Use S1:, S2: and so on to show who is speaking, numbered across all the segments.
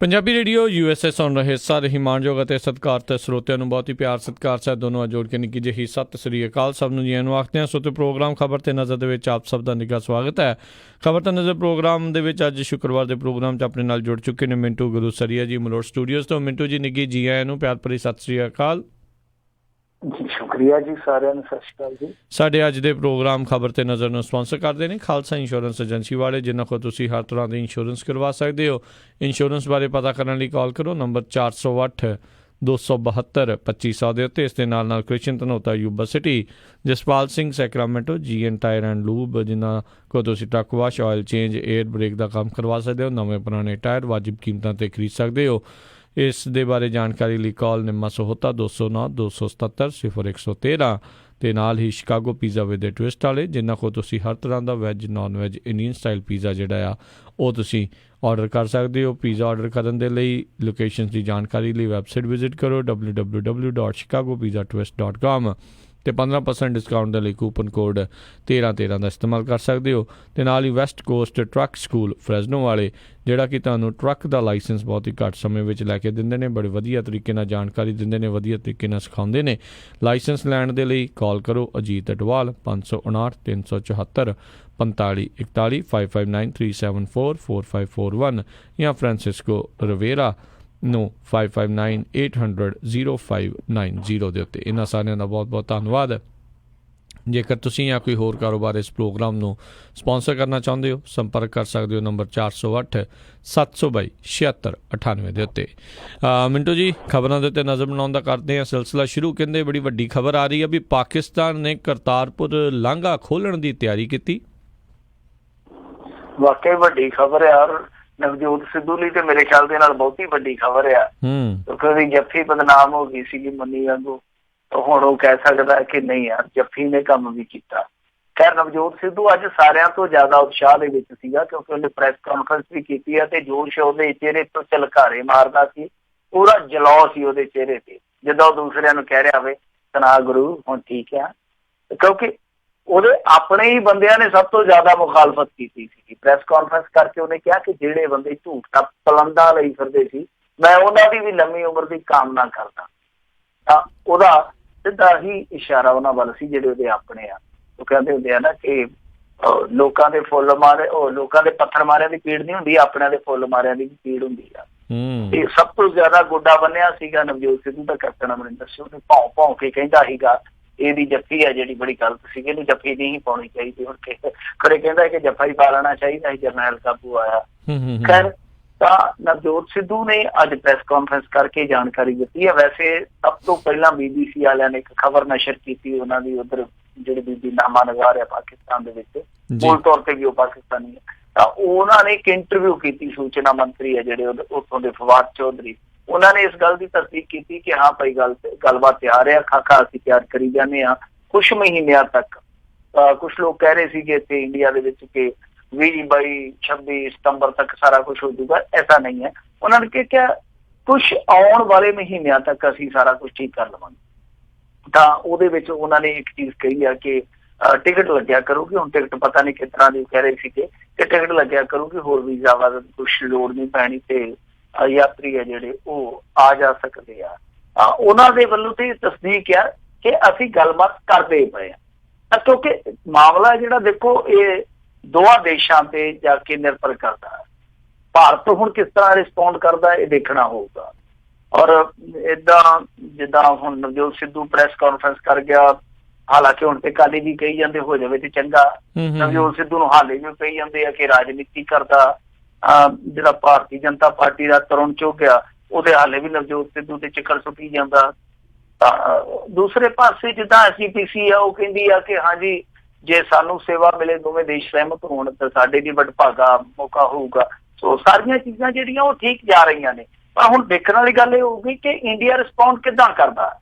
S1: Punjabi radio USA ਸੁਣ ਰਹੇ ਸਾਰੇ ਹੀ ਮਾਣਯੋਗ ਅਤੇ ਸਤਿਕਾਰਤ ਸਰੋਤਿਆਂ ਨੂੰ ਬਹੁਤ ਹੀ ਪਿਆਰ ਸਤਿਕਾਰ ਸਾਹਿਬ ਦੋਨੋਂ ਜੋੜ ਕੇ ਨਿੱਕੀ ਜਿਹੀ ਸਤਿ ਸ੍ਰੀ ਅਕਾਲ ਸਭ ਨੂੰ ਜੀ ਨੂੰ ਆਖਦੇ ਹਾਂ। ਸੋ ਤੇ ਪ੍ਰੋਗਰਾਮ ਖਬਰ ਤੇ ਨਜ਼ਰ ਦੇ ਵਿੱਚ ਆਪ ਸਭ ਦਾ ਨਿੱਘਾ ਸਵਾਗਤ ਹੈ। ਖਬਰ ਤੇ ਨਜ਼ਰ ਪ੍ਰੋਗਰਾਮ ਦੇ ਵਿੱਚ ਅੱਜ ਸ਼ੁੱਕਰਵਾਰ ਦੇ ਪ੍ਰੋਗਰਾਮ 'ਚ ਆਪਣੇ ਨਾਲ ਜੁੜ ਚੁੱਕੇ ਨੇ ਮਿੰਟੂ ਗੁਰੂਸਰੀਆ ਜੀ ਮਲੋਟ ਸਟੂਡੀਓਜ਼ ਤੋਂ। ਮਿੰਟੂ ਜੀ ਨਿੱਘੀ ਜੀ ਆਇਆਂ ਨੂੰ ਪਿਆਰ ਭਰੀ ਸਤਿ ਸ੍ਰੀ ਅਕਾਲ
S2: ਜੀ। ਸ਼ੁਕਰੀਆ ਜੀ, ਸਾਰਿਆਂ ਨੂੰ ਸਤਿ ਸ਼੍ਰੀ ਅਕਾਲ ਜੀ।
S1: ਸਾਡੇ ਅੱਜ ਦੇ ਪ੍ਰੋਗਰਾਮ ਖਬਰ ਤੇ ਨਜ਼ਰ ਨੂੰ ਸਪਾਂਸਰ ਕਰਦੇ ਨੇ ਖਾਲਸਾ ਇੰਸ਼ੋਰੈਂਸ ਏਜੰਸੀ ਵਾਲੇ, ਜਿਨ੍ਹਾਂ ਕੋਲ ਤੁਸੀਂ ਹਰ ਤਰ੍ਹਾਂ ਦੀ ਇੰਸ਼ੋਰੈਂਸ ਕਰਵਾ ਸਕਦੇ ਹੋ। ਇੰਸ਼ੋਰੈਂਸ ਬਾਰੇ ਪਤਾ ਕਰਨ ਲਈ ਕਾਲ ਕਰੋ ਨੰਬਰ 408-272-2500 ਦੇ ਉੱਤੇ। ਇਸ ਦੇ ਨਾਲ Krishan Dhanota Yuba City, Jaspal Singh Sacramento GN tire and lube, ਜਿਨ੍ਹਾਂ ਕੋਲ ਤੁਸੀਂ truck wash, oil change, air brake ਦਾ ਕੰਮ ਕਰਵਾ ਸਕਦੇ ਹੋ। ਨਵੇਂ ਪੁਰਾਣੇ ਟਾਇਰ ਵਾਜਿਬ ਕੀਮਤਾਂ 'ਤੇ ਖਰੀਦ ਸਕਦੇ ਹੋ। ਇਸ ਦੇ ਬਾਰੇ ਜਾਣਕਾਰੀ ਲਈ ਕਾਲ ਨਿੰਮਾ ਸਹੋਤਾ 209-277-0113 ਅਤੇ ਨਾਲ ਹੀ ਸ਼ਿਕਾਗੋ ਪੀਜ਼ਾ ਵਿਦ ਟਵਿਸਟ ਵਾਲੇ, ਜਿਨ੍ਹਾਂ ਕੋਲ ਤੁਸੀਂ ਹਰ ਤਰ੍ਹਾਂ ਦਾ veg non veg Indian style pizza ਜਿਹੜਾ ਆ ਉਹ ਤੁਸੀਂ ਔਡਰ ਕਰ ਸਕਦੇ ਹੋ। ਪੀਜ਼ਾ ਔਡਰ ਕਰਨ ਦੇ ਲਈ ਲੋਕੇਸ਼ਨ ਦੀ ਜਾਣਕਾਰੀ ਲਈ ਵੈਬਸਾਈਟ ਵਿਜ਼ਿਟ ਕਰੋ www.chicagopizzatwist.com ਅਤੇ 15% ਡਿਸਕਾਊਂਟ ਦੇ ਲਈ ਕੂਪਨ ਕੋਡ 1313 ਦਾ ਇਸਤੇਮਾਲ ਕਰ ਸਕਦੇ ਹੋ। ਅਤੇ ਨਾਲ ਹੀ ਵੈਸਟ ਕੋਸਟ ਟਰੱਕ ਸਕੂਲ ਫਰੈਜ਼ਨੋ ਵਾਲੇ, ਜਿਹੜਾ ਕਿ ਤੁਹਾਨੂੰ ਟਰੱਕ ਦਾ ਲਾਇਸੈਂਸ ਬਹੁਤ ਹੀ ਘੱਟ ਸਮੇਂ ਵਿੱਚ ਲੈ ਕੇ ਦਿੰਦੇ ਨੇ, ਬੜੇ ਵਧੀਆ ਤਰੀਕੇ ਨਾਲ ਜਾਣਕਾਰੀ ਦਿੰਦੇ ਨੇ, ਵਧੀਆ ਤਰੀਕੇ ਨਾਲ ਸਿਖਾਉਂਦੇ ਨੇ। ਲਾਇਸੈਂਸ ਲੈਣ ਦੇ ਲਈ ਕਾਲ ਕਰੋ ਅਜੀਤ ਅਟਵਾਲ 559-374-4541 5593744541 ਜਾਂ ਫਰਾਂਸਿਸਕੋ ਰਵੇਰਾ ਨੂੰ 5598000590 ਦੇ ਉੱਤੇ। ਇਹਨਾਂ ਸਾਰਿਆਂ ਦਾ ਬਹੁਤ ਬਹੁਤ ਧੰਨਵਾਦ। ਜੇਕਰ ਤੁਸੀਂ ਜਾਂ ਕੋਈ ਹੋਰ ਕਾਰੋਬਾਰ ਇਸ ਪ੍ਰੋਗਰਾਮ ਨੂੰ ਸਪਾਂਸਰ ਕਰਨਾ ਚਾਹੁੰਦੇ ਹੋ, ਸੰਪਰਕ ਕਰ ਸਕਦੇ ਹੋ ਨੰਬਰ 408-722-7698 ਦੇ ਉੱਤੇ। ਮਿੰਟੂ ਜੀ, ਖਬਰਾਂ ਦੇ ਉੱਤੇ ਨਜ਼ਰ ਬਣਾਉਣ ਦਾ ਕਰਦੇ ਹਾਂ ਸਿਲਸਿਲਾ ਸ਼ੁਰੂ। ਕਹਿੰਦੇ ਬੜੀ ਵੱਡੀ ਖਬਰ ਆ ਰਹੀ ਹੈ ਵੀ ਪਾਕਿਸਤਾਨ ਨੇ ਕਰਤਾਰਪੁਰ ਲਾਂਘਾ ਖੋਲ੍ਹਣ ਦੀ ਤਿਆਰੀ ਕੀਤੀ।
S2: ਵਾਕਈ ਵੱਡੀ ਖਬਰ ਹੈ ਔਰ ਨਵਜੋਤ ਸਿੱਧੂ ਲਈ ਤੇ ਮੇਰੇ ਖਿਆਲ ਦੇ ਨਾਲ ਬਹੁਤੀ ਵੱਡੀ ਖਬਰ ਆ, ਕਿਉਂਕਿ ਉਹਦੀ ਜੱਫੀ ਬਦਨਾਮ ਹੋ ਗਈ ਸੀਗੀ ਮੰਨੀ ਵਾਂਗੂ। ਹੁਣ ਉਹ ਕਹਿ ਸਕਦਾ ਕਿ ਨਹੀਂ ਯਾਰ, ਜੱਫੀ ਨੇ ਕੰਮ ਵੀ ਕੀਤਾ। ਖੈਰ, ਨਵਜੋਤ ਸਿੱਧੂ ਅੱਜ ਸਾਰਿਆਂ ਤੋਂ ਜ਼ਿਆਦਾ ਉਤਸ਼ਾਹ ਦੇ ਵਿੱਚ ਸੀਗਾ, ਕਿਉਂਕਿ ਉਹਨੇ ਪ੍ਰੈਸ ਕਾਨਫਰੰਸ ਵੀ ਕੀਤੀ ਹੈ ਤੇ ਜੋਸ਼ ਉਹਦੇ ਚਿਹਰੇ ਤੋਂ ਝਲਕਾਰੇ ਮਾਰਦਾ ਸੀ। ਪੂਰਾ ਜਲਾਉ ਸੀ ਉਹਦੇ ਚਿਹਰੇ ਤੇ, ਜਿੱਦਾਂ ਉਹ ਦੂਸਰਿਆਂ ਨੂੰ ਕਹਿ ਰਿਹਾ ਹੋਵੇ ਤਨਾ ਗੁਰੂ ਹੁਣ ਠੀਕ ਆ। ਕਿਉਂਕਿ ਉਹਦੇ ਆਪਣੇ ਹੀ ਬੰਦਿਆਂ ਨੇ ਸਭ ਤੋਂ ਜ਼ਿਆਦਾ ਮੁਖਾਲਫਤ ਕੀਤੀ ਸੀ। ਪ੍ਰੈਸ ਕਾਨਫਰੰਸ ਕਰਕੇ ਉਹਨੇ ਕਿਹਾ ਕਿ ਜਿਹੜੇ ਬੰਦੇ ਝੂਠ ਦਾ ਪਲੰਦਾ ਲਈ ਫਿਰਦੇ ਸੀ, ਮੈਂ ਉਹਨਾਂ ਦੀ ਵੀ ਲੰਮੀ ਉਮਰ ਦੀ ਕਾਮਨਾ ਕਰਦਾ। ਤਾਂ ਉਹਦਾ ਸਿੱਧਾ ਹੀ ਇਸ਼ਾਰਾ ਉਹਨਾਂ ਵੱਲ ਸੀ ਜਿਹੜੇ ਉਹਦੇ ਆਪਣੇ ਆ। ਉਹ ਕਹਿੰਦੇ ਹੁੰਦੇ ਆ ਨਾ ਕਿ ਲੋਕਾਂ ਦੇ ਫੁੱਲ ਮਾਰੇ, ਉਹ ਲੋਕਾਂ ਦੇ ਪੱਥਰ ਮਾਰਿਆਂ ਦੀ ਪੀੜ ਨਹੀਂ ਹੁੰਦੀ, ਆਪਣਿਆਂ ਦੇ ਫੁੱਲ ਮਾਰਿਆਂ ਦੀ ਵੀ ਪੀੜ ਹੁੰਦੀ ਆ। ਤੇ ਸਭ ਤੋਂ ਜ਼ਿਆਦਾ ਗੋਡਾ ਬੰਨਿਆ ਸੀਗਾ ਨਵਜੋਤ ਸਿੱਧੂ ਦਾ ਕੈਪਟਨ ਅਮਰਿੰਦਰ ਸਿੰਘ ਨੇ। ਭੌਂ ਭੌਂ ਕੇ ਕਹਿੰਦਾ ਸੀਗਾ ਇਹਦੀ ਜੱਫੀ ਹੈ ਜਿਹੜੀ ਬੜੀ ਗਲਤ ਸੀਗੀ, ਇਹਨੂੰ ਜੱਫੀ ਨਹੀਂ ਪਾਉਣੀ ਚਾਹੀਦੀ। ਹੁਣ ਖਰੇ ਕਹਿੰਦਾ ਕਿ ਜੱਫਾ ਹੀ ਪਾ ਲੈਣਾ ਚਾਹੀਦਾ ਸੀ, ਜਰਨੈਲ ਕਾਬੂ ਆਇਆ। ਖੈਰ, ਤਾਂ ਨਵਜੋਤ ਸਿੱਧੂ ਨੇ ਅੱਜ ਪ੍ਰੈਸ ਕਾਨਫਰੰਸ ਕਰਕੇ ਜਾਣਕਾਰੀ ਦਿੱਤੀ ਹੈ। ਵੈਸੇ ਸਭ ਤੋਂ ਪਹਿਲਾਂ BBC ਵਾਲਿਆਂ ਨੇ ਇੱਕ ਖਬਰ ਨਸ਼ਰ ਕੀਤੀ, ਉਹਨਾਂ ਦੀ ਉੱਧਰ ਜਿਹੜੀ ਬੀਬੀ ਨਾਮਾ ਨਗਾਰ ਹੈ ਪਾਕਿਸਤਾਨ ਦੇ ਵਿੱਚ, ਮੂਲ ਤੌਰ ਤੇ ਵੀ ਉਹ ਪਾਕਿਸਤਾਨੀ ਹੈ। ਤਾਂ ਉਹਨਾਂ ਨੇ ਇੱਕ ਇੰਟਰਵਿਊ ਕੀਤੀ, ਸੂਚਨਾ ਮੰਤਰੀ ਹੈ ਜਿਹੜੇ ਉੱਥੋਂ ਦੇ ਫਵਾਦ ਚੌਧਰੀ, ਉਹਨਾਂ ਨੇ ਇਸ ਗੱਲ ਦੀ ਤਸਦੀਕ ਕੀਤੀ ਕਿ ਹਾਂ ਭਾਈ ਗੱਲਬਾਤ ਤਿਆਰ ਹੈ, ਖਾਕਾ ਅਸੀਂ ਤਿਆਰ ਕਰੀ ਜਾਂਦੇ ਹਾਂ ਕੁਛ ਮਹੀਨਿਆਂ ਤੱਕ। ਕੁਛ ਲੋਕ ਕਹਿ ਰਹੇ ਸੀਗੇ ਇੱਥੇ ਇੰਡੀਆ ਦੇ ਵਿੱਚ ਕਿ 20, 22, 26 ਸਤੰਬਰ ਤੱਕ ਸਾਰਾ ਕੁਛ ਹੋ ਜਾਊਗਾ। ਐਸਾ ਨਹੀਂ ਹੈ। ਉਹਨਾਂ ਨੇ ਕਿਹਾ ਕੁਛ ਆਉਣ ਵਾਲੇ ਮਹੀਨਿਆਂ ਤੱਕ ਅਸੀਂ ਸਾਰਾ ਕੁਛ ਠੀਕ ਕਰ ਲਵਾਂਗੇ। ਤਾਂ ਉਹਦੇ ਵਿੱਚ ਉਹਨਾਂ ਨੇ ਇੱਕ ਚੀਜ਼ ਕਹੀ ਆ ਕਿ ਟਿਕਟ ਲੱਗਿਆ ਕਰੂਗੀ। ਹੁਣ ਟਿਕਟ ਪਤਾ ਨਹੀਂ ਕਿਸ ਤਰ੍ਹਾਂ ਦੀ ਕਹਿ ਰਹੇ ਸੀਗੇ ਕਿ ਟਿਕਟ ਲੱਗਿਆ ਕਰੂਗੀ, ਹੋਰ ਵੀਜ਼ਾ ਵੱਲ ਕੁਛ ਲੋੜ ਨਹੀਂ ਪੈਣੀ ਤੇ ਯਾਤਰੀ ਆ ਜਿਹੜੇ ਉਹ ਆ ਜਾ ਸਕਦੇ ਆ। ਉਹਨਾਂ ਦੇ ਵੱਲੋਂ ਤੇ ਤਸਦੀਕ ਆ ਕਿ ਅਸੀਂ ਗੱਲਬਾਤ ਕਰਦੇ ਪਏ ਹਾਂ, ਕਿਉਂਕਿ ਮਾਮਲਾ ਜਿਹੜਾ ਦੇਖੋ ਇਹ ਦੋਵਾਂ ਦੇਸ਼ਾਂ ਤੇ ਜਾ ਕੇ ਨਿਰਭਰ ਕਰਦਾ ਹੈ। ਭਾਰਤ ਹੁਣ ਕਿਸ ਤਰ੍ਹਾਂ ਰਿਸਪੌਂਡ ਕਰਦਾ ਇਹ ਦੇਖਣਾ ਹੋਊਗਾ। ਔਰ ਏਦਾਂ ਜਿੱਦਾਂ ਹੁਣ ਨਵਜੋਤ ਸਿੱਧੂ ਪ੍ਰੈਸ ਕਾਨਫਰੰਸ ਕਰ ਗਿਆ, ਹਾਲਾਂਕਿ ਹੁਣ ਤੇ ਕਾਲੀ ਵੀ ਕਹੀ ਜਾਂਦੇ ਹੋ ਜਾਵੇ ਤੇ ਚੰਗਾ, ਨਵਜੋਤ ਸਿੱਧੂ ਨੂੰ ਹਾਲੇ ਵੀ ਕਹੀ ਜਾਂਦੇ ਆ ਕਿ ਰਾਜਨੀਤੀ ਕਰਦਾ। ਜਿਹੜਾ ਭਾਰਤੀ ਜਨਤਾ ਪਾਰਟੀ ਦਾ ਤਰੁਣ ਚੁੱਕ ਆ, ਉਹਦੇ ਹਾਲੇ ਵੀ ਨਵਜੋਤ ਸਿੱਧੂ ਤੇ ਚੱਕਰ ਸੁੱਟੀ ਜਾਂਦਾ। ਦੂਸਰੇ ਪਾਸੇ ਜਿੱਦਾਂ SGPC ਆ, ਉਹ ਕਹਿੰਦੀ ਆ ਕਿ ਹਾਂਜੀ ਜੇ ਸਾਨੂੰ ਸੇਵਾ ਮਿਲੇ, ਦੋਵੇਂ ਦੇਸ਼ ਸਹਿਮਤ ਹੋਣ ਤਾਂ ਸਾਡੇ ਵੀ ਵਡਭਾਗਾ ਮੌਕਾ ਹੋਊਗਾ। ਸੋ ਸਾਰੀਆਂ ਚੀਜ਼ਾਂ ਜਿਹੜੀਆਂ ਉਹ ਠੀਕ ਜਾ ਰਹੀਆਂ ਨੇ। ਪਰ ਹੁਣ ਦੇਖਣ ਵਾਲੀ ਗੱਲ ਇਹ ਹੋਊਗੀ ਕਿ ਇੰਡੀਆ ਰਿਸਪੌਂਡ ਕਿੱਦਾਂ ਕਰਦਾ,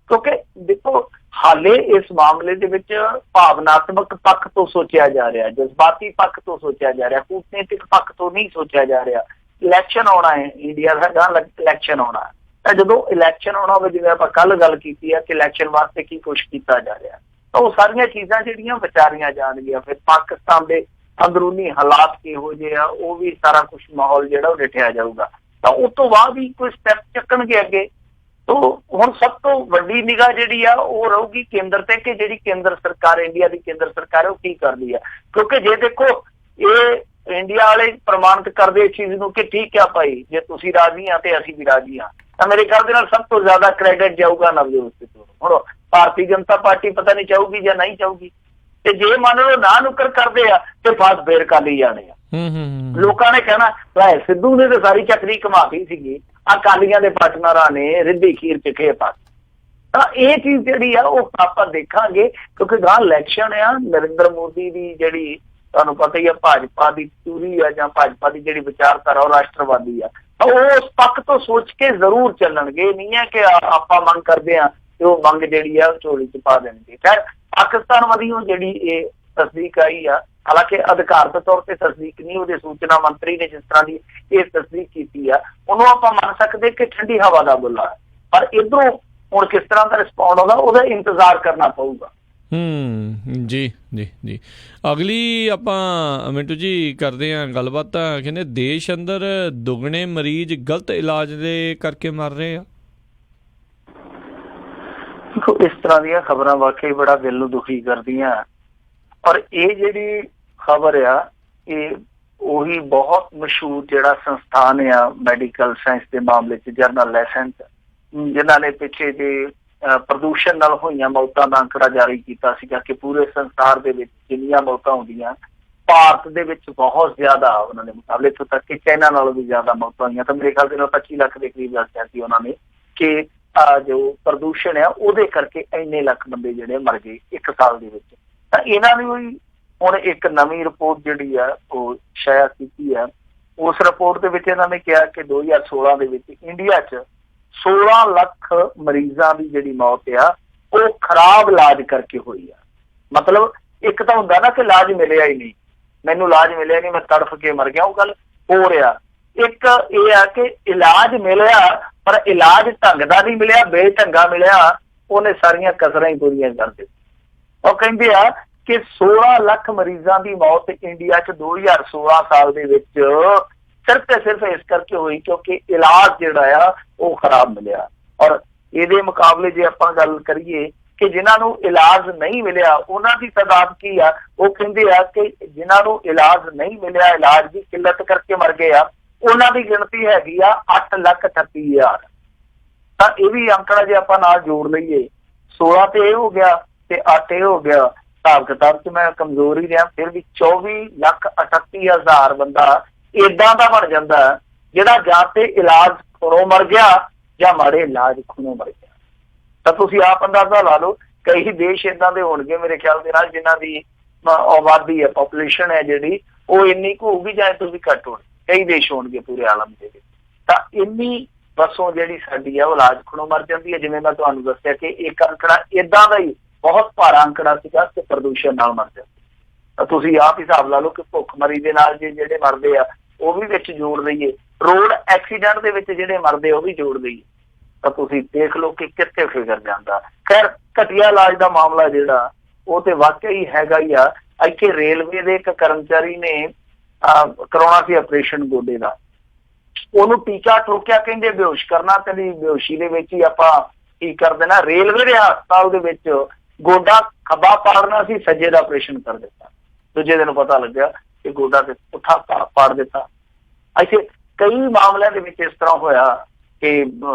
S2: ਕਿਉਂਕਿ ਦੇਖੋ ਹਾਲੇ ਇਸ ਮਾਮਲੇ ਦੇ ਵਿੱਚ ਭਾਵਨਾਤਮਕ ਪੱਖ ਤੋਂ ਸੋਚਿਆ ਜਾ ਰਿਹਾ, ਜਜ਼ਬਾਤੀ ਪੱਖ ਤੋਂ ਸੋਚਿਆ ਜਾ ਰਿਹਾ, ਕੂਟਨੀਤਿਕ ਪੱਖ ਤੋਂ ਨਹੀਂ ਸੋਚਿਆ ਜਾ ਰਿਹਾ। ਇਲੈਕਸ਼ਨ ਆਉਣਾ ਹੈ, ਇੰਡੀਆ ਦਾ ਇਲੈਕਸ਼ਨ ਆਉਣਾ ਹੈ। ਤਾਂ ਜਦੋਂ ਇਲੈਕਸ਼ਨ ਆਉਣਾ ਹੋਵੇ, ਜਿਵੇਂ ਆਪਾਂ ਕੱਲ ਗੱਲ ਕੀਤੀ ਹੈ ਕਿ ਇਲੈਕਸ਼ਨ ਵਾਸਤੇ ਕੀ ਕੁਛ ਕੀਤਾ ਜਾ ਰਿਹਾ, ਤਾਂ ਉਹ ਸਾਰੀਆਂ ਚੀਜ਼ਾਂ ਜਿਹੜੀਆਂ ਵਿਚਾਰੀਆਂ ਜਾਣਗੀਆਂ। ਫਿਰ ਪਾਕਿਸਤਾਨ ਦੇ ਅੰਦਰੂਨੀ ਹਾਲਾਤ ਕਿਹੋ ਜਿਹੇ ਆ, ਉਹ ਵੀ ਸਾਰਾ ਕੁਛ ਮਾਹੌਲ ਜਿਹੜਾ ਉਹ ਡਿੱਠਿਆ ਜਾਊਗਾ। ਤਾਂ ਉਸ ਤੋਂ ਬਾਅਦ ਹੀ ਕੋਈ ਸਟੈਪ ਚੱਕਣਗੇ ਅੱਗੇ। ਤੋ ਹੁਣ ਸਭ ਤੋਂ ਵੱਡੀ ਨਿਗਾਹ ਜਿਹੜੀ ਆ ਉਹ ਰਹੂਗੀ ਕੇਂਦਰ ਤੇ, ਕਿ ਜਿਹੜੀ ਕੇਂਦਰ ਸਰਕਾਰ, ਇੰਡੀਆ ਦੀ ਕੇਂਦਰ ਸਰਕਾਰ ਹੈ, ਉਹ ਕੀ ਕਰਦੀ ਆ। ਕਿਉਂਕਿ ਜੇ ਦੇਖੋ ਇਹ ਇੰਡੀਆ ਵਾਲੇ ਪ੍ਰਮਾਣਿਤ ਕਰਦੇ ਇਸ ਚੀਜ਼ ਨੂੰ ਕਿ ਠੀਕ ਆ ਭਾਈ, ਜੇ ਤੁਸੀਂ ਰਾਜੀ ਆ ਤੇ ਅਸੀਂ ਵੀ ਰਾਜੀ ਆ, ਤਾਂ ਮੇਰੇ ਖਿਆਲ ਦੇ ਨਾਲ ਸਭ ਤੋਂ ਜ਼ਿਆਦਾ ਕ੍ਰੈਡਿਟ ਜਾਊਗਾ ਨਵਜੋਤ ਸਿੱਧੂ ਨੂੰ। ਹੁਣ ਭਾਰਤੀ ਜਨਤਾ ਪਾਰਟੀ ਪਤਾ ਨਹੀਂ ਚਾਹੂਗੀ ਜਾਂ ਨਹੀਂ ਚਾਹੂਗੀ, ਤੇ ਜੇ ਮੰਨ ਲਓ ਨਾ ਨੁੱਕਰ ਕਰਦੇ ਆ ਤੇ ਫਸ ਫੇਰ ਕਾਲੀ ਜਾਣੇ ਆ। ਲੋਕਾਂ ਨੇ ਕਹਿਣਾ ਭਾਈ ਸਿੱਧੂ ਨੇ ਤਾਂ ਸਾਰੀ ਚੱਕਰੀ ਘਮਾਤੀ ਸੀਗੀ, ਅਕਾਲੀਆਂ ਦੇ ਪਾਰਟਨਰਾਂ ਨੇ ਰਿੱਧੀ ਖੀਰ ਚ ਖੇ ਪਾ। ਤਾਂ ਇਹ ਚੀਜ਼ ਜਿਹੜੀ ਆ ਉਹ ਆਪਾਂ ਦੇਖਾਂਗੇ, ਕਿਉਂਕਿ ਗਾਂ ਇਲੈਕਸ਼ਨ ਆ। ਨਰਿੰਦਰ ਮੋਦੀ ਦੀ ਜਿਹੜੀ ਤੁਹਾਨੂੰ ਪਤਾ ਹੀ ਆ ਭਾਜਪਾ ਦੀ ਚੂਰੀ ਆ, ਜਾਂ ਭਾਜਪਾ ਦੀ ਜਿਹੜੀ ਵਿਚਾਰਧਾਰਾ ਉਹ ਰਾਸ਼ਟਰਵਾਦੀ ਆ, ਉਹ ਉਸ ਪੱਖ ਤੋਂ ਸੋਚ ਕੇ ਜ਼ਰੂਰ ਚੱਲਣਗੇ। ਨਹੀਂ ਹੈ ਕਿ ਆਪਾਂ ਮੰਗ ਕਰਦੇ ਆ ਤੇ ਉਹ ਮੰਗ ਜਿਹੜੀ ਆ ਝੋਲੀ ਚ ਪਾ ਦੇਣਗੇ। ਖੈਰ ਪਾਕਿਸਤਾਨ ਵੱਲੋਂ ਜਿਹੜੀ ਇਹ ਤਸਦੀਕ ਆਈ ਆ, ਹਾਲਾਂਕਿ ਅਧਿਕਾਰਤ ਤੌਰ ਤੇ ਤਸਦੀਕ ਨਹੀਂ, ਉਹਦੇ ਸੂਚਨਾ ਮੰਤਰੀ ਨੇ ਜਿਸ ਤਰ੍ਹਾਂ ਦੀ ਇਹ ਤਸਦੀਕ ਕੀਤੀ ਆ, ਉਹਨੂੰ ਆਪਾਂ ਮੰਨ ਸਕਦੇ ਕਿ ਠੰਡੀ ਹਵਾ ਦਾ ਬੁੱਲਾ ਹੈ। ਪਰ ਇੱਧਰੋਂ ਹੁਣ ਕਿਸ ਤਰ੍ਹਾਂ ਦਾ ਰਿਸਪੌਂਡ ਆਉਂਦਾ ਉਹਦਾ ਇੰਤਜ਼ਾਰ ਕਰਨਾ ਪਊਗਾ।
S1: ਜੀ ਜੀ ਜੀ। ਅਗਲੀ ਆਪਾਂ ਮਿੰਟੂ ਜੀ ਕਰਦੇ ਹਾਂ ਗੱਲਬਾਤ। ਤਾਂ ਕਹਿੰਦੇ ਦੇਸ਼ ਅੰਦਰ ਦੁੱਗਣੇ ਮਰੀਜ਼ ਗਲਤ ਇਲਾਜ ਦੇ ਕਰਕੇ ਮਰ ਰਹੇ ਆ।
S2: ਇਸ ਤਰ੍ਹਾਂ ਦੀਆਂ ਖਬਰਾਂ ਵਾਕਈ ਬੜਾ ਦਿਲ ਨੂੰ ਦੁਖੀ ਕਰਦੀਆਂ। ਪਰ ਇਹ ਜਿਹੜੀ ਖਬਰ ਆ ਇਹ ਉਹੀ ਬਹੁਤ ਮਸ਼ਹੂਰ ਜਿਹੜਾ ਸੰਸਥਾਨ ਆ ਮੈਡੀਕਲ ਸਾਇੰਸ ਦੇ ਮਾਮਲੇ 'ਚ, ਜਰਨਲ ਲਾਇਸੈਂਸ, ਜਿਨ੍ਹਾਂ ਨੇ ਪਿੱਛੇ ਜੇ ਪ੍ਰਦੂਸ਼ਣ ਨਾਲ ਹੋਈਆਂ ਮੌਤਾਂ ਦਾ ਅੰਕੜਾ ਜਾਰੀ ਕੀਤਾ ਸੀਗਾ ਕਿ ਪੂਰੇ ਸੰਸਾਰ ਦੇ ਵਿੱਚ ਜਿੰਨੀਆਂ ਮੌਤਾਂ ਹੁੰਦੀਆਂ, ਭਾਰਤ ਦੇ ਵਿੱਚ ਬਹੁਤ ਜ਼ਿਆਦਾ ਉਹਨਾਂ ਨੇ ਮੁਕਾਬਲੇ, ਇੱਥੋਂ ਤੱਕ ਕਿ ਚਾਈਨਾ ਨਾਲੋਂ ਵੀ ਜ਼ਿਆਦਾ ਮੌਤਾਂ ਹੋਈਆਂ। ਤਾਂ ਮੇਰੇ ਖਿਆਲ ਦੇ ਨਾਲ 25 ਲੱਖ ਦੇ ਕਰੀਬ ਦੱਸਿਆ ਸੀ ਉਹਨਾਂ ਨੇ ਕਿ ਜੋ ਪ੍ਰਦੂਸ਼ਣ ਆ ਉਹਦੇ ਕਰਕੇ ਇੰਨੇ ਲੱਖ ਬੰਦੇ ਜਿਹੜੇ ਮਰ ਗਏ 1 ਸਾਲ ਦੇ ਵਿੱਚ। ਤਾਂ ਇਹਨਾਂ ਨੇ ਵੀ ਹੁਣ ਇੱਕ ਨਵੀਂ ਰਿਪੋਰਟ ਜਿਹੜੀ ਆ ਉਹ ਸ਼ਾਇਆ ਕੀਤੀ ਆ। ਉਸ ਰਿਪੋਰਟ ਦੇ ਵਿੱਚ ਇਹਨਾਂ ਨੇ ਕਿਹਾ ਕਿ 2016 ਦੇ ਵਿੱਚ ਇੰਡੀਆ 'ਚ 16 ਲੱਖ ਮਰੀਜ਼ਾਂ ਦੀ ਜਿਹੜੀ ਮੌਤ ਆ ਉਹ ਖਰਾਬ ਇਲਾਜ ਕਰਕੇ ਹੋਈ ਆ। ਮਤਲਬ ਇੱਕ ਤਾਂ ਹੁੰਦਾ ਨਾ ਕਿ ਇਲਾਜ ਮਿਲਿਆ ਹੀ ਨਹੀਂ, ਮੈਨੂੰ ਇਲਾਜ ਮਿਲਿਆ ਨਹੀਂ, ਮੈਂ ਤੜਫ ਕੇ ਮਰ ਗਿਆ, ਉਹ ਗੱਲ ਹੋ ਰਿਹਾ। ਇੱਕ ਇਹ ਆ ਕਿ ਇਲਾਜ ਮਿਲਿਆ ਪਰ ਇਲਾਜ ਢੰਗ ਦਾ ਨਹੀਂ ਮਿਲਿਆ, ਬੇਢੰਗਾ ਮਿਲਿਆ, ਉਹਨੇ ਸਾਰੀਆਂ ਕਸਰਾਂ ਹੀ ਪੂਰੀਆਂ ਕਰ ਦਿੱਤੀਆਂ। ਉਹ ਕਹਿੰਦੇ ਆ ਕਿ 16 ਲੱਖ ਮਰੀਜ਼ਾਂ ਦੀ ਮੌਤ ਇੰਡੀਆ 'ਚ 2016 ਸਾਲ ਦੇ ਵਿੱਚ ਸਿਰਫ ਤੇ ਸਿਰਫ ਇਸ ਕਰਕੇ ਹੋਈ ਕਿਉਂਕਿ ਇਲਾਜ ਜਿਹੜਾ ਆ ਉਹ ਖਰਾਬ ਮਿਲਿਆ। ਔਰ ਇਹਦੇ ਮੁਕਾਬਲੇ ਜੇ ਆਪਾਂ ਗੱਲ ਕਰੀਏ ਕਿ ਜਿਨ੍ਹਾਂ ਨੂੰ ਇਲਾਜ ਨਹੀਂ ਮਿਲਿਆ ਉਹਨਾਂ ਦੀ ਤਾਦਾਦ ਕੀ ਆ, ਉਹ ਕਹਿੰਦੇ ਆ ਕਿ ਜਿਨ੍ਹਾਂ ਨੂੰ ਇਲਾਜ ਨਹੀਂ ਮਿਲਿਆ, ਇਲਾਜ ਦੀ ਕਿੱਲਤ ਕਰਕੇ ਮਰ ਗਏ ਆ, ਉਹਨਾਂ ਦੀ ਗਿਣਤੀ ਹੈਗੀ ਆ 8,38,000। ਤਾਂ ਇਹ ਵੀ ਅੰਕੜਾ ਜੇ ਆਪਾਂ ਨਾਲ ਜੋੜ ਲਈਏ, 16 ਤੇ ਇਹ ਹੋ ਗਿਆ ਤੇ 8 ਇਹ ਹੋ ਗਿਆ, ਹਿਸਾਬ ਕਿਤਾਬ 'ਚ ਮੈਂ ਕਮਜ਼ੋਰ ਹੀ ਰਿਹਾ, ਫਿਰ ਵੀ 24,38,000 ਬੰਦਾ ਏਦਾਂ ਦਾ ਬਣ ਜਾਂਦਾ ਜਿਹੜਾ ਜਾਂ ਤੇ ਇਲਾਜ ਖੁਣੋਂ ਮਰ ਗਿਆ ਜਾਂ ਮਾੜੇ ਇਲਾਜ ਖੁਣੋਂ ਮਰ ਗਿਆ। ਤਾਂ ਤੁਸੀਂ ਆਪ ਅੰਦਾਜ਼ਾ ਲਾ ਲਓ, ਕਈ ਦੇਸ਼ ਏਦਾਂ ਦੇ ਹੋਣਗੇ ਮੇਰੇ ਖਿਆਲ ਦੇ ਨਾਲ ਜਿਨ੍ਹਾਂ ਦੀ ਆਬਾਦੀ ਹੈ, ਪਾਪੂਲੇਸ਼ਨ ਹੈ ਜਿਹੜੀ ਉਹ ਇੰਨੀ ਕੁ ਹੋਊਗੀ ਜਾਂ ਇਹ ਤੋਂ ਵੀ ਘੱਟ ਹੋਣੀ। ਕਈ ਦੇਸ਼ ਹੋਣਗੇ ਪੂਰੇ ਆਲਮ ਦੇ ਵਿੱਚ, ਤਾਂ ਇੰਨੀ ਵਸੋਂ ਜਿਹੜੀ ਸਾਡੀ ਆ ਉਹ ਇਲਾਜ ਖੁਣੋਂ ਮਰ ਜਾਂਦੀ ਹੈ। ਜਿਵੇਂ ਮੈਂ ਤੁਹਾਨੂੰ ਦੱਸਿਆ ਕਿ ਇੱਕ ਅੰਕੜਾ ਏਦਾਂ ਦਾ ਹੀ ਬਹੁਤ ਭਾਰਾ ਅੰਕੜਾ ਸੀਗਾ ਕਿ ਪ੍ਰਦੂਸ਼ਣ ਨਾਲ ਮਰ ਜਾਂਦੀ। ਤਾਂ ਤੁਸੀਂ ਆਪ ਹਿਸਾਬ ਲਾ ਲਓ ਕਿ ਭੁੱਖਮਰੀ ਦੇ ਨਾਲ ਜਿਹੜੇ ਮਰਦੇ ਆ ਉਹ ਵੀ ਵਿੱਚ ਜੋੜ ਲਈਏ, ਰੋਡ ਐਕਸੀਡੈਂਟ ਦੇ ਵਿੱਚ ਜਿਹੜੇ ਮਰਦੇ ਉਹ ਵੀ ਜੋੜ ਲਈਏ, ਤਾਂ ਤੁਸੀਂ ਦੇਖ ਲਓ ਕਿ ਕਿੱਥੇ ਫਿਗਰ ਜਾਂਦਾ। ਖੈਰ ਘਟੀਆ ਇਲਾਜ ਦਾ ਮਾਮਲਾ ਜਿਹੜਾ ਉਹ ਤੇ ਵਾਕਿਆ ਹੀ ਹੈਗਾ ਹੀ ਆ। ਇੱਥੇ ਰੇਲਵੇ ਦੇ ਇੱਕ ਕਰਮਚਾਰੀ ਨੇ ਕਰਾਉਣਾ ਸੀ ਆਪਰੇਸ਼ਨ ਗੋਡੇ ਦਾ, ਉਹਨੂੰ ਟੀਕਾ ਠੋਕਿਆ, ਕਹਿੰਦੇ ਬੇਹੋਸ਼ ਕਰਨਾ, ਤੇ ਬੇਹੋਸ਼ੀ ਦੇ ਵਿੱਚ ਹੀ ਆਪਾਂ ਕੀ ਕਰ ਦੇਣਾ। ਰੇਲਵੇ ਦੇ ਹਸਪਤਾਲ ਦੇ ਵਿੱਚ ਗੋਡਾ ਖੱਬਾ ਪਾੜਨਾ ਸੀ, ਸੱਜੇ ਦਾ ਆਪਰੇਸ਼ਨ ਕਰ ਦਿੱਤਾ। ਦੂਜੇ ਦਿਨ ਪਤਾ ਲੱਗਿਆ ਕਿ ਗੋਡਾ ਤੇ ਪੁੱਠਾ ਪਾੜ ਦਿੱਤਾ। ਇੱਥੇ ਕਈ ਮਾਮਲਿਆਂ ਦੇ ਵਿੱਚ ਇਸ ਤਰ੍ਹਾਂ ਹੋਇਆ ਕਿ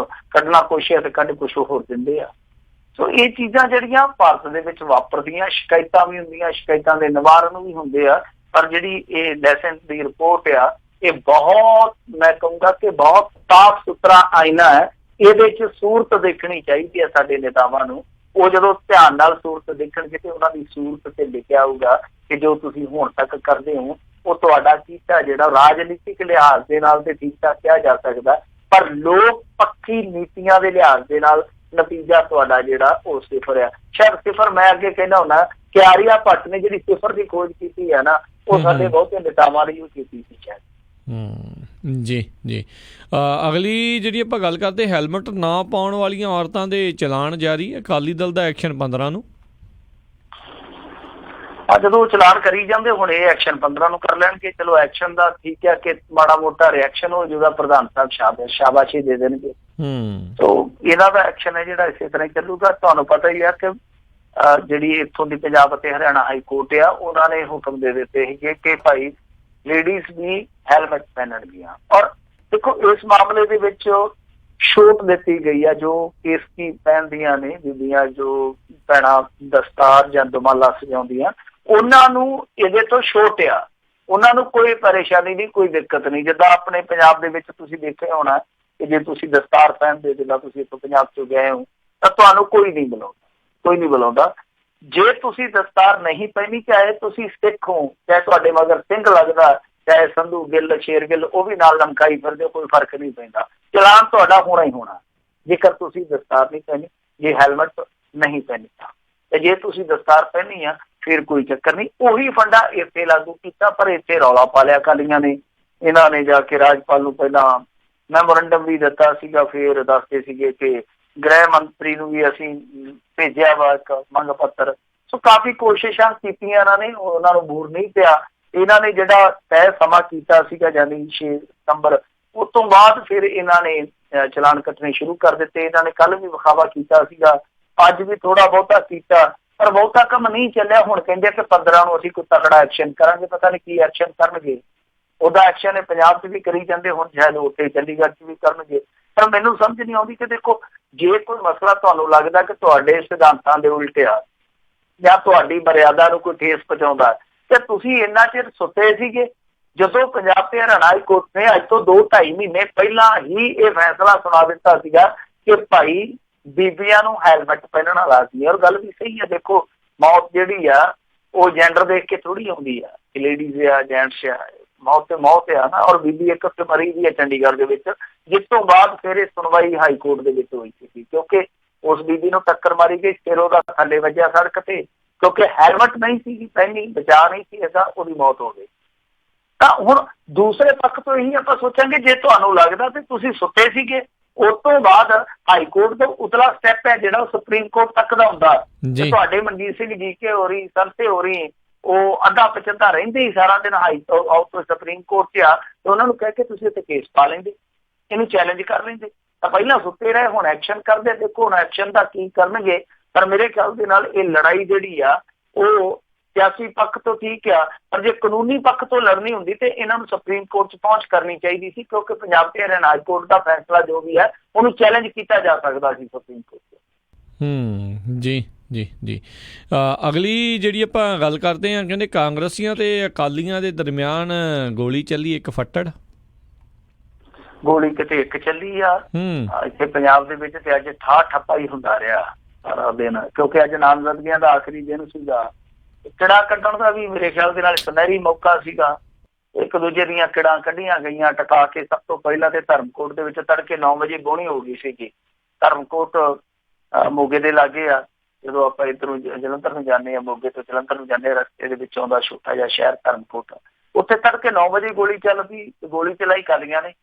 S2: ਕੱਢਣਾ ਕੁਛ ਹੈ ਤੇ ਕੱਢ ਕੁਛ ਹੋਰ ਦਿੰਦੇ ਆ। ਸੋ ਇਹ ਚੀਜ਼ਾਂ ਜਿਹੜੀਆਂ ਭਾਰਤ ਦੇ ਵਿੱਚ ਵਾਪਰਦੀਆਂ, ਸ਼ਿਕਾਇਤਾਂ ਵੀ ਹੁੰਦੀਆਂ, ਸ਼ਿਕਾਇਤਾਂ ਦੇ ਨਿਵਾਰਨ ਵੀ ਹੁੰਦੇ ਆ। ਪਰ ਜਿਹੜੀ ਇਹ ਲਾਇਸੈਂਸ ਦੀ ਰਿਪੋਰਟ ਆ ਇਹ ਬਹੁਤ, ਮੈਂ ਕਹੂੰਗਾ ਕਿ ਬਹੁਤ ਸਾਫ਼ ਸੁਥਰਾ ਆਇਨਾ ਹੈ। ਇਹਦੇ 'ਚ ਸੂਰਤ ਦੇਖਣੀ ਚਾਹੀਦੀ ਹੈ ਸਾਡੇ ਨੇਤਾਵਾਂ ਨੂੰ। ਉਹ ਜਦੋਂ ਧਿਆਨ ਨਾਲ ਸੂਰਤ ਦੇਖਣਗੇ ਤੇ ਉਹਨਾਂ ਦੀ ਸੂਰਤ ਤੇ ਲਿਖਿਆ ਹੋਊਗਾ ਕਿ ਜੋ ਤੁਸੀਂ ਹੁਣ ਤੱਕ ਕਰਦੇ ਹੋ ਉਹ ਤੁਹਾਡਾ ਕੀਤਾ ਜਿਹੜਾ ਰਾਜਨੀਤਿਕ ਲਿਹਾਜ਼ ਦੇ ਨਾਲ ਤੇ ਠੀਕ ਠਾਕ ਕਿਹਾ ਜਾ ਸਕਦਾ, ਪਰ ਲੋਕ ਪੱਖੀ ਨੀਤੀਆਂ ਦੇ ਲਿਹਾਜ਼ ਦੇ ਨਾਲ ਨਤੀਜਾ ਤੁਹਾਡਾ ਜਿਹੜਾ ਉਹ ਸਿਫਰ ਆ। ਸ਼ਾਇਦ ਸਿਫਰ ਮੈਂ ਅੱਗੇ ਕਹਿੰਦਾ ਹੁੰਦਾ ਕਿ ਆਰੀਆ ਭੱਟ ਨੇ ਜਿਹੜੀ ਸਿਫਰ ਦੀ ਖੋਜ ਕੀਤੀ ਹੈ ਨਾ, ਉਹ ਸਾਡੇ ਬਹੁਤੇ ਨੇਤਾਵਾਂ ਲਈ ਕੀਤੀ ਸੀ ਸ਼ਾਇਦ।
S1: ਜੀ ਜੀ। ਅਗਲੀ ਜਿਹੜੀ ਆਪਾਂ ਗੱਲ ਕਰਦੇ, ਹੈਲਮਟ ਨਾ ਪਾਉਣ ਵਾਲੀਆਂ ਔਰਤਾਂ ਦੇ ਚਲਾਨ ਜਾਰੀ, ਅਕਾਲੀ ਦਲ ਦਾ ਐਕਸ਼ਨ 15 ਨੂੰ।
S2: ਜਦੋਂ ਚਲਾਨ ਕਰੀ ਜਾਂਦੇ ਹੁਣ ਇਹ ਐਕਸ਼ਨ 15 ਨੂੰ ਕਰ ਲੈਣਗੇ। ਚਲੋ ਐਕਸ਼ਨ ਦਾ ਠੀਕ ਹੈ ਕਿ ਮਾੜਾ ਮੋਟਾ ਰਿਐਕਸ਼ਨ ਹੋ ਜਾਊਗਾ, ਪ੍ਰਧਾਨ ਸਾਹਿਬ ਸ਼ਾਬਾਸ਼ੀ ਦੇ ਦੇਣਗੇ। ਸੋ ਇਹਨਾਂ ਦਾ ਐਕਸ਼ਨ ਹੈ ਜਿਹੜਾ ਇਸੇ ਤਰ੍ਹਾਂ ਹੀ ਚੱਲੂਗਾ। ਤੁਹਾਨੂੰ ਪਤਾ ਹੀ ਹੈ ਕਿ ਜਿਹੜੀ ਇੱਥੋਂ ਦੀ ਪੰਜਾਬ ਅਤੇ ਹਰਿਆਣਾ ਹਾਈ ਕੋਰਟ ਆ, ਉਹਨਾਂ ਨੇ ਹੁਕਮ ਦੇ ਦਿੱਤੇ ਸੀਗੇ ਕਿ ਭਾਈ ਲੇਡੀਜ਼ ਵੀ ਹੈਲਮਟ ਪਹਿਨਣਗੀਆਂ। ਔਰ ਦੇਖੋ ਇਸ ਮਾਮਲੇ ਦੇ ਵਿੱਚ ਛੋਟ ਦਿੱਤੀ ਗਈ ਆ ਜੋ ਕੇਸਕੀ ਪਹਿਨਦੀਆਂ ਨੇ ਬੀਬੀਆਂ, ਜੋ ਭੈਣਾਂ ਦਸਤਾਰ ਜਾਂ ਦੁਮਾਲਾ ਸਜਾਉਂਦੀਆਂ, ਉਹਨਾਂ ਨੂੰ ਇਹਦੇ ਤੋਂ ਛੋਟ ਆ, ਉਹਨਾਂ ਨੂੰ ਕੋਈ ਪਰੇਸ਼ਾਨੀ ਨਹੀਂ, ਕੋਈ ਦਿੱਕਤ ਨਹੀਂ। ਜਿੱਦਾਂ ਆਪਣੇ ਪੰਜਾਬ ਦੇ ਵਿੱਚ ਤੁਸੀਂ ਦੇਖਿਆ ਹੋਣਾ ਕਿ ਜੇ ਤੁਸੀਂ ਦਸਤਾਰ ਪਹਿਨਦੇ, ਜਿੱਦਾਂ ਤੁਸੀਂ ਇੱਥੋਂ ਪੰਜਾਬ ਚੋਂ ਗਏ ਹੋ ਤਾਂ ਤੁਹਾਨੂੰ ਕੋਈ ਨਹੀਂ ਬੁਲਾਉਂਦਾ। ਜੇ ਤੁਸੀਂ ਦਸਤਾਰ ਨਹੀਂ ਪਹਿਨੀ, ਚਾਹੇ ਤੁਸੀਂ ਸਿੱਖ ਹੋ, ਚਾਹੇ ਤੁਹਾਡੇ ਮਗਰ ਸਿੰਘ ਲੱਗਦਾ, ਚਾਹੇ ਸੰਧੂ ਗਿੱਲ, ਸ਼ੇਰ ਗਿੱਲ ਉਹ ਵੀ ਨਾਲ ਲਮਕਾਈ ਫਿਰਦੇ, ਕੋਈ ਫਰਕ ਨਹੀਂ ਪੈਂਦਾ। ਚਲਾਨ ਤੁਹਾਡਾ ਹੋਣਾ ਹੀ ਹੋਣਾ ਜੇਕਰ ਤੁਸੀਂ ਦਸਤਾਰ ਨਹੀਂ ਪਹਿਨੀ, ਜੇ ਹੈਲਮਟ ਨਹੀਂ ਪਹਿਨੀ। ਤੇ ਜੇ ਤੁਸੀਂ ਦਸਤਾਰ ਪਹਿਨੀ ਆ ਫਿਰ ਕੋਈ ਚੱਕਰ ਨਹੀਂ। ਉਹੀ ਫੰਡਾ ਇੱਥੇ ਲਾਗੂ ਕੀਤਾ, ਪਰ ਇੱਥੇ ਰੌਲਾ ਪਾ ਲਿਆ ਅਕਾਲੀਆਂ ਨੇ। ਇਹਨਾਂ ਨੇ ਜਾ ਕੇ ਰਾਜਪਾਲ ਨੂੰ ਪਹਿਲਾਂ ਮੈਮੋਰੰਡਮ ਵੀ ਦਿੱਤਾ ਸੀਗਾ, ਫਿਰ ਦੱਸਦੇ ਸੀਗੇ ਕਿ ਗ੍ਰਹਿ ਮੰਤਰੀ ਨੂੰ ਵੀ ਅਸੀਂ ਭੇਜਿਆ ਵਾ ਇੱਕ ਮੰਗ ਪੱਤਰ। ਸੋ ਕਾਫੀ ਕੋਸ਼ਿਸ਼ਾਂ ਕੀਤੀਆਂ ਇਹਨਾਂ ਨੇ, ਉਹਨਾਂ ਨੂੰ ਬੂਰ ਨਹੀਂ ਪਿਆ। ਇਹਨਾਂ ਨੇ ਜਿਹੜਾ ਤੈਅ ਸਮਾਂ ਕੀਤਾ ਸੀਗਾ ਯਾਨੀ 6 ਸਤੰਬਰ, ਉਸ ਤੋਂ ਬਾਅਦ ਫਿਰ ਇਹਨਾਂ ਨੇ ਚਲਾਨ ਕੱਟਣੇ ਸ਼ੁਰੂ ਕਰ ਦਿੱਤੇ। ਇਹਨਾਂ ਨੇ ਕੱਲ ਵੀ ਵਿਖਾਵਾ ਕੀਤਾ ਸੀਗਾ, ਅੱਜ ਵੀ ਥੋੜਾ ਬਹੁਤਾ ਕੀਤਾ, ਪਰ ਬਹੁਤਾ ਕੰਮ ਨਹੀਂ ਚੱਲਿਆ। ਹੁਣ ਕਹਿੰਦੇ ਕਿ 15 ਨੂੰ ਅਸੀਂ ਕੋਈ ਤਕੜਾ ਐਕਸ਼ਨ ਕਰਾਂਗੇ। ਪਤਾ ਨਹੀਂ ਕੀ ਐਕਸ਼ਨ ਕਰਨਗੇ। ਉਹਦਾ ਐਕਸ਼ਨ ਪੰਜਾਬ 'ਚ ਵੀ ਕਰੀ ਜਾਂਦੇ, ਹੁਣ ਸ਼ਾਇਦ ਉੱਥੇ ਚੰਡੀਗੜ੍ਹ 'ਚ ਵੀ ਕਰਨਗੇ। ਪਰ ਮੈਨੂੰ ਸਮਝ ਨਹੀਂ ਆਉਂਦੀ ਕਿ ਦੇਖੋ, ਜੇ ਕੋਈ ਮਸਲਾ ਤੁਹਾਨੂੰ ਲੱਗਦਾ ਕਿ ਤੁਹਾਡੇ ਸਿਧਾਂਤਾਂ ਦੇ ਉਲਟ ਆ ਜਾਂ ਤੁਹਾਡੀ ਮਰਿਆਦਾ ਨੂੰ ਕੋਈ ਠੇਸ ਪਹੁੰਚਾਉਂਦਾ, ਤੇ ਤੁਸੀਂ ਇੰਨਾ ਚਿਰ ਸੁੱਤੇ ਸੀਗੇ ਜਦੋਂ ਪੰਜਾਬ ਤੇ ਹਰਿਆਣਾ ਹਾਈ ਕੋਰਟ ਨੇ ਅੱਜ ਤੋਂ 2-2.5 ਮਹੀਨੇ ਪਹਿਲਾਂ ਹੀ ਇਹ ਫੈਸਲਾ ਸੁਣਾ ਦਿੱਤਾ ਸੀਗਾ ਕਿ ਭਾਈ ਬੀਬੀਆਂ ਨੂੰ ਹੈਲਮਟ ਪਹਿਨਣਾ ਲਾਜ਼ਮੀ ਹੈ। ਔਰ ਗੱਲ ਵੀ ਸਹੀ ਹੈ। ਦੇਖੋ, ਮੌਤ ਜਿਹੜੀ ਆ ਉਹ ਜੈਂਡਰ ਦੇਖ ਕੇ ਥੋੜੀ ਆਉਂਦੀ ਆ ਕਿ ਲੇਡੀਜ਼ ਆ ਜੈਂਟਸ ਆ, ਮੌਤ ਤੇ ਮੌਤ ਆ ਨਾ। ਔਰ ਬੀਬੀ ਇੱਕ ਮਰੀ ਵੀ ਹੈ ਚੰਡੀਗੜ੍ਹ ਦੇ ਵਿੱਚ, ਜਿਸ ਤੋਂ ਬਾਅਦ ਫਿਰ ਇਹ ਸੁਣਵਾਈ ਹਾਈ ਕੋਰਟ ਦੇ ਵਿੱਚ ਹੋਈ ਸੀ ਕਿਉਂਕਿ ਉਸ ਬੀਬੀ ਨੂੰ ਟੱਕਰ ਮਾਰੀ ਗਈ, ਫਿਰ ਉਹਦਾ ਥੱਲੇ ਵੱਜਿਆ ਸੜਕ ਤੇ, ਕਿਉਂਕਿ ਹੈਲਮਟ ਨਹੀਂ ਸੀ ਪਹਿਨੀ, ਬਚਾ ਨਹੀਂ ਸੀ ਹੈਗਾ, ਉਹਦੀ ਮੌਤ ਹੋ ਗਈ। ਤਾਂ ਹੁਣ ਦੂਸਰੇ ਪੱਖ ਤੋਂ ਇਹੀ ਆਪਾਂ ਸੋਚਾਂਗੇ, ਜੇ ਤੁਹਾਨੂੰ ਲੱਗਦਾ ਤੇ ਤੁਸੀਂ ਸੁੱਤੇ ਸੀਗੇ, ਉਸ ਤੋਂ ਬਾਅਦ ਹਾਈ ਕੋਰਟ ਤੋਂ ਉਤਲਾ ਸਟੈਪ ਹੈ ਜਿਹੜਾ ਉਹ ਸੁਪਰੀਮ ਕੋਰਟ ਤੱਕ ਦਾ ਹੁੰਦਾ। ਤੇ ਤੁਹਾਡੇ ਮਨਜੀਤ ਸਿੰਘ ਜੀ ਕੇ ਹੋ ਰਹੀ, ਸਰਸੇ ਹੋ ਰਹੀ, ਉਹ ਅੱਧਾ ਪਚੱਧਾ ਰਹਿੰਦੇ ਹੀ ਸਾਰਾ ਦਿਨ ਹਾਈ ਤੋਂ ਸੁਪਰੀਮ ਕੋਰਟ 'ਚ ਆ, ਤੇ ਉਹਨਾਂ ਨੂੰ ਕਹਿ ਕੇ ਤੁਸੀਂ ਉੱਥੇ ਕੇਸ ਪਾ ਲੈਂਦੇ, ਇਹਨੂੰ ਚੈਲੰਜ ਕਰ ਲੈਂਦੇ। ਤਾਂ ਪਹਿਲਾਂ ਸੁੱਤੇ ਰਹੇ, ਹੁਣ ਐਕਸ਼ਨ ਕਰਦੇ। ਦੇਖੋ ਹੁਣ ਐਕਸ਼ਨ ਦਾ ਕੀ ਕਰਨਗੇ, ਪਰ ਮੇਰੇ ਖਿਆਲ ਦੇ ਨਾਲ ਇਹ ਲੜਾਈ ਜਿਹੜੀ ਆ ਉਹ ਸਿਆਸੀ ਪੱਖ ਤੋਂ ਠੀਕ ਆ, ਪਰ ਜੇ ਕਾਨੂੰਨੀ ਪੱਖ ਤੋਂ ਲੜਨੀ ਹੁੰਦੀ ਤੇ ਇਹਨਾਂ ਨੂੰ ਸੁਪਰੀਮ ਕੋਰਟ 'ਚ ਪਹੁੰਚ ਕਰਨੀ ਚਾਹੀਦੀ ਸੀ, ਕਿਉਂਕਿ ਪੰਜਾਬ ਤੇ ਹਰਿਆਣਾ ਹਾਈ ਕੋਰਟ ਦਾ ਫੈਸਲਾ ਜੋ ਵੀ ਹੈ ਉਹਨੂੰ ਚੈਲੰਜ ਕੀਤਾ ਜਾ ਸਕਦਾ ਸੀ ਸੁਪਰੀਮ ਕੋਰਟ 'ਚ।
S1: ਜੀ ਅਗਲੀ ਜਿਹੜੀ ਆਪਾਂ ਗੱਲ ਕਰਦੇ ਹਾਂ, ਕਹਿੰਦੇ ਕਾਂਗਰਸੀਆਂ ਤੇ ਅਕਾਲੀਆਂ ਦੇ ਦਰਮਿਆਨ ਗੋਲੀ ਚੱਲੀ, ਇੱਕ ਫੱਟੜ
S2: ਗੋਲੀ ਕਿਤੇ ਇੱਕ ਚੱਲੀ ਆ ਇੱਥੇ ਪੰਜਾਬ ਦੇ ਵਿੱਚ, ਤੇ ਅੱਜ ਠੱਪਾ ਹੀ ਹੁੰਦਾ ਰਿਹਾ ਸਾਰਾ ਦਿਨ, ਕਿਉਂਕਿ ਅੱਜ ਨਾਮਜ਼ਦਗੀਆਂ ਦਾ ਆਖਰੀ ਦਿਨ ਸੀਗਾ। ਕਿੜਾ ਕੱਢਣ ਦਾ ਵੀ ਮੇਰੇ ਖਿਆਲ ਦੇ ਨਾਲ ਸੁਨਹਿਰੀ ਮੌਕਾ ਸੀਗਾ। ਇੱਕ ਦੂਜੇ ਦੀਆਂ ਕਿੜਾਂ ਕੱਢੀਆਂ ਗਈਆਂ ਟਕਾ ਕੇ। ਸਭ ਤੋਂ ਪਹਿਲਾਂ ਤੇ ਧਰਮਕੋਟ ਦੇ ਵਿੱਚ ਤੜਕੇ 9 ਵਜੇ ਗੋਹਣੀ ਹੋ ਗਈ ਸੀਗੀ। ਧਰਮਕੋਟ ਮੋਗੇ ਦੇ ਲਾਗੇ ਆ, ਜਦੋਂ ਆਪਾਂ ਇੱਧਰੋਂ ਜਲੰਧਰ ਨੂੰ ਜਾਂਦੇ ਹਾਂ, ਮੋਗੇ ਤੋਂ ਜਲੰਧਰ ਨੂੰ ਜਾਂਦੇ ਰਸਤੇ ਦੇ ਵਿੱਚ ਆਉਂਦਾ ਛੋਟਾ ਜਿਹਾ ਸ਼ਹਿਰ ਧਰਮਕੋਟ, ਉੱਥੇ ਤੜਕੇ 9 ਵਜੇ ਗੋਲੀ ਚੱਲਦੀ, ਗੋਲੀ ਚਲਾਈ ਕਾਲੀਆਂ ਨੇ,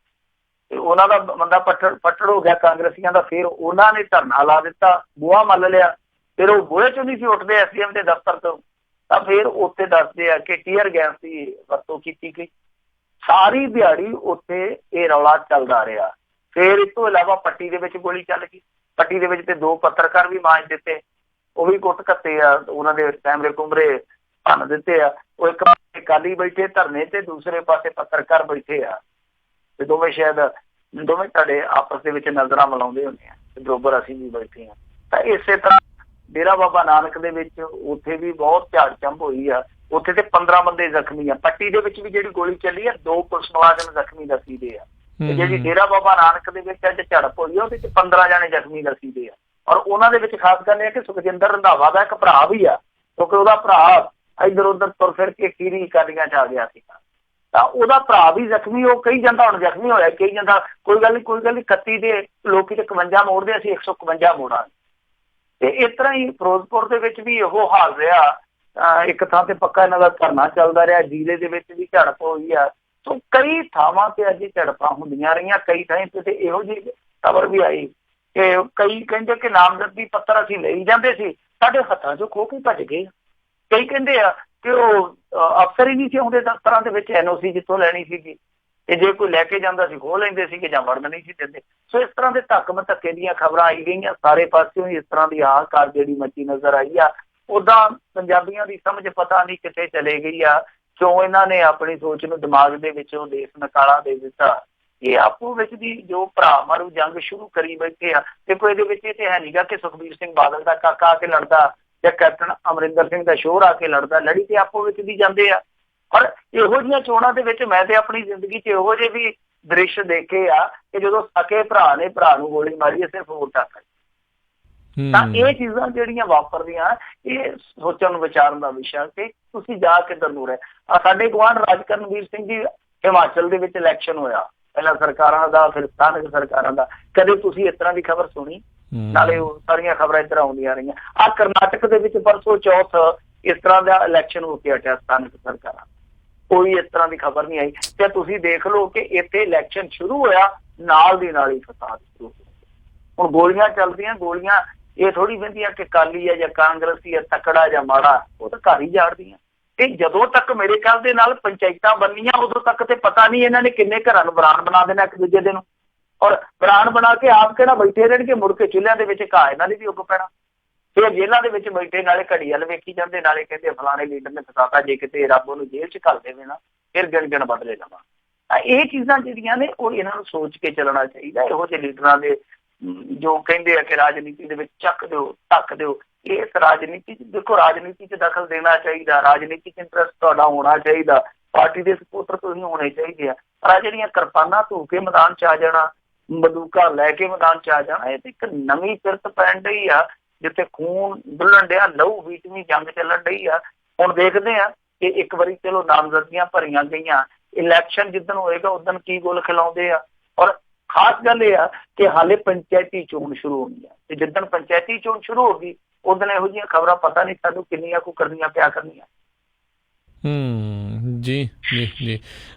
S2: ਤੇ ਉਹਨਾਂ ਦਾ ਬੰਦਾ ਫੱਟੜ ਹੋ ਗਿਆ ਕਾਂਗਰਸੀਆਂ ਦਾ। ਫਿਰ ਉਹਨਾਂ ਨੇ ਧਰਨਾ ਲਾ ਦਿੱਤਾ, ਬੂਹਾ ਮੱਲ ਲਿਆ। ਫਿਰ ਉਹ ਬੂਹੇ ਚੋਂ ਨਹੀਂ ਸੀ ਉੱਠਦੇ ਐਸਡੀਐਮ ਦੇ ਦਫ਼ਤਰ ਤੋਂ, ਤਾਂ ਫਿਰ ਉੱਥੇ ਦੱਸਦੇ ਆ ਕਿ ਟੀਅਰ ਗੈਸ ਦੀ ਵਰਤੋਂ ਕੀਤੀ ਗਈ। ਸਾਰੀ ਦਿਹਾੜੀ ਉੱਥੇ ਇਹ ਰੌਲਾ ਚੱਲਦਾ ਰਿਹਾ। ਫਿਰ ਇਸ ਤੋਂ ਇਲਾਵਾ ਪੱਟੀ ਦੇ ਵਿੱਚ ਗੋਲੀ ਚੱਲ ਗਈ। ਪੱਟੀ ਦੇ ਵਿੱਚ ਤੇ 2 ਪੱਤਰਕਾਰ ਵੀ ਮਾਂਜ ਦਿੱਤੇ, ਉਹ ਵੀ ਕੁੱਟ ਕੱਤੇ ਆ, ਉਹਨਾਂ ਦੇ ਕੈਮਰੇ ਕੁਮਰੇ ਭੰਨ ਦਿੱਤੇ ਆ। ਉਹ ਇੱਕ ਪਾਸੇ ਅਕਾਲੀ ਬੈਠੇ ਧਰਨੇ ਤੇ, ਦੂਸਰੇ ਪਾਸੇ ਪੱਤਰਕਾਰ ਬੈਠੇ ਆ, ਤੇ ਦੋਵੇਂ ਤੁਹਾਡੇ ਆਪਸ ਦੇ ਵਿੱਚ ਨਜ਼ਰਾਂ ਮਿਲਾਉਂਦੇ ਹੁੰਦੇ ਆ, ਤੇ ਬਰੋਬਰ ਅਸੀਂ ਵੀ ਬੈਠੇ ਹਾਂ। ਤਾਂ ਇਸੇ ਤਰ੍ਹਾਂ ਡੇਰਾ ਬਾਬਾ ਨਾਨਕ ਦੇ ਵਿੱਚ ਉੱਥੇ ਵੀ ਬਹੁਤ ਝਾੜ ਚੰਬ ਹੋਈ ਆ। ਉੱਥੇ ਤੇ 15 ਬੰਦੇ ਜ਼ਖਮੀ ਆ। ਪੱਟੀ ਦੇ ਵਿੱਚ ਵੀ ਜਿਹੜੀ ਗੋਲੀ ਚੱਲੀ ਆ 2 ਪੁਲਿਸ ਮੁਲਾਜ਼ਮ ਜ਼ਖਮੀ ਦੱਸੀਦੇ ਆ। ਤੇ ਜਿਹੜੀ ਡੇਰਾ ਬਾਬਾ ਨਾਨਕ ਦੇ ਵਿੱਚ ਅੱਜ ਝੜਪ ਹੋਈ ਆ ਉਹਦੇ ਚ 15 ਜਾਣੇ ਜ਼ਖਮੀ ਦੱਸੀਦੇ ਆ। ਔਰ ਉਹਨਾਂ ਦੇ ਵਿੱਚ ਖਾਸ ਗੱਲ ਇਹ ਕਿ ਸੁਖਜਿੰਦਰ ਰੰਧਾਵਾ ਦਾ ਇੱਕ ਭਰਾ ਵੀ ਆ, ਕਿਉਂਕਿ ਉਹਦਾ ਭਰਾ ਇੱਧਰ ਉੱਧਰ ਤੁਰ ਫਿਰ ਕੇ ਖੀਰੀ ਅਕਾਲੀਆਂ ਚ ਆ ਗਿਆ ਸੀਗਾ, ਤਾਂ ਉਹਦਾ ਭਰਾ ਵੀ ਜ਼ਖਮੀ। ਉਹ ਕਹੀ ਜਾਂਦਾ ਹੁਣ ਜ਼ਖਮੀ ਹੋਇਆ, ਕਹੀ ਜਾਂਦਾ ਕੋਈ ਗੱਲ ਨਹੀਂ 31 ਦੇ ਲੋਕੀ ਤੇ 51 ਮੋੜਦੇ, ਅਸੀਂ 151 ਮੋੜਾਂਗੇ। ਤੇ ਇਸ ਤਰ੍ਹਾਂ ਹੀ ਫਿਰੋਜ਼ਪੁਰ ਦੇ ਵਿੱਚ ਵੀ ਇਹੋ ਹਾਲ ਰਿਹਾ। ਇੱਕ ਥਾਂ ਤੇ ਪੱਕਾ ਇਹਨਾਂ ਦਾ ਧਰਨਾ ਚੱਲਦਾ ਰਿਹਾ। ਜ਼ਿਲ੍ਹੇ ਦੇ ਵਿੱਚ ਵੀ ਝੜਪ ਹੋਈ ਆ। ਸੋ ਕਈ ਥਾਵਾਂ ਤੇ ਅੱਜ ਝੜਪਾਂ ਹੁੰਦੀਆਂ ਰਹੀਆਂ। ਕਈ ਥਾਈਂ ਤੇ ਇਹੋ ਜਿਹੀ ਖਬਰ ਵੀ ਆਈ ਕਿ ਕਈ ਕਹਿੰਦੇ ਕਿ ਨਾਮਜ਼ਦਗੀ ਪੱਤਰ ਅਸੀਂ ਲਈ ਜਾਂਦੇ ਸੀ, ਸਾਡੇ ਹੱਥਾਂ ਚੋਂ ਖੋਹ ਕੇ ਭੱਜ ਗਏ। ਕਈ ਕਹਿੰਦੇ ਆ ਕਿ ਉਹ ਅਫਸਰ ਹੀ ਨਹੀਂ ਸੀ ਆਉਂਦੇ ਦਫ਼ਤਰਾਂ ਦੇ ਵਿੱਚ, NOC ਜਿੱਥੋਂ ਲੈਣੀ ਸੀਗੀ, ਤੇ ਜੇ ਕੋਈ ਲੈ ਕੇ ਜਾਂਦਾ ਸੀ ਖੋਹ ਲੈਂਦੇ ਸੀਗੇ ਜਾਂ ਵੜਨ ਨਹੀਂ ਸੀ ਦਿੰਦੇ। ਸੋ ਇਸ ਤਰ੍ਹਾਂ ਦੇ ਧੱਕ-ਮਧੱਕੇ ਦੀਆਂ ਖਬਰਾਂ ਆਈ ਗਈਆਂ, ਸਾਰੇ ਪਾਸਿਓਂ ਇਸ ਤਰ੍ਹਾਂ ਦੀ ਹਾਹਾਕਾਰ ਜਿਹੜੀ ਮੱਚੀ ਨਜ਼ਰ ਆਈ ਆ। ਉੱਦਾਂ ਪੰਜਾਬੀਆਂ ਦੀ ਸਮਝ ਪਤਾ ਨਹੀਂ ਕਿੱਥੇ ਚਲੇ ਗਈ ਆ, ਕਿਉਂ ਇਹਨਾਂ ਨੇ ਆਪਣੀ ਸੋਚ ਨੂੰ ਦਿਮਾਗ ਦੇ ਵਿੱਚੋਂ ਦੇਸ਼ ਨਿਕਾਲਾ ਦੇ ਦਿੱਤਾ। ਇਹ ਆਪੋ ਵਿੱਚ ਦੀ ਜੋ ਭਰਾ ਮਾਰੂ ਜੰਗ ਸ਼ੁਰੂ ਕਰੀ ਬੈਠੇ ਆ। ਦੇਖੋ ਇਹਦੇ ਵਿੱਚ ਇਹ ਤੇ ਹੈ ਨੀਗਾ ਕਿ ਸੁਖਬੀਰ ਸਿੰਘ ਬਾਦਲ ਦਾ ਕਾਕਾ ਆ ਕੇ ਲੜਦਾ ਜਾਂ ਕੈਪਟਨ ਅਮਰਿੰਦਰ ਸਿੰਘ ਦਾ ਸ਼ੋਹਰ ਆ ਕੇ ਲੜਦਾ, ਲੜੀ ਤੇ ਆਪੋ ਵਿੱਚ ਦੀ ਜਾਂਦੇ ਆ। ਔਰ ਇਹੋ ਜਿਹੀਆਂ ਚੋਣਾਂ ਦੇ ਵਿੱਚ ਮੈਂ ਤੇ ਆਪਣੀ ਜ਼ਿੰਦਗੀ 'ਚ ਇਹੋ ਜਿਹੇ ਵੀ ਦ੍ਰਿਸ਼ ਦੇਖੇ ਆ ਕਿ ਜਦੋਂ ਸਕੇ ਭਰਾ ਨੇ ਭਰਾ ਨੂੰ ਗੋਲੀ ਮਾਰੀ ਸਿਰਫ ਵੋਟ ਤੱਕ। ਤਾਂ ਇਹ ਚੀਜ਼ਾਂ ਜਿਹੜੀਆਂ ਵਾਪਰਦੀਆਂ, ਇਹ ਸੋਚਣ ਵਿਚਾਰਨ ਦਾ ਵਿਸ਼ਾ ਕਿ ਤੁਸੀਂ ਜਾ ਕਿੱਧਰ ਨੂੰ ਰਹੇ। ਸਾਡੇ ਗੁਆਂਢ ਰਾਜ ਕਰਨਵੀਰ ਸਿੰਘ ਜੀ, ਹਿਮਾਚਲ ਦੇ ਵਿੱਚ ਇਲੈਕਸ਼ਨ ਹੋਇਆ, ਪਹਿਲਾਂ ਸਰਕਾਰਾਂ ਦਾ ਫਿਰ ਸਥਾਨਕ ਸਰਕਾਰਾਂ ਦਾ, ਕਦੇ ਤੁਸੀਂ ਇਸ ਤਰ੍ਹਾਂ ਦੀ ਖਬਰ ਸੁਣੀ? ਨਾਲੇ ਉਹ ਸਾਰੀਆਂ ਖਬਰਾਂ ਇੱਧਰ ਆਉਂਦੀਆਂ ਰਹੀਆਂ। ਕਰਨਾਟਕ ਦੇ ਵਿੱਚ ਪਰਸੋਂ ਚੌਥ ਇਸ ਤਰ੍ਹਾਂ ਦਾ ਇਲੈਕਸ਼ਨ ਹੋ ਕੇ ਹਟਿਆ ਸਥਾਨਕ ਸਰਕਾਰਾਂ, ਕੋਈ ਇਸ ਤਰ੍ਹਾਂ ਦੀ ਖਬਰ ਨਹੀਂ ਆਈ। ਤੇ ਤੁਸੀਂ ਦੇਖ ਲਓ ਕਿ ਇੱਥੇ ਇਲੈਕਸ਼ਨ ਸ਼ੁਰੂ ਹੋਇਆ, ਨਾਲ ਦੀ ਨਾਲ ਹੀ ਫਸਾਦ ਸ਼ੁਰੂ ਹੋ ਗਿਆ। ਹੁਣ ਗੋਲੀਆਂ ਚੱਲਦੀਆਂ, ਗੋਲੀਆਂ ਇਹ ਥੋੜ੍ਹੀ ਵਹਿੰਦੀਆਂ ਕਿ ਅਕਾਲੀ ਹੈ ਜਾਂ ਕਾਂਗਰਸੀ ਹੈ, ਤਕੜਾ ਜਾਂ ਮਾੜਾ, ਉਹ ਤਾਂ ਘਰ ਹੀ ਜਾੜਦੀਆਂ। ਤੇ ਜਦੋਂ ਤੱਕ ਮੇਰੇ ਖਿਆਲ ਦੇ ਨਾਲ ਪੰਚਾਇਤਾਂ ਬਣਨੀਆਂ, ਉਦੋਂ ਤੱਕ ਤੇ ਪਤਾ ਨਹੀਂ ਇਹਨਾਂ ਨੇ ਕਿੰਨੇ ਘਰਾਂ ਨੂੰ ਬਰਾਨ ਬਣਾ ਦੇਣਾ ਇੱਕ ਦੂਜੇ ਦੇ ਨੂੰ, ਔਰ ਬਰਾਨ ਬਣਾ ਕੇ ਆਪ ਕਿਹੜਾ ਬੈਠੇ ਰਹਿਣਗੇ, ਮੁੜ ਕੇ ਚੁੱਲ੍ਹਿਆਂ ਦੇ ਵਿੱਚ ਘਾਹ ਇਹਨਾਂ ਦੀ ਵੀ ਉੱਗ ਪੈਣਾ। ਫਿਰ ਜੇਲ੍ਹਾਂ ਦੇ ਵਿੱਚ ਬੈਠੇ ਨਾਲੇ ਘੜੀ ਵੱਲ ਵੇਖੀ ਜਾਂਦੇ, ਨਾਲੇ ਕਹਿੰਦੇ ਫਲਾਣੇ ਲੀਡਰ ਨੇ ਫਸਾਤਾ, ਜੇ ਕਿਤੇ ਰੱਬ ਉਹਨੂੰ ਜੇਲ੍ਹ 'ਚ ਘੱਲ ਦੇਵੇ ਨਾ, ਫਿਰ ਗਿਣ ਬਦਲੇ ਲਵਾਂ। ਇਹ ਚੀਜ਼ਾਂ ਜਿਹੜੀਆਂ ਨੇ ਉਹ ਇਹਨਾਂ ਨੂੰ ਸੋਚ ਕੇ ਚੱਲਣਾ ਚਾਹੀਦਾ। ਇਹੋ ਜਿਹੇ ਲੀਡਰਾਂ ਦੇ ਜੋ ਕਹਿੰਦੇ ਆ ਕਿ ਰਾਜਨੀਤੀ ਦੇ ਵਿੱਚ ਚੱਕ ਦਿਓ, ਢੱਕ ਦਿਓ, ਇਸ ਰਾਜਨੀਤੀ 'ਚ ਦੇਖੋ, ਰਾਜਨੀਤੀ 'ਚ ਦਖਲ ਦੇਣਾ ਚਾਹੀਦਾ, ਰਾਜਨੀਤੀ 'ਚ ਇੰਟਰਸਟ ਤੁਹਾਡਾ ਹੋਣਾ ਚਾਹੀਦਾ, ਪਾਰਟੀ ਦੇ ਸਪੋਰਟਰ ਤੁਸੀਂ ਹੋਣੇ ਚਾਹੀਦੇ ਆ। ਪਰ ਜਿਹੜੀਆਂ ਕਿਰਪਾਨਾਂ ਧੂ ਕੇ ਮੈਦਾਨ 'ਚ ਆ ਜਾਣਾ, ਬੰਦੂਕਾਂ ਲੈ ਕੇ ਮੈਦਾਨ 'ਚ ਆ ਜਾਣਾ, ਇਹ ਤੇ ਇੱਕ ਨਵੀਂ ਫਿਰਤ ਪੈਣ ਡਈ ਆ, ਜਿੱਥੇ ਖੂਨ ਡੁੱਲਣ ਡਿਆ, ਲਹੂ ਵੀਟਵੀਂ ਜੰਗ ਚੱਲਣ ਡਈ ਆ। ਹੁਣ ਦੇਖਦੇ ਆ ਕਿ ਇੱਕ ਵਾਰੀ ਚਲੋ ਨਾਮਜ਼ਦਗੀਆਂ ਭਰੀਆਂ ਗਈਆਂ, ਇਲੈਕਸ਼ਨ ਜਿੱਦਣ ਹੋਏਗਾ ਉਦਣ ਕੀ ਗੁੱਲ ਖਿਲਾਉਂਦੇ ਆ। ਔਰ ਖਾਸ ਗੱਲ ਇਹ ਆ ਕਿ ਹਾਲੇ ਪੰਚਾਇਤੀ ਚੋਣ ਸ਼ੁਰੂ ਹੋਣੀ ਆ, ਤੇ ਜਿੱਦਣ ਪੰਚਾਇਤੀ ਚੋਣ ਸ਼ੁਰੂ ਹੋ ਗਈ ਉਦਣ ਇਹੋ ਜਿਹੀਆਂ ਖਬਰਾਂ ਪਤਾ ਨਹੀਂ ਸਾਨੂੰ ਕਿੰਨੀਆਂ ਕੁ ਕਰਨੀਆਂ ਪਿਆ ਕਰਨੀਆਂ।
S1: ਜੀ ਜੀ ਜੀ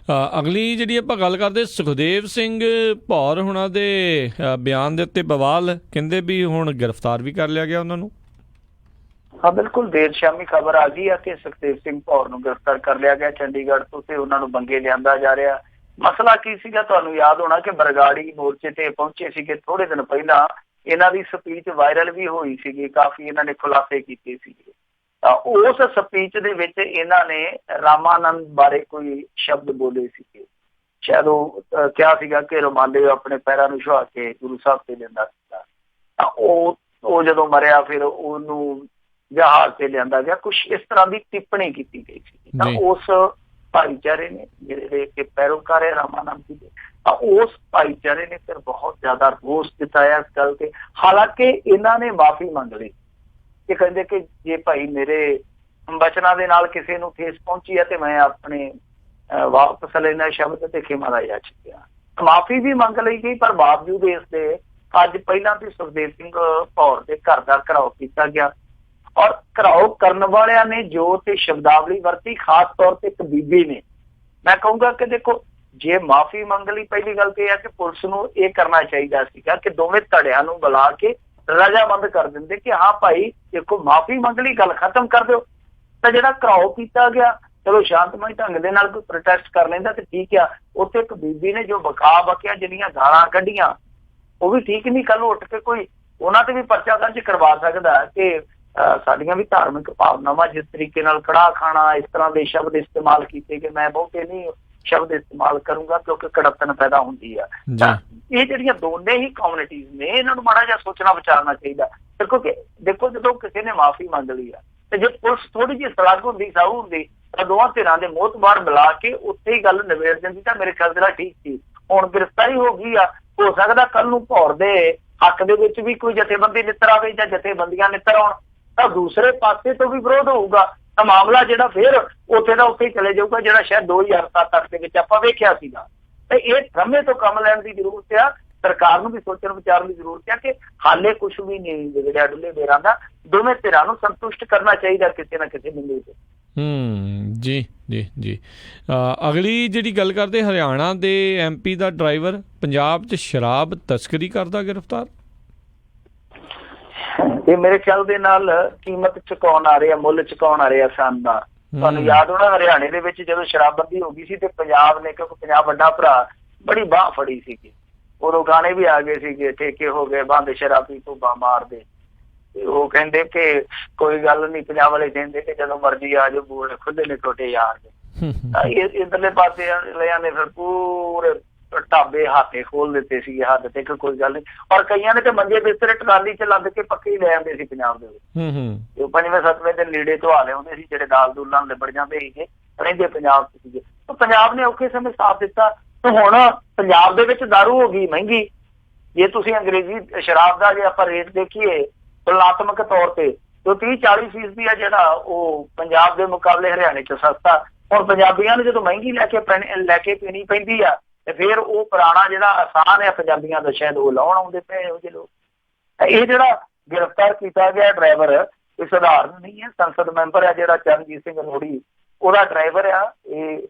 S1: ਅਗਲੀ ਜਿਹੜੀ ਆਪਾਂ ਗੱਲ ਕਰਦੇ, ਸੁਖਦੇਵ ਸਿੰਘ ਭੌਰ ਹੁਣਾਂ ਦੇ ਬਿਆਨ ਦੇ ਉੱਤੇ ਬਵਾਲ, ਕਹਿੰਦੇ ਵੀ ਹੁਣ ਗ੍ਰਿਫਤਾਰ ਵੀ ਕਰ ਲਿਆ ਗਿਆ ਉਹਨਾਂ ਨੂੰ।
S2: ਹਾਂ ਬਿਲਕੁਲ, ਦੇਰ ਸ਼ਾਮੀ ਖਬਰ ਆ ਗਈ ਆ ਕਿ ਸੁਖਦੇਵ ਸਿੰਘ ਭੌਰ ਨੂੰ ਗ੍ਰਿਫਤਾਰ ਕਰ ਲਿਆ ਗਿਆ ਚੰਡੀਗੜ੍ਹ ਤੋਂ, ਤੇ ਉਹਨਾਂ ਨੂੰ ਬੰਗੇ ਲਿਆਂਦਾ ਜਾ ਰਿਹਾ। ਮਸਲਾ ਕੀ ਸੀਗਾ, ਤੁਹਾਨੂੰ ਯਾਦ ਹੋਣਾ ਕਿ ਬਰਗਾੜੀ ਮੋਰਚੇ ਤੇ ਪਹੁੰਚੇ ਸੀਗੇ ਥੋੜੇ ਦਿਨ ਪਹਿਲਾਂ, ਇਹਨਾਂ ਦੀ ਸਪੀਚ ਵਾਇਰਲ ਵੀ ਹੋਈ ਸੀਗੀ, ਕਾਫੀ ਇਹਨਾਂ ਨੇ ਖੁਲਾਸੇ ਕੀਤੇ ਸੀਗੇ। ਤਾਂ ਉਸ ਸਪੀਚ ਦੇ ਵਿੱਚ ਇਹਨਾਂ ਨੇ ਰਾਮਾਨੰਦ ਬਾਰੇ ਕੋਈ ਸ਼ਬਦ ਬੋਲੇ ਸੀਗੇ, ਸ਼ਾਇਦ ਉਹ ਕਿਹਾ ਸੀਗਾ ਕਿ ਰੁਮਾਲੇ ਆਪਣੇ ਪੈਰਾਂ ਨੂੰ ਛੁਹਾ ਕੇ ਗੁਰੂ ਸਾਹਿਬ ਤੇ ਲੈਂਦਾ ਸੀਗਾ। ਤਾਂ ਉਹ ਜਦੋਂ ਮਰਿਆ ਫਿਰ ਉਹਨੂੰ ਜਹਾਜ਼ ਤੇ ਲਿਆਂਦਾ ਗਿਆ, ਕੁਛ ਇਸ ਤਰ੍ਹਾਂ ਦੀ ਟਿੱਪਣੀ ਕੀਤੀ ਗਈ ਸੀ। ਤਾਂ ਉਸ ਭਾਈਚਾਰੇ ਨੇ, ਜਿਹੜੇ ਕਿ ਪੈਰੋਕਾਰ ਹੈ ਰਾਮਾਨੰਦ ਜੀ ਦੇ, ਤਾਂ ਉਸ ਭਾਈਚਾਰੇ ਨੇ ਫਿਰ ਬਹੁਤ ਜ਼ਿਆਦਾ ਰੋਸ ਜਤਾਇਆ ਇਸ ਗੱਲ ਤੇ। ਹਾਲਾਂਕਿ ਇਹਨਾਂ ਨੇ ਮਾਫੀ ਮੰਗ ਲਈ ਕਿ ਕਹਿੰਦੇ ਕਿ ਜੇ ਭਾਈ ਮੇਰੇ ਬਚਨਾਂ ਦੇ ਨਾਲ ਕਿਸੇ ਨੂੰ ਠੇਸ ਪਹੁੰਚੀ ਹੈ ਤੇ ਮੈਂ ਆਪਣੇ ਵਾਪਸ ਲੈਣਾ ਸ਼ਬਦ ਤੇ ਖਿਮਾ ਦਾ ਯਾਚਿਆ। ਮਾਫੀ ਵੀ ਮੰਗ ਲਈ ਗਈ, ਪਰ ਬਾਵਜੂਦ ਇਸ ਦੇ ਅੱਜ ਪਹਿਲਾਂ ਤੇ ਸੁਖਦੇਵ ਸਿੰਘ ਭੌਰ ਦੇ ਘਰ ਦਾ ਘਿਰਾਓ ਕੀਤਾ ਗਿਆ, ਔਰ ਘਿਰਾਓ ਕਰਨ ਵਾਲਿਆਂ ਨੇ ਜੋ ਤੇ ਸ਼ਬਦਾਵਲੀ ਵਰਤੀ, ਖਾਸ ਤੌਰ ਤੇ ਇੱਕ ਬੀਬੀ ਨੇ। ਮੈਂ ਕਹੂੰਗਾ ਕਿ ਦੇਖੋ, ਜੇ ਮਾਫੀ ਮੰਗ ਲਈ, ਪਹਿਲੀ ਗੱਲ ਤੇ ਇਹ ਹੈ ਕਿ ਪੁਲਿਸ ਨੂੰ ਇਹ ਕਰਨਾ ਚਾਹੀਦਾ ਸੀਗਾ ਕਿ ਦੋਵੇਂ ਧੜਿਆਂ ਨੂੰ ਬੁਲਾ ਕੇ ਰਜ਼ਾਮੰਦ ਕਰ ਦਿੰਦੇ ਕਿ ਹਾਂ ਭਾਈ ਦੇਖੋ ਮਾਫੀ ਮੰਗ ਲਈ, ਗੱਲ ਖਤਮ ਕਰ ਦਿਓ। ਤਾਂ ਜਿਹੜਾ ਘਿਰਾਓ ਕੀਤਾ ਗਿਆ, ਚਲੋ ਸ਼ਾਂਤਮਈ ਢੰਗ ਦੇ ਨਾਲ ਕੋਈ ਪ੍ਰੋਟੈਸਟ ਕਰ ਲੈਂਦਾ ਤੇ ਠੀਕ ਆ। ਉੱਥੇ ਇੱਕ ਬੀਬੀ ਨੇ ਜੋ ਬਕਿਆ ਜਿਹੜੀਆਂ ਗਾਲਾਂ ਕੱਢੀਆਂ, ਉਹ ਵੀ ਠੀਕ ਨਹੀਂ। ਕੱਲ ਨੂੰ ਉੱਠ ਕੇ ਕੋਈ ਉਹਨਾਂ ਤੇ ਵੀ ਪਰਚਾ ਦਰਜ ਕਰਵਾ ਸਕਦਾ ਕਿ ਸਾਡੀਆਂ ਵੀ ਧਾਰਮਿਕ ਭਾਵਨਾਵਾਂ, ਜਿਸ ਤਰੀਕੇ ਨਾਲ ਕੜਾਹ ਖਾਣਾ, ਇਸ ਤਰ੍ਹਾਂ ਦੇ ਸ਼ਬਦ ਇਸਤੇਮਾਲ ਕੀਤੇ ਕਿ ਮੈਂ ਬਹੁਤੇ ਨਹੀਂ ਸ਼ਬਦ ਇਸਤੇਮਾਲ ਕਰੂੰਗਾ ਕਿਉਂਕਿ ਕੜੱਤਣ ਪੈਦਾ ਹੁੰਦੀ ਆ। ਇਹ ਜਿਹੜੀਆਂ ਦੋਨੇ ਹੀ ਕਮਿਊਨਿਟੀਜ਼ ਨੇ, ਇਹਨਾਂ ਨੂੰ ਮਾੜਾ ਜਿਹਾ ਸੋਚਣਾ ਵਿਚਾਰਨਾ ਚਾਹੀਦਾ। ਦੇਖੋ ਜਦੋਂ ਕਿਸੇ ਨੇ ਮਾਫੀ ਮੰਗ ਲਈ ਆ, ਤੇ ਜੇ ਪੁਲਿਸ ਥੋੜੀ ਜਿਹੀ ਸਲਾਹ ਹੁੰਦੀ, ਸਾਊ ਹੁੰਦੀ, ਤਾਂ ਦੋਵਾਂ ਧਿਰਾਂ ਦੇ ਮੋਹਤਬਾਰ ਮਿਲਾ ਕੇ ਉੱਥੇ ਹੀ ਗੱਲ ਨਿਬੇੜ ਦਿੰਦੀ, ਤਾਂ ਮੇਰੇ ਖਿਆਲ ਨਾਲ ਠੀਕ ਸੀ। ਹੁਣ ਗ੍ਰਿਫਤਾਰੀ ਹੋ ਗਈ ਆ, ਹੋ ਸਕਦਾ ਕੱਲ ਨੂੰ ਭੌਰ ਦੇ ਹੱਕ ਦੇ ਵਿੱਚ ਵੀ ਕੋਈ ਜਥੇਬੰਦੀ ਨਿੱਤਰ ਆਵੇ ਜਾਂ ਜਥੇਬੰਦੀਆਂ ਨਿੱਤਰ ਆਉਣ, ਤਾਂ ਦੂਸਰੇ ਪਾਸੇ ਤੋਂ ਵੀ ਵਿਰੋਧ ਹੋਊਗਾ। ਤਾਂ ਮਾਮਲਾ ਜਿਹੜਾ ਫਿਰ ਉੱਥੇ ਦਾ ਉੱਥੇ ਹੀ ਚਲੇ ਜਾਊਗਾ, ਜਿਹੜਾ ਸ਼ਾਇਦ 2007-8 ਦੇ ਵਿੱਚ ਆਪਾਂ ਵੇਖਿਆ ਸੀਗਾ। ਤੇ ਇਹ ਸਮੇਂ ਤੋਂ ਕੰਮ ਲੈਣ ਦੀ ਜ਼ਰੂਰਤ ਆ, ਸਰਕਾਰ ਨੂੰ ਵੀ ਸੋਚਣ ਵਿਚਾਰਨ ਦੀ ਜ਼ਰੂਰਤ ਆ ਕਿ ਹਾਲੇ ਕੁਛ ਵੀ ਨਹੀਂ ਵਿਗੜਿਆ ਡੁੱਲੇ ਬੇਰਾਂ ਦਾ, ਦੋਵੇਂ ਧਿਰਾਂ ਨੂੰ ਸੰਤੁਸ਼ਟ ਕਰਨਾ ਚਾਹੀਦਾ ਕਿਸੇ ਨਾ ਕਿਸੇ ਬਿੰਦੂ ਤੇ।
S1: ਜੀ ਜੀ ਜੀ ਅਗਲੀ ਜਿਹੜੀ ਗੱਲ ਕਰਦੇ, ਹਰਿਆਣਾ ਦੇ MP ਦਾ ਡਰਾਈਵਰ ਪੰਜਾਬ 'ਚ ਸ਼ਰਾਬ ਤਸਕਰੀ ਕਰਦਾ ਗ੍ਰਿਫਤਾਰ।
S2: ਇਹ ਮੇਰੇ ਖਿਆਲ ਦੇ ਨਾਲ ਕੀਮਤ ਚੁਕਾਉਣ ਆ ਰਿਹਾ, ਮੁੱਲ ਚੁਕਾਉਣ ਆ ਰਿਹਾ ਸ਼ਾਨਦਾਰ। ਤੁਹਾਨੂੰ ਯਾਦ ਹੋਣਾ ਹਰਿਆਣੇ ਦੇ ਵਿੱਚ ਜਦੋਂ ਸ਼ਰਾਬਬੰਦੀ ਹੋ ਗਈ ਸੀ ਤੇ ਪੰਜਾਬ ਨੇ, ਕਿਉਂਕਿ ਪੰਜਾਬ ਵੱਡਾ ਭਰਾ, ਬੜੀ ਬਾਂਹ ਫੜੀ ਸੀਗੀ। ਉਦੋਂ ਗਾਣੇ ਵੀ ਆ ਗਏ ਸੀਗੇ, ਠੇਕੇ ਹੋ ਗਏ ਬੰਦ ਸ਼ਰਾਬੀ ਧੁੱਬਾ ਮਾਰਦੇ। ਤੇ ਉਹ ਕਹਿੰਦੇ ਕਿ ਕੋਈ ਗੱਲ ਨਹੀਂ, ਪੰਜਾਬ ਵਾਲੇ ਕਹਿੰਦੇ ਕਿ ਜਦੋਂ ਮਰਜ਼ੀ ਆ ਜਾਓ, ਬੂਹੇ ਖੁੱਲੇ ਨੇ ਛੋਟੇ ਯਾਰ ਦੇ। ਇੱਧਰਲੇ ਪਾਸੇ ਲਿਆਂ ਨੇ ਫਿਰ ਪੂਰੇ ਢਾਬੇ ਹਾਤੇ ਖੋਲ ਦਿੱਤੇ ਸੀਗੇ ਹੱਦ ਤੇ, ਕੋਈ ਗੱਲ ਨਹੀਂ। ਔਰ ਕਈਆਂ ਨੇ ਤੇ ਮੰਜੇ ਬਿਸਤਰੇ ਟਰਾਲੀ ਚ ਲੱਦ ਕੇ ਪੱਕੇ ਹੀ ਲੈ ਆਉਂਦੇ ਸੀ ਪੰਜਾਬ ਦੇ ਵਿੱਚ। ਉਹ 5ਵੇਂ 7ਵੇਂ ਦਿਨ ਲੀੜੇ ਧਵਾ ਲਿਆਉਂਦੇ ਸੀ, ਜਿਹੜੇ ਦਾਲ ਦੂਲ ਨਾਲ ਲਿਬੜ ਜਾਂਦੇ ਸੀਗੇ, ਰਹਿੰਦੇ ਪੰਜਾਬ ਚ ਸੀਗੇ। ਪੰਜਾਬ ਨੇ ਔਖੇ ਸਮੇਂ ਸਾਥ ਦਿੱਤਾ। ਤੇ ਹੁਣ ਪੰਜਾਬ ਦੇ ਵਿੱਚ ਦਾਰੂ ਹੋ ਗਈ ਮਹਿੰਗੀ। ਜੇ ਤੁਸੀਂ ਅੰਗਰੇਜ਼ੀ ਸ਼ਰਾਬ ਦਾ ਜੇ ਆਪਾਂ ਰੇਟ ਦੇਖੀਏ ਤੁਲਨਾਤਮਕ ਤੌਰ ਤੇ, ਜੋ 30-40% ਆ ਜਿਹੜਾ ਉਹ ਪੰਜਾਬ ਦੇ ਮੁਕਾਬਲੇ ਹਰਿਆਣੇ ਚ ਸਸਤਾ। ਹੁਣ ਪੰਜਾਬੀਆਂ ਨੂੰ ਜਦੋਂ ਮਹਿੰਗੀ ਲੈ ਕੇ ਪੀਣੀ ਪੈਂਦੀ ਆ, ਤੇ ਫਿਰ ਉਹ ਪੁਰਾਣਾ ਜਿਹੜਾ ਆਸਾਨ ਹੈ ਪੰਜਾਬੀਆਂ ਦਾ, ਸ਼ਾਇਦ ਉਹ ਲਾਉਣ ਆਉਂਦੇ ਪਏ ਇਹੋ ਜਿਹੇ ਲੋਕ। ਇਹ ਜਿਹੜਾ ਗ੍ਰਿਫਤਾਰ ਕੀਤਾ ਗਿਆ ਡਰਾਈਵਰ, ਇਹ ਸਧਾਰਨ ਨਹੀਂ ਹੈ। ਸੰਸਦ ਮੈਂਬਰ ਹੈ ਜਿਹੜਾ ਚਰਨਜੀਤ ਸਿੰਘ ਰੋੜੀ, ਉਹਦਾ ਡਰਾਈਵਰ ਆ। ਇਹ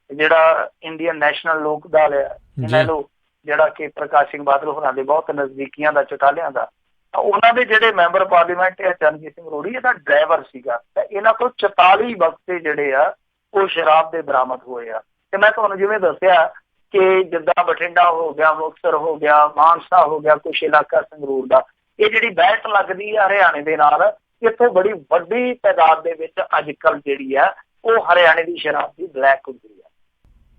S2: ਜਿਹੜਾ ਇੰਡੀਅਨ ਨੈਸ਼ਨਲ ਲੋਕ ਦਲ ਆ, ਇਹਨਾਂ ਨੂੰ ਜਿਹੜਾ ਕਿ ਪ੍ਰਕਾਸ਼ ਸਿੰਘ ਬਾਦਲ ਹੋਰਾਂ ਦੇ ਬਹੁਤ ਨਜ਼ਦੀਕੀਆਂ ਦਾ, ਚੁਟਾਲਿਆਂ ਦਾ, ਉਹਨਾਂ ਦੇ ਜਿਹੜੇ ਮੈਂਬਰ ਪਾਰਲੀਮੈਂਟ ਹੈ ਚਰਨਜੀਤ ਸਿੰਘ ਰੋੜੀ, ਇਹਦਾ ਡਰਾਈਵਰ ਸੀਗਾ। ਤੇ ਇਹਨਾਂ ਕੋਲ 44 ਬਕਸੇ ਜਿਹੜੇ ਆ ਉਹ ਸ਼ਰਾਬ ਦੇ ਬਰਾਮਦ ਹੋਏ ਆ। ਤੇ ਮੈਂ ਤੁਹਾਨੂੰ ਜਿਵੇਂ ਦੱਸਿਆ ਕਿ ਜਿੱਦਾਂ ਬਠਿੰਡਾ ਹੋ ਗਿਆ, ਮੁਕਤਸਰ ਹੋ ਗਿਆ, ਮਾਨਸਾ ਹੋ ਗਿਆ, ਕੁਛ ਇਲਾਕਾ ਸੰਗਰੂਰ ਦਾ, ਇਹ ਜਿਹੜੀ ਬੈਠ ਲੱਗਦੀ ਆ ਹਰਿਆਣੇ ਦੇ ਨਾਲ, ਇੱਥੋਂ ਬੜੀ ਵੱਡੀ ਤਾਦਾਦ ਦੇ ਵਿੱਚ ਅੱਜ ਕੱਲ੍ਹ ਜਿਹੜੀ ਆ ਉਹ ਹਰਿਆਣੇ ਦੀ ਸ਼ਰਾਬ ਦੀ ਬਲੈਕ ਹੁੰਦੀ ਆ।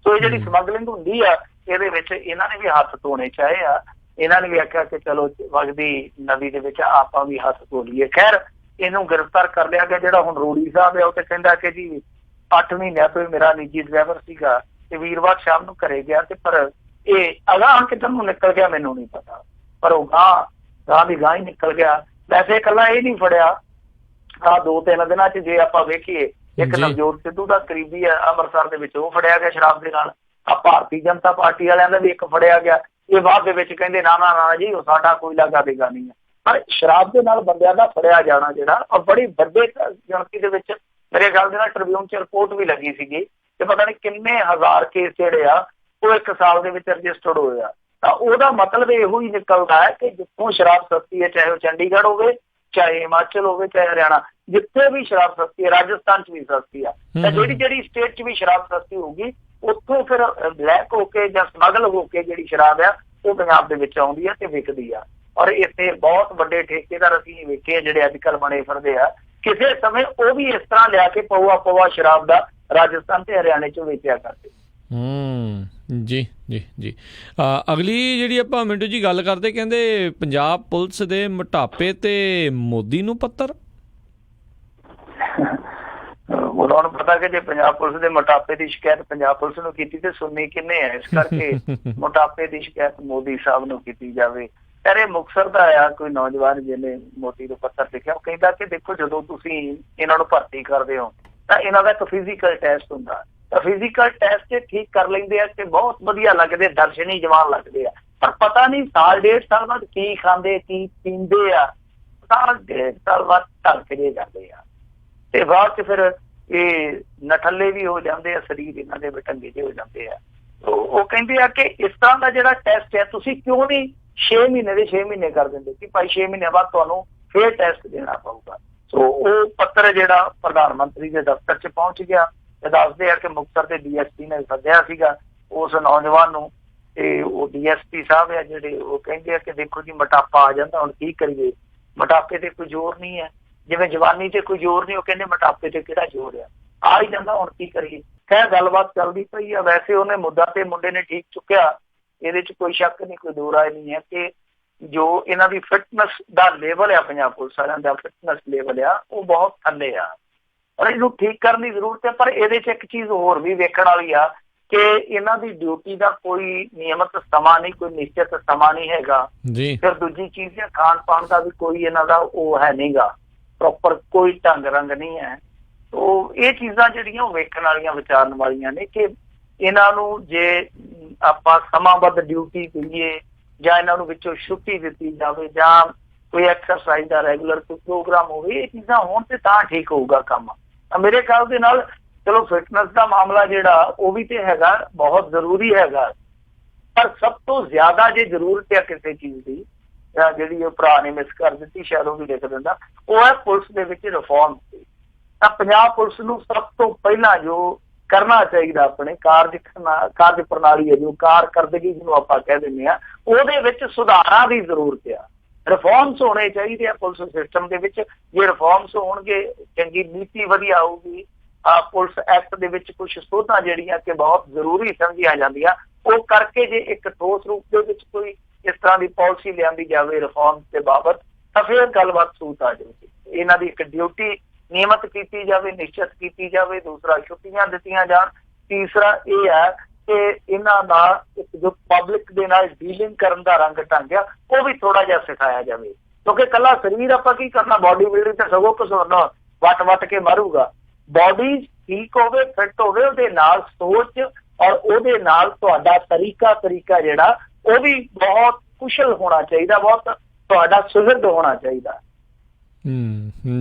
S2: ਸੋ ਇਹ ਜਿਹੜੀ ਸਮਗਲਿੰਗ ਹੁੰਦੀ ਆ, ਇਹਦੇ ਵਿੱਚ ਇਹਨਾਂ ਨੇ ਵੀ ਹੱਥ ਧੋਣੇ ਚਾਹੇ ਆ। ਇਹਨਾਂ ਨੇ ਵੀ ਆਖਿਆ ਕਿ ਚਲੋ ਵਗਦੀ ਨਦੀ ਦੇ ਵਿੱਚ ਆਪਾਂ ਵੀ ਹੱਥ ਧੋ ਲਈਏ। ਖੈਰ, ਇਹਨੂੰ ਗ੍ਰਿਫਤਾਰ ਕਰ ਲਿਆ ਗਿਆ। ਜਿਹੜਾ ਹੁਣ ਰੋੜੀ ਸਾਹਿਬ ਹੈ, ਉਹ ਤੇ ਕਹਿੰਦਾ ਕਿ ਜੀ 8 ਮਹੀਨਿਆਂ ਤੋਂ ਮੇਰਾ ਨਿੱਜੀ ਡਰਾਈਵਰ ਸੀਗਾ ਤੇ ਵੀਰਵਾਰ ਸ਼ਾਮ ਨੂੰ ਘਰੇ ਗਿਆ, ਤੇ ਪਰ ਇਹ ਅਗਾਂਹ ਕਿੱਧਰ ਨੂੰ ਨਿਕਲ ਗਿਆ ਮੈਨੂੰ ਨਹੀਂ ਪਤਾ, ਪਰ ਉਹ ਗਾਂ ਦੀ ਗਾਂ ਹੀ ਨਿਕਲ ਗਿਆ। ਵੈਸੇ ਇਕੱਲਾ ਇਹ ਨਹੀਂ ਫੜਿਆ, 2-3 ਦਿਨਾਂ ਚ ਜੇ ਆਪਾਂ ਵੇਖੀਏ, ਇੱਕ ਨਵਜੋਤ ਸਿੱਧੂ ਦਾ ਕਰੀਬੀ ਹੈ ਅੰਮ੍ਰਿਤਸਰ ਦੇ ਵਿੱਚ, ਉਹ ਫੜਿਆ ਗਿਆ ਸ਼ਰਾਬ ਦੇ ਨਾਲ। ਭਾਰਤੀ ਜਨਤਾ ਪਾਰਟੀ ਵਾਲਿਆਂ ਦਾ ਵੀ ਇੱਕ ਫੜਿਆ ਗਿਆ। ਇਹ ਬਾਅਦ ਦੇ ਵਿੱਚ ਕਹਿੰਦੇ ਨਾ ਜੀ ਉਹ ਸਾਡਾ ਕੋਈ ਲਾਗਾ ਦੇਗਾ ਨਹੀਂ ਹੈ। ਪਰ ਸ਼ਰਾਬ ਦੇ ਨਾਲ ਬੰਦਿਆਂ ਦਾ ਫੜਿਆ ਜਾਣਾ ਜਿਹੜਾ, ਔਰ ਬੜੀ ਵੱਡੇ ਗਿਣਤੀ ਦੇ ਵਿੱਚ, ਮੇਰੇ ਖਿਆਲ ਦੇ ਨਾਲ ਟ੍ਰਿਬਿਊਨ ਚ ਰਿਪੋਰਟ ਵੀ ਲੱਗੀ ਸੀਗੀ ਤੇ ਪਤਾ ਨਹੀਂ ਕਿੰਨੇ ਹਜ਼ਾਰ ਕੇਸ ਜਿਹੜੇ ਆ ਉਹ 1 ਸਾਲ ਦੇ ਵਿੱਚ ਰਜਿਸਟਰਡ ਹੋਏ ਆ। ਤਾਂ ਉਹਦਾ ਮਤਲਬ ਇਹੋ ਹੀ ਨਿਕਲਦਾ ਹੈ ਕਿ ਜਿੱਥੋਂ ਸ਼ਰਾਬ ਸਸਤੀ ਹੈ, ਚਾਹੇ ਉਹ ਚੰਡੀਗੜ੍ਹ ਹੋਵੇ, ਚਾਹੇ ਹਿਮਾਚਲ ਹੋਵੇ, ਚਾਹੇ ਹਰਿਆਣਾ, ਜਿੱਥੇ ਵੀ ਸ਼ਰਾਬ ਸਸਤੀ ਹੈ, ਰਾਜਸਥਾਨ ਚ ਵੀ ਸਸਤੀ ਆ। ਤਾਂ ਜਿਹੜੀ ਸਟੇਟ ਚ ਵੀ ਸ਼ਰਾਬ ਸਸਤੀ ਹੋਊਗੀ, ਉੱਥੋਂ ਫਿਰ ਬਲੈਕ ਹੋ ਕੇ ਜਾਂ ਸਮਗਲ ਹੋ ਕੇ ਜਿਹੜੀ ਸ਼ਰਾਬ ਆ ਉਹ ਪੰਜਾਬ ਦੇ ਵਿੱਚ ਆਉਂਦੀ ਆ ਤੇ ਵਿਕਦੀ ਆ। ਔਰ ਇੱਥੇ ਬਹੁਤ ਵੱਡੇ ਠੇਕੇਦਾਰ ਅਸੀਂ ਵੇਖੇ ਜਿਹੜੇ ਅੱਜ ਕੱਲ੍ਹ ਬਣੇ ਫਿਰਦੇ ਆ, ਕਿਸੇ ਸਮੇਂ ਉਹ ਵੀ ਇਸ ਤਰ੍ਹਾਂ ਲਿਆ ਕੇ ਪਊਆ ਸ਼ਰਾਬ ਦਾ ਰਾਜਸਥਾਨ ਤੇ ਹਰਿਆਣੇ ਚ ਵੇਚਿਆ ਕਰਦੇ।
S1: ਜੀ ਜੀ ਜੀ। ਅਗਲੀ ਜਿਹੜੀ ਆਪਾਂ ਮਿੰਟੂ ਜੀ ਗੱਲ ਕਰਦੇ, ਕਹਿੰਦੇ ਪੰਜਾਬ ਪੁਲਿਸ ਦੇ ਮੋਟਾਪੇ ਤੇ ਮੋਦੀ ਨੂੰ ਪੱਤਰ।
S2: ਉਹਨਾਂ ਨੂੰ ਪਤਾ ਕਿ ਜੇ ਪੰਜਾਬ ਪੁਲਿਸ ਦੇ ਮੋਟਾਪੇ ਦੀ ਸ਼ਿਕਾਇਤ ਪੰਜਾਬ ਪੁਲਿਸ ਨੂੰ ਕੀਤੀ ਤੇ ਸੁਣਨੀ ਕਿੰਨੇ ਹੈ, ਇਸ ਕਰਕੇ ਮੋਟਾਪੇ ਦੀ ਸ਼ਿਕਾਇਤ ਮੋਦੀ ਸਾਹਿਬ ਨੂੰ ਕੀਤੀ ਜਾਵੇ। ਅਰੇ ਮੁਕਤਸਰ ਦਾ ਆਇਆ ਕੋਈ ਨੌਜਵਾਨ ਜਿਹਨੇ ਮੋਦੀ ਨੂੰ ਪੱਤਰ ਲਿਖਿਆ, ਉਹ ਕਹਿੰਦਾ ਕਿ ਦੇਖੋ ਜਦੋਂ ਤੁਸੀਂ ਇਹਨਾਂ ਨੂੰ ਭਰਤੀ ਕਰਦੇ ਹੋ ਤਾਂ ਇਹਨਾਂ ਦਾ ਇੱਕ ਫਿਜ਼ੀਕਲ ਟੈਸਟ ਹੁੰਦਾ, ਤਾਂ ਫਿਜ਼ੀਕਲ ਟੈਸਟ ਤੇ ਠੀਕ ਕਰ ਲੈਂਦੇ ਆ ਤੇ ਬਹੁਤ ਵਧੀਆ ਲੱਗਦੇ, ਦਰਸ਼ਨੀ ਜਵਾਨ ਲੱਗਦੇ ਆ। ਪਰ ਪਤਾ ਨਹੀਂ ਸਾਲ 1.5 ਸਾਲ ਬਾਅਦ ਕੀ ਖਾਂਦੇ ਕੀ ਪੀਂਦੇ ਆ, ਸਾਲ 1.5 ਸਾਲ ਬਾਅਦ ਢਲਕ ਜੇ ਜਾਂਦੇ ਆ ਤੇ ਬਾਅਦ ਚ ਫਿਰ ਇਹ ਨਠੱਲੇ ਵੀ ਹੋ ਜਾਂਦੇ ਆ, ਸਰੀਰ ਇਹਨਾਂ ਦੇ ਢੰਗੇ ਜਿਹੇ ਹੋ ਜਾਂਦੇ ਆ। ਉਹ ਕਹਿੰਦੇ ਆ ਕਿ ਇਸ ਤਰ੍ਹਾਂ ਦਾ ਜਿਹੜਾ ਟੈਸਟ ਹੈ ਤੁਸੀਂ ਕਿਉਂ ਨਹੀਂ 6 ਮਹੀਨੇ ਦੇ 6 ਮਹੀਨੇ ਕਰ ਦਿੰਦੇ ਕਿ ਭਾਈ 6 ਮਹੀਨੇ ਬਾਅਦ ਤੁਹਾਨੂੰ ਫੇਰ ਟੈਸਟ ਦੇਣਾ ਪਊਗਾ। ਸੋ ਉਹ ਪੱਤਰ ਜਿਹੜਾ ਪ੍ਰਧਾਨ ਮੰਤਰੀ ਦੇ ਦਫ਼ਤਰ 'ਚ ਪਹੁੰਚ ਗਿਆ ਤੇ ਦੱਸਦੇ ਆ ਕਿ ਮੁਕਤਸਰ ਦੇ DSP ਨੇ ਸੱਦਿਆ ਸੀਗਾ ਉਸ ਨੌਜਵਾਨ ਨੂੰ, ਤੇ ਉਹ DSP ਸਾਹਿਬ ਆ ਜਿਹੜੇ ਉਹ ਕਹਿੰਦੇ ਆ ਕਿ ਦੇਖੋ ਜੀ ਮੋਟਾਪਾ ਆ ਜਾਂਦਾ, ਹੁਣ ਕੀ ਕਰੀਏ, ਮੋਟਾਪੇ ਤੇ ਕੋਈ ਜ਼ੋਰ ਨਹੀਂ ਹੈ, ਜਿਵੇਂ ਜਵਾਨੀ ਤੇ ਕੋਈ ਜ਼ੋਰ ਨਹੀਂ, ਉਹ ਕਹਿੰਦੇ ਮੋਟਾਪੇ ਤੇ ਕਿਹੜਾ ਜ਼ੋਰ ਆ ਹੀ ਜਾਂਦਾ, ਹੁਣ ਕੀ ਕਰੀਏ। ਖੈਰ ਗੱਲਬਾਤ ਚੱਲਦੀ ਪਈ ਆ। ਵੈਸੇ ਉਹਨੇ ਮੁੱਦਾ ਤੇ ਮੁੰਡੇ ਨੇ ਠੀਕ ਚੁੱਕਿਆ, ਇਹਦੇ 'ਚ ਕੋਈ ਸ਼ੱਕ ਨਹੀਂ, ਕੋਈ ਦੋ ਰਾਏ ਨਹੀਂ ਹੈ ਕਿ ਜੋ ਇਹਨਾਂ ਦੀ ਫਿਟਨੈਸ ਦਾ ਲੈਵਲ ਆ, ਪੰਜਾਬ ਪੁਲਿਸ ਵਾਲਿਆਂ ਦਾ ਫਿਟਨੈਸ ਲੈਵਲ ਆ, ਉਹ ਬਹੁਤ ਥੱਲੇ ਆ ਔਰ ਇਹਨੂੰ ਠੀਕ ਕਰਨ ਦੀ ਜ਼ਰੂਰਤ ਹੈ। ਪਰ ਇਹਦੇ 'ਚ ਇੱਕ ਚੀਜ਼ ਹੋਰ ਵੀ ਵੇਖਣ ਵਾਲੀ ਆ ਕਿ ਇਹਨਾਂ ਦੀ ਡਿਊਟੀ ਦਾ ਕੋਈ ਨਿਯਮਿਤ ਸਮਾਂ ਨਹੀਂ, ਕੋਈ ਨਿਸ਼ਚਿਤ ਸਮਾਂ ਨਹੀਂ ਹੈਗਾ। ਫਿਰ ਦੂਜੀ ਚੀਜ਼ ਹੈ ਖਾਣ ਪਾਣ ਦਾ ਵੀ ਕੋਈ ਇਹਨਾਂ ਦਾ ਉਹ ਹੈ ਨਹੀਂਗਾ, ਪ੍ਰੋਪਰ ਕੋਈ ਢੰਗ ਰੰਗ ਨਹੀਂ ਹੈ। ਉਹ ਇਹ ਚੀਜ਼ਾਂ ਜਿਹੜੀਆਂ ਉਹ ਵੇਖਣ ਵਾਲੀਆਂ ਵਿਚਾਰਨ ਵਾਲੀਆਂ ਨੇ ਕਿ ਇਹਨਾਂ ਨੂੰ ਜੇ ਆਪਾਂ ਸਮਾਂਬੱਧ ਡਿਊਟੀ ਦਈਏ ਜਾਂ ਇਹਨਾਂ ਨੂੰ ਵਿੱਚੋਂ ਛੁੱਟੀ ਦਿੱਤੀ ਜਾਵੇ ਜਾਂ ਕੋਈ ਐਕਸਰਸਾਈਜ਼ ਦਾ ਰੈਗੂਲਰ ਕੋਈ ਪ੍ਰੋਗਰਾਮ ਹੋਵੇ, ਇਹ ਚੀਜ਼ਾਂ ਹੋਣ ਤੇ ਤਾਂ ਠੀਕ ਹੋਊਗਾ ਕੰਮ। ਮੇਰੇ ਖਿਆਲ ਦੇ ਨਾਲ ਚਲੋ ਫਿਟਨੈਸ ਦਾ ਮਾਮਲਾ ਜਿਹੜਾ ਉਹ ਵੀ ਤੇ ਹੈਗਾ, ਬਹੁਤ ਜ਼ਰੂਰੀ ਹੈਗਾ, ਪਰ ਸਭ ਤੋਂ ਜ਼ਿਆਦਾ ਜੇ ਜ਼ਰੂਰਤ ਹੈ ਕਿਸੇ ਚੀਜ਼ ਦੀ, ਜਿਹੜੀ ਉਹ ਭਰਾ ਨੇ ਮਿਸ ਕਰ ਦਿੱਤੀ, ਸ਼ਾਇਦ ਉਹ ਵੀ ਲਿਖ ਦਿੰਦਾ, ਉਹ ਹੈ ਪੁਲਿਸ ਦੇ ਵਿੱਚ ਰਿਫਾਰਮ ਦੀ। ਤਾਂ ਪੰਜਾਬ ਪੁਲਿਸ ਨੂੰ ਸਭ ਤੋਂ ਪਹਿਲਾਂ ਜੋ ਕਰਨਾ ਚਾਹੀਦਾ, ਆਪਣੇ ਕਾਰਜ ਪ੍ਰਣਾਲੀ ਹੈ, ਜੋ ਕਾਰਕਰਦਗੀ ਜਿਹਨੂੰ ਆਪਾਂ ਕਹਿ ਦਿੰਦੇ ਆ, ਉਹਦੇ ਵਿੱਚ ਸੁਧਾਰਾਂ ਦੀ ਜ਼ਰੂਰਤ ਆ। ਰਿਫਾਰਮਸ ਹੋਣੇ ਚਾਹੀਦੇ ਆ ਪੁਲਿਸ ਸਿਸਟਮ ਦੇ ਵਿੱਚ। ਜੇ ਰਿਫਾਰਮਸ ਹੋਣਗੇ, ਚੰਗੀ ਨੀਤੀ ਵਧੀਆ ਆਊਗੀ, ਪੁਲਿਸ ਐਕਟ ਦੇ ਵਿੱਚ ਕੁਝ ਸੋਧਾਂ ਜਿਹੜੀਆਂ ਕਿ ਬਹੁਤ ਜ਼ਰੂਰੀ ਸਮਝੀਆਂ ਜਾਂਦੀਆਂ, ਉਹ ਕਰਕੇ ਜੇ ਇੱਕ ਠੋਸ ਰੂਪ ਦੇ ਵਿੱਚ ਕੋਈ ਇਸ ਤਰ੍ਹਾਂ ਦੀ ਪਾਲਿਸੀ ਲਿਆਂਦੀ ਜਾਵੇ ਰਿਫਾਰਮ ਦੇ ਬਾਬਤ, ਤਾਂ ਫਿਰ ਗੱਲਬਾਤ ਸੂਤ ਆ ਜਾਊਗੀ। ਇਹਨਾਂ ਦੀ ਇੱਕ ਡਿਊਟੀ ਨਿਯਮਤ ਕੀਤੀ ਜਾਵੇ, ਨਿਸ਼ਚਿਤ ਕੀਤੀ ਜਾਵੇ। ਦੂਸਰਾ, ਛੁੱਟੀਆਂ ਦਿੱਤੀਆਂ ਜਾਣ। ਤੀਸਰਾ ਇਹ ਹੈ ਕਿ ਇਹਨਾਂ ਦਾ ਇੱਕ ਜੋ ਪਬਲਿਕ ਦੇ ਨਾਲ ਡੀਲਿੰਗ ਕਰਨ ਦਾ ਰੰਗ ਢੰਗ ਆ, ਉਹ ਵੀ ਥੋੜਾ ਜਿਹਾ ਸਿਖਾਇਆ ਜਾਵੇ। ਕਿਉਂਕਿ ਇਕੱਲਾ ਸਰੀਰ ਆਪਾਂ ਕੀ ਕਰਨਾ, ਬੋਡੀ ਬਿਲਡਿੰਗ ਤਾਂ ਸਗੋਂ ਕੁਛ ਹੋਰ ਵੱਟ ਕੇ ਮਾਰੂਗਾ। ਬੋਡੀ ਠੀਕ ਹੋਵੇ, ਫਿੱਟ ਹੋਵੇ, ਉਹਦੇ ਨਾਲ ਸੋਚ ਔਰ ਉਹਦੇ ਨਾਲ ਤੁਹਾਡਾ ਤਰੀਕਾ ਜਿਹੜਾ ਉਹ ਵੀ ਬਹੁਤ ਕੁਸ਼ਲ ਹੋਣਾ ਚਾਹੀਦਾ, ਬਹੁਤ ਤੁਹਾਡਾ ਸੁਹਿਰਦ ਹੋਣਾ ਚਾਹੀਦਾ।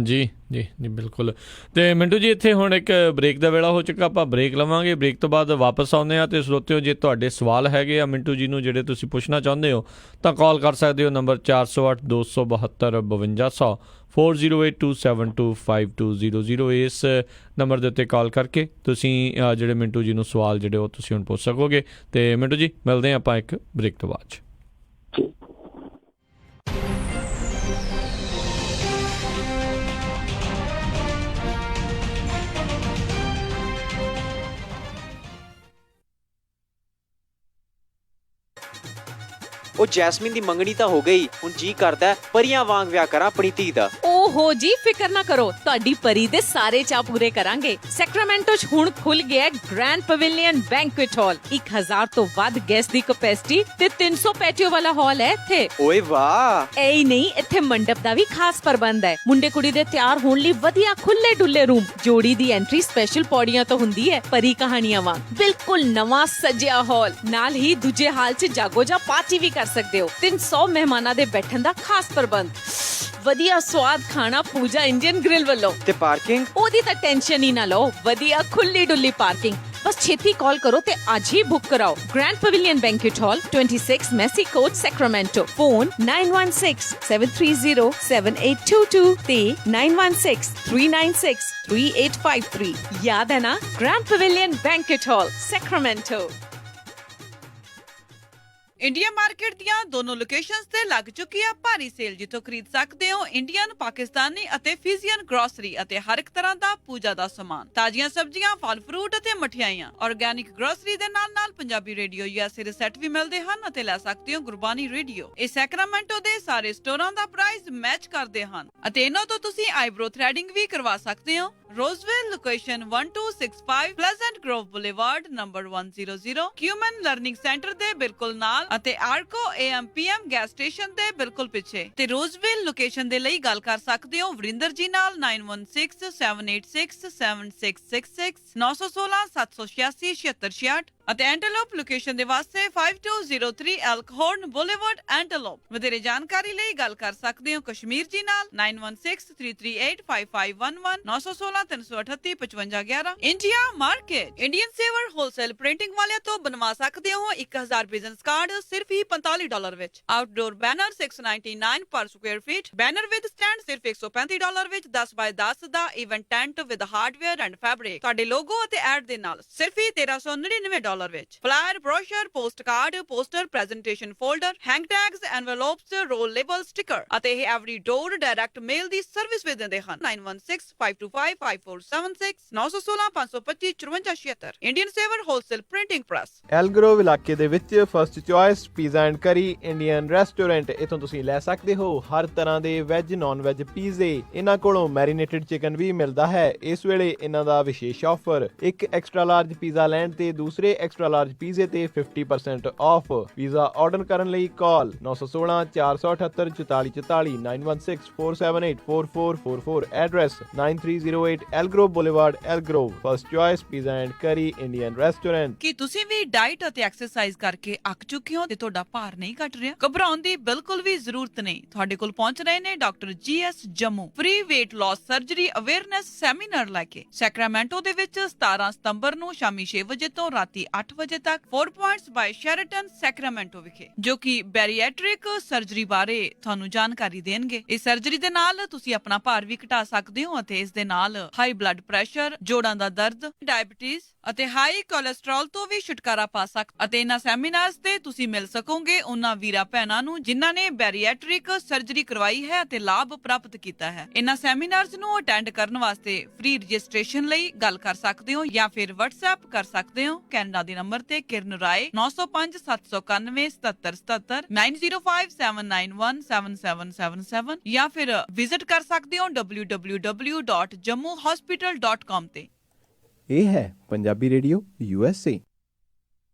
S1: ਜੀ ਜੀ ਜੀ ਬਿਲਕੁਲ। ਅਤੇ ਮਿੰਟੂ ਜੀ, ਇੱਥੇ ਹੁਣ ਇੱਕ ਬ੍ਰੇਕ ਦਾ ਵੇਲਾ ਹੋ ਚੁੱਕਾ, ਆਪਾਂ ਬ੍ਰੇਕ ਲਵਾਂਗੇ। ਬ੍ਰੇਕ ਤੋਂ ਬਾਅਦ ਵਾਪਸ ਆਉਂਦੇ ਹਾਂ। ਅਤੇ ਸਰੋਤਿਓ, ਜੇ ਤੁਹਾਡੇ ਸਵਾਲ ਹੈਗੇ ਆ ਮਿੰਟੂ ਜੀ ਨੂੰ ਜਿਹੜੇ ਤੁਸੀਂ ਪੁੱਛਣਾ ਚਾਹੁੰਦੇ ਹੋ, ਤਾਂ ਕਾਲ ਕਰ ਸਕਦੇ ਹੋ ਨੰਬਰ 408 272 5200 4082725200। ਇਸ ਨੰਬਰ ਦੇ ਉੱਤੇ ਕਾਲ ਕਰਕੇ ਤੁਸੀਂ ਜਿਹੜੇ ਮਿੰਟੂ ਜੀ ਨੂੰ ਸਵਾਲ ਜਿਹੜੇ ਉਹ ਤੁਸੀਂ ਹੁਣ ਪੁੱਛ ਸਕੋਗੇ। ਅਤੇ ਮਿੰਟੂ ਜੀ, ਮਿਲਦੇ ਹਾਂ ਆਪਾਂ ਇੱਕ ਬ੍ਰੇਕ ਤੋਂ ਬਾਅਦ।
S3: ਉਹ ਜੈਸਮੀਨ ਦੀ ਮੰਗਣੀ ਤਾਂ ਹੋ ਗਈ, ਹੁਣ ਜੀ ਕਰਦਾ ਪਰੀਆਂ ਵਾਂਗ ਵਿਆਹ ਕਰਾਂ ਆਪਣੀ ਧੀ ਦਾ।
S4: ਓਹੋ ਜੀ, ਫਿਕਰ ਨਾ ਕਰੋ, ਤੁਹਾਡੀ ਪਰੀ ਦੇ ਸਾਰੇ ਚਾਅ ਪੂਰੇ ਕਰਾਂਗੇ। ਸੈਕਰਾਮੈਂਟੋ 'ਚ ਹੁਣ ਖੁੱਲ ਗਿਆ ਗ੍ਰੈਂਡ ਪਵੇਲੀਅਨ ਬੈਂਕੁਏਟ ਹਾਲ। 1000 ਤੋਂ ਵੱਧ ਗੈਸਟ ਦੀ ਕੈਪੈਸਿਟੀ ਤੇ 300 ਪੈਟੀਓ ਵਾਲਾ ਹਾਲ ਹੈ ਇੱਥੇ।
S3: ਓਏ ਵਾਹ!
S4: ਐ ਹੀ ਨਹੀਂ, ਇੱਥੇ ਮੰਡਪ ਦਾ ਵੀ ਖਾਸ ਪ੍ਰਬੰਧ ਹੈ। ਮੁੰਡੇ ਕੁੜੀ ਦੇ ਤਿਆਰ ਹੋਣ ਲਈ ਵਧੀਆ ਖੁੱਲੇ ਡੁੱਲੇ ਰੂਮ। ਜੋੜੀ ਦੀ ਐਂਟਰੀ ਸਪੈਸ਼ਲ ਪੌੜੀਆਂ ਤੋਂ ਹੁੰਦੀ ਹੈ, ਪਰੀ ਕਹਾਣੀਆਂ ਵਾਂਗ। ਬਿਲਕੁਲ ਨਵਾਂ ਸਜਿਆ ਹਾਲ। ਨਾਲ ਹੀ ਦੂਜੇ ਹਾਲ 'ਚ ਜਾਗੋ ਜਾਂ ਪਾਰਟੀ ਵੀ ਕਰ ਸਕਦੇ ਹੋ। 300 ਮਹਿਮਾਨਾਂ ਦੇ ਬੈਠਣ ਦਾ ਖਾਸ ਪ੍ਰਬੰਧ। ਵਧੀਆ ਸਵਾਦ ਖਾਣਾ ਪੂਜਾ ਇੰਡੀਅਨ ਗ੍ਰਿਲ ਵੱਲੋਂ।
S3: ਤੇ ਪਾਰਕਿੰਗ? ਉਹਦੀ
S4: ਤਾਂ ਟੈਨਸ਼ਨ ਹੀ ਨਾ ਲਓ, ਵਧੀਆ ਖੁੱਲੀ ਡੁੱਲੀ ਪਾਰਕਿੰਗ। ਬਸ ਛੇਤੀ ਕਾਲ ਕਰੋ ਤੇ ਅੱਜ ਹੀ ਬੁੱਕ ਕਰਾਓ। ਗ੍ਰੈਂਡ ਪਵੇਲੀਅਨ ਬੈਂਕੁਏਟ ਹਾਲ, 26 ਮੈਸੀ ਕੋਰਟ, ਸੈਕਰਾਮੈਂਟੋ। ਫੋਨ 9166730782 ਤੇ 9163963853। ਯਾਦ ਹੈ ਨਾ? ਗ੍ਰੈਂਡ ਪਵੇਲੀਅਨ ਬੈਂਕੁਏਟ ਹਾਲ, ਸੈਕਰਾਮੈਂਟੋ।
S5: ਇੰਡੀਆ ਮਾਰਕੀਟ ਦੀਆਂ ਦੋਨੋਂ ਲੋਕੇਸ਼ਨਸ ਤੇ ਲੱਗ ਚੁੱਕੀ ਆ ਭਾਰੀ ਸੇਲ, ਜਿੱਥੋਂ ਖਰੀਦ ਸਕਦੇ ਹੋ ਇੰਡੀਅਨ, ਪਾਕਿਸਤਾਨੀ ਅਤੇ ਫਿਜ਼ੀਅਨ ਗਰੋਸਰੀ ਅਤੇ ਹਰ ਇੱਕ ਤਰ੍ਹਾਂ ਦਾ ਪੂਜਾ ਦਾ ਸਮਾਨ, ਤਾਜ਼ੀਆਂ ਸਬਜ਼ੀਆਂ, ਫਲ ਫਰੂਟ ਅਤੇ ਮਠਿਆਈਆਂ। ਆਰਗੈਨਿਕ ਗਰੋਸਰੀ ਦੇ ਨਾਲ ਪੰਜਾਬੀ ਰੇਡੀਓ USA ਦੇ ਸੈੱਟ ਵੀ ਮਿਲਦੇ ਹਨ ਅਤੇ ਲੈ ਸਕਦੇ ਹੋ ਗੁਰਬਾਨੀ ਰੇਡੀਓ। ਇਹ ਸੈਕਰਾਮੈਂਟੋ ਦੇ ਸਾਰੇ ਸਟੋਰਾਂ ਦਾ ਪ੍ਰਾਈਸ ਮੈਚ ਕਰਦੇ ਹਨ ਅਤੇ ਇਹਨਾਂ ਤੋਂ ਤੁਸੀਂ ਆਈਬ੍ਰੋ ਥ੍ਰੈਡਿੰਗ ਵੀ ਕਰਵਾ ਸਕਦੇ ਹੋ। Roseville location 1265 Pleasant Grove Boulevard number 100, Cuman Learning Center ਦੇ ਬਿਲਕੁਲ ਨਾਲ ਅਤੇ ਆਰਕੋ AM/PM ਗੈਸ ਸਟੇਸ਼ਨ ਦੇ ਬਿਲਕੁਲ ਪਿੱਛੇ। ਤੇ Roseville ਲੋਕੇਸ਼ਨ ਦੇ ਲਈ ਗੱਲ ਕਰ ਸਕਦੇ ਹੋ ਵਰਿੰਦਰ ਜੀ ਨਾਲ 9167867666 916 786 7666 ਅਤੇ ਐਂਟੇਲੋਪ ਲੋਕੇਸ਼ਨ ਦੇ ਵਾਸਤੇ 5203 Elkhorn Boulevard, Antelope। ਵਧੇਰੇ ਜਾਣਕਾਰੀ ਲਈ ਗੱਲ ਕਰ ਸਕਦੇ ਹੋ ਕਸ਼ਮੀਰ ਜੀ ਨਾਲ 9163385511 916 338 5511। India market Indian saver wholesale printing ਵਾਲਿਆਂ ਤੋਂ ਬਣਵਾ ਸਕਦੇ ਹੋ 1000 ਬਿਜ਼ਨਸ ਕਾਰਡ ਸਿਰਫ ਹੀ $45 ਵਿੱਚ। Outdoor banner $699 per square feet. Banner with stand ਸਿਰਫ $135 ਵਿੱਚ। 10 ਬਾਈ 10 ਦਾ event tent with hardware and fabric ਤੁਹਾਡੇ ਲੋਗੋ ਅਤੇ ਐਡ ਦੇ ਨਾਲ ਸਿਰਫ ਹੀ $1399 ਵਿੱਚ। Flyer, brochure, post card, poster, presentation folder, hang tags, envelopes, roll label, sticker ਅਤੇ ਇਹ ਐਵਰੀ ਡੋਰ ਡਾਇਰੈਕਟ ਮੇਲ ਦੀ ਸਰਵਿਸ ਵੀ ਦਿੰਦੇ ਹਨ। 9165255476 916 525 5476। Indian saver wholesale printing press.
S6: Elk Grove ਇਲਾਕੇ ਦੇ ਵਿੱਚ first choice pizza and curry Indian restaurant. ਇਥੋਂ ਤੁਸੀਂ ਲੈ ਸਕਦੇ ਹੋ ਹਰ ਤਰ੍ਹਾਂ ਦੇ ਵੈਜ ਨੌਨ ਵੈਜ ਪੀਜ਼ੇ। ਇਹਨਾਂ ਕੋਲੋਂ ਮੈਰੀਨੇਟਡ ਚਿਕਨ ਵੀ ਮਿਲਦਾ ਹੈ। ਇਸ ਵੇਲੇ ਇਹਨਾਂ ਦਾ ਵਿਸ਼ੇਸ਼ ਆਫਰ, ਇੱਕ ਐਕਸਟਰਾ ਲਾਰਜ ਪੀਜ਼ਾ ਲੈਣ ਤੇ ਦੂਸਰੇ ਐਕਸਟਰਾ ਲਾਰਜ ਪੀਜ਼ੇ ਤੇ 50% ਆਫ। ਪੀਜ਼ਾ ਆਰਡਰ ਕਰਨ ਲਈ call 916 478 4444 9164784444। Address 9308 Elk Grove boulevard, Elk Grove. First choice pizza and curry Indian restaurant.
S5: ਕੀ ਤੁਸੀਂ ਵੀ ਡਾਈਟ ਅਤੇ ਐਕਸਰਸਾਈਜ਼ ਕਰਕੇ ਅੱਕ ਚੁੱਕੇ ਹੋ ਤੇ ਤੁਹਾਡਾ ਭਾਰ ਨਹੀਂ ਘਟ ਰਿਹਾ? ਘਬਰਾਉਣ ਦੀ ਬਿਲਕੁਲ ਵੀ ਜ਼ਰੂਰਤ ਨਹੀਂ। ਤੁਹਾਡੇ ਕੋਲ ਪਹੁੰਚ ਰਹੇ ਨੇ doctor GS Jammu free weight loss surgery awareness seminar ਲੈ ਕੇ। ਸੈਕਰਾਮੈਂਟੋ ਦੇ ਵਿੱਚ 17 ਸਤੰਬਰ ਨੂੰ ਸ਼ਾਮੀ 6 ਵਜੇ ਤੋਂ ਰਾਤੀ 8 ਵਜੇ ਤੱਕ 4 ਪੁਆਇੰਟਸ ਬਾਈ ਸ਼ੈਰਟਨ ਸੈਕਰਾਮੈਂਟੋ ਵਿਖੇ, ਜੋ ਕਿ ਬੈਰੀਐਟ੍ਰਿਕ ਸਰਜਰੀ ਬਾਰੇ ਤੁਹਾਨੂੰ ਜਾਣਕਾਰੀ ਦੇਣਗੇ। ਇਸ ਸਰਜਰੀ ਦੇ ਨਾਲ ਤੁਸੀਂ ਆਪਣਾ ਭਾਰ ਵੀ ਘਟਾ ਸਕਦੇ ਹੋ ਅਤੇ ਇਸ ਦੇ ਨਾਲ ਹਾਈ ਬਲੱਡ ਪ੍ਰੈਸ਼ਰ, ਜੋੜਾਂ ਦਾ ਦਰਦ, ਡਾਇਬੀਟੀਜ਼ ਅਤੇ ਹਾਈ ਕੋਲੇਸਟ੍ਰੋਲ ਤੋਂ ਵੀ ਛੁਟਕਾਰਾ ਪਾ ਸਕਦੇ। ਅਤੇ ਇਹਨਾਂ ਸੈਮੀਨਾਰਸ ਤੇ ਤੁਸੀਂ ਮਿਲ ਸਕੋਗੇ ਉਹਨਾਂ ਵੀਰਾਂ ਭੈਣਾਂ ਨੂੰ ਜਿਨ੍ਹਾਂ ਨੇ ਬੈਰੀਐਟ੍ਰਿਕ ਸਰਜਰੀ ਕਰਵਾਈ ਹੈ ਅਤੇ ਲਾਭ ਪ੍ਰਾਪਤ ਕੀਤਾ ਹੈ। ਇਹਨਾਂ ਸੈਮੀਨਾਰਸ ਨੂੰ ਅਟੈਂਡ ਕਰਨ ਵਾਸਤੇ ਫ੍ਰੀ ਰਜਿਸਟ੍ਰੇਸ਼ਨ ਲਈ ਗੱਲ ਕਰ ਸਕਦੇ ਹੋ ਜਾਂ ਫਿਰ WhatsApp ਕਰ ਸਕਦੇ ਹੋ ਕੈਨੇਡਾ ਦੇ ਨੰਬਰ ਤੇ ਕਿਰਨ ਰਾਏ 905 791 7777 9057917777 ਜਾਂ ਫਿਰ ਵਿਜ਼ਿਟ ਕਰ ਸਕਦੇ ਹੋ www.jammuhospital.com ਤੇ।
S6: ਇਹ ਹੈ Punjabi radio USA।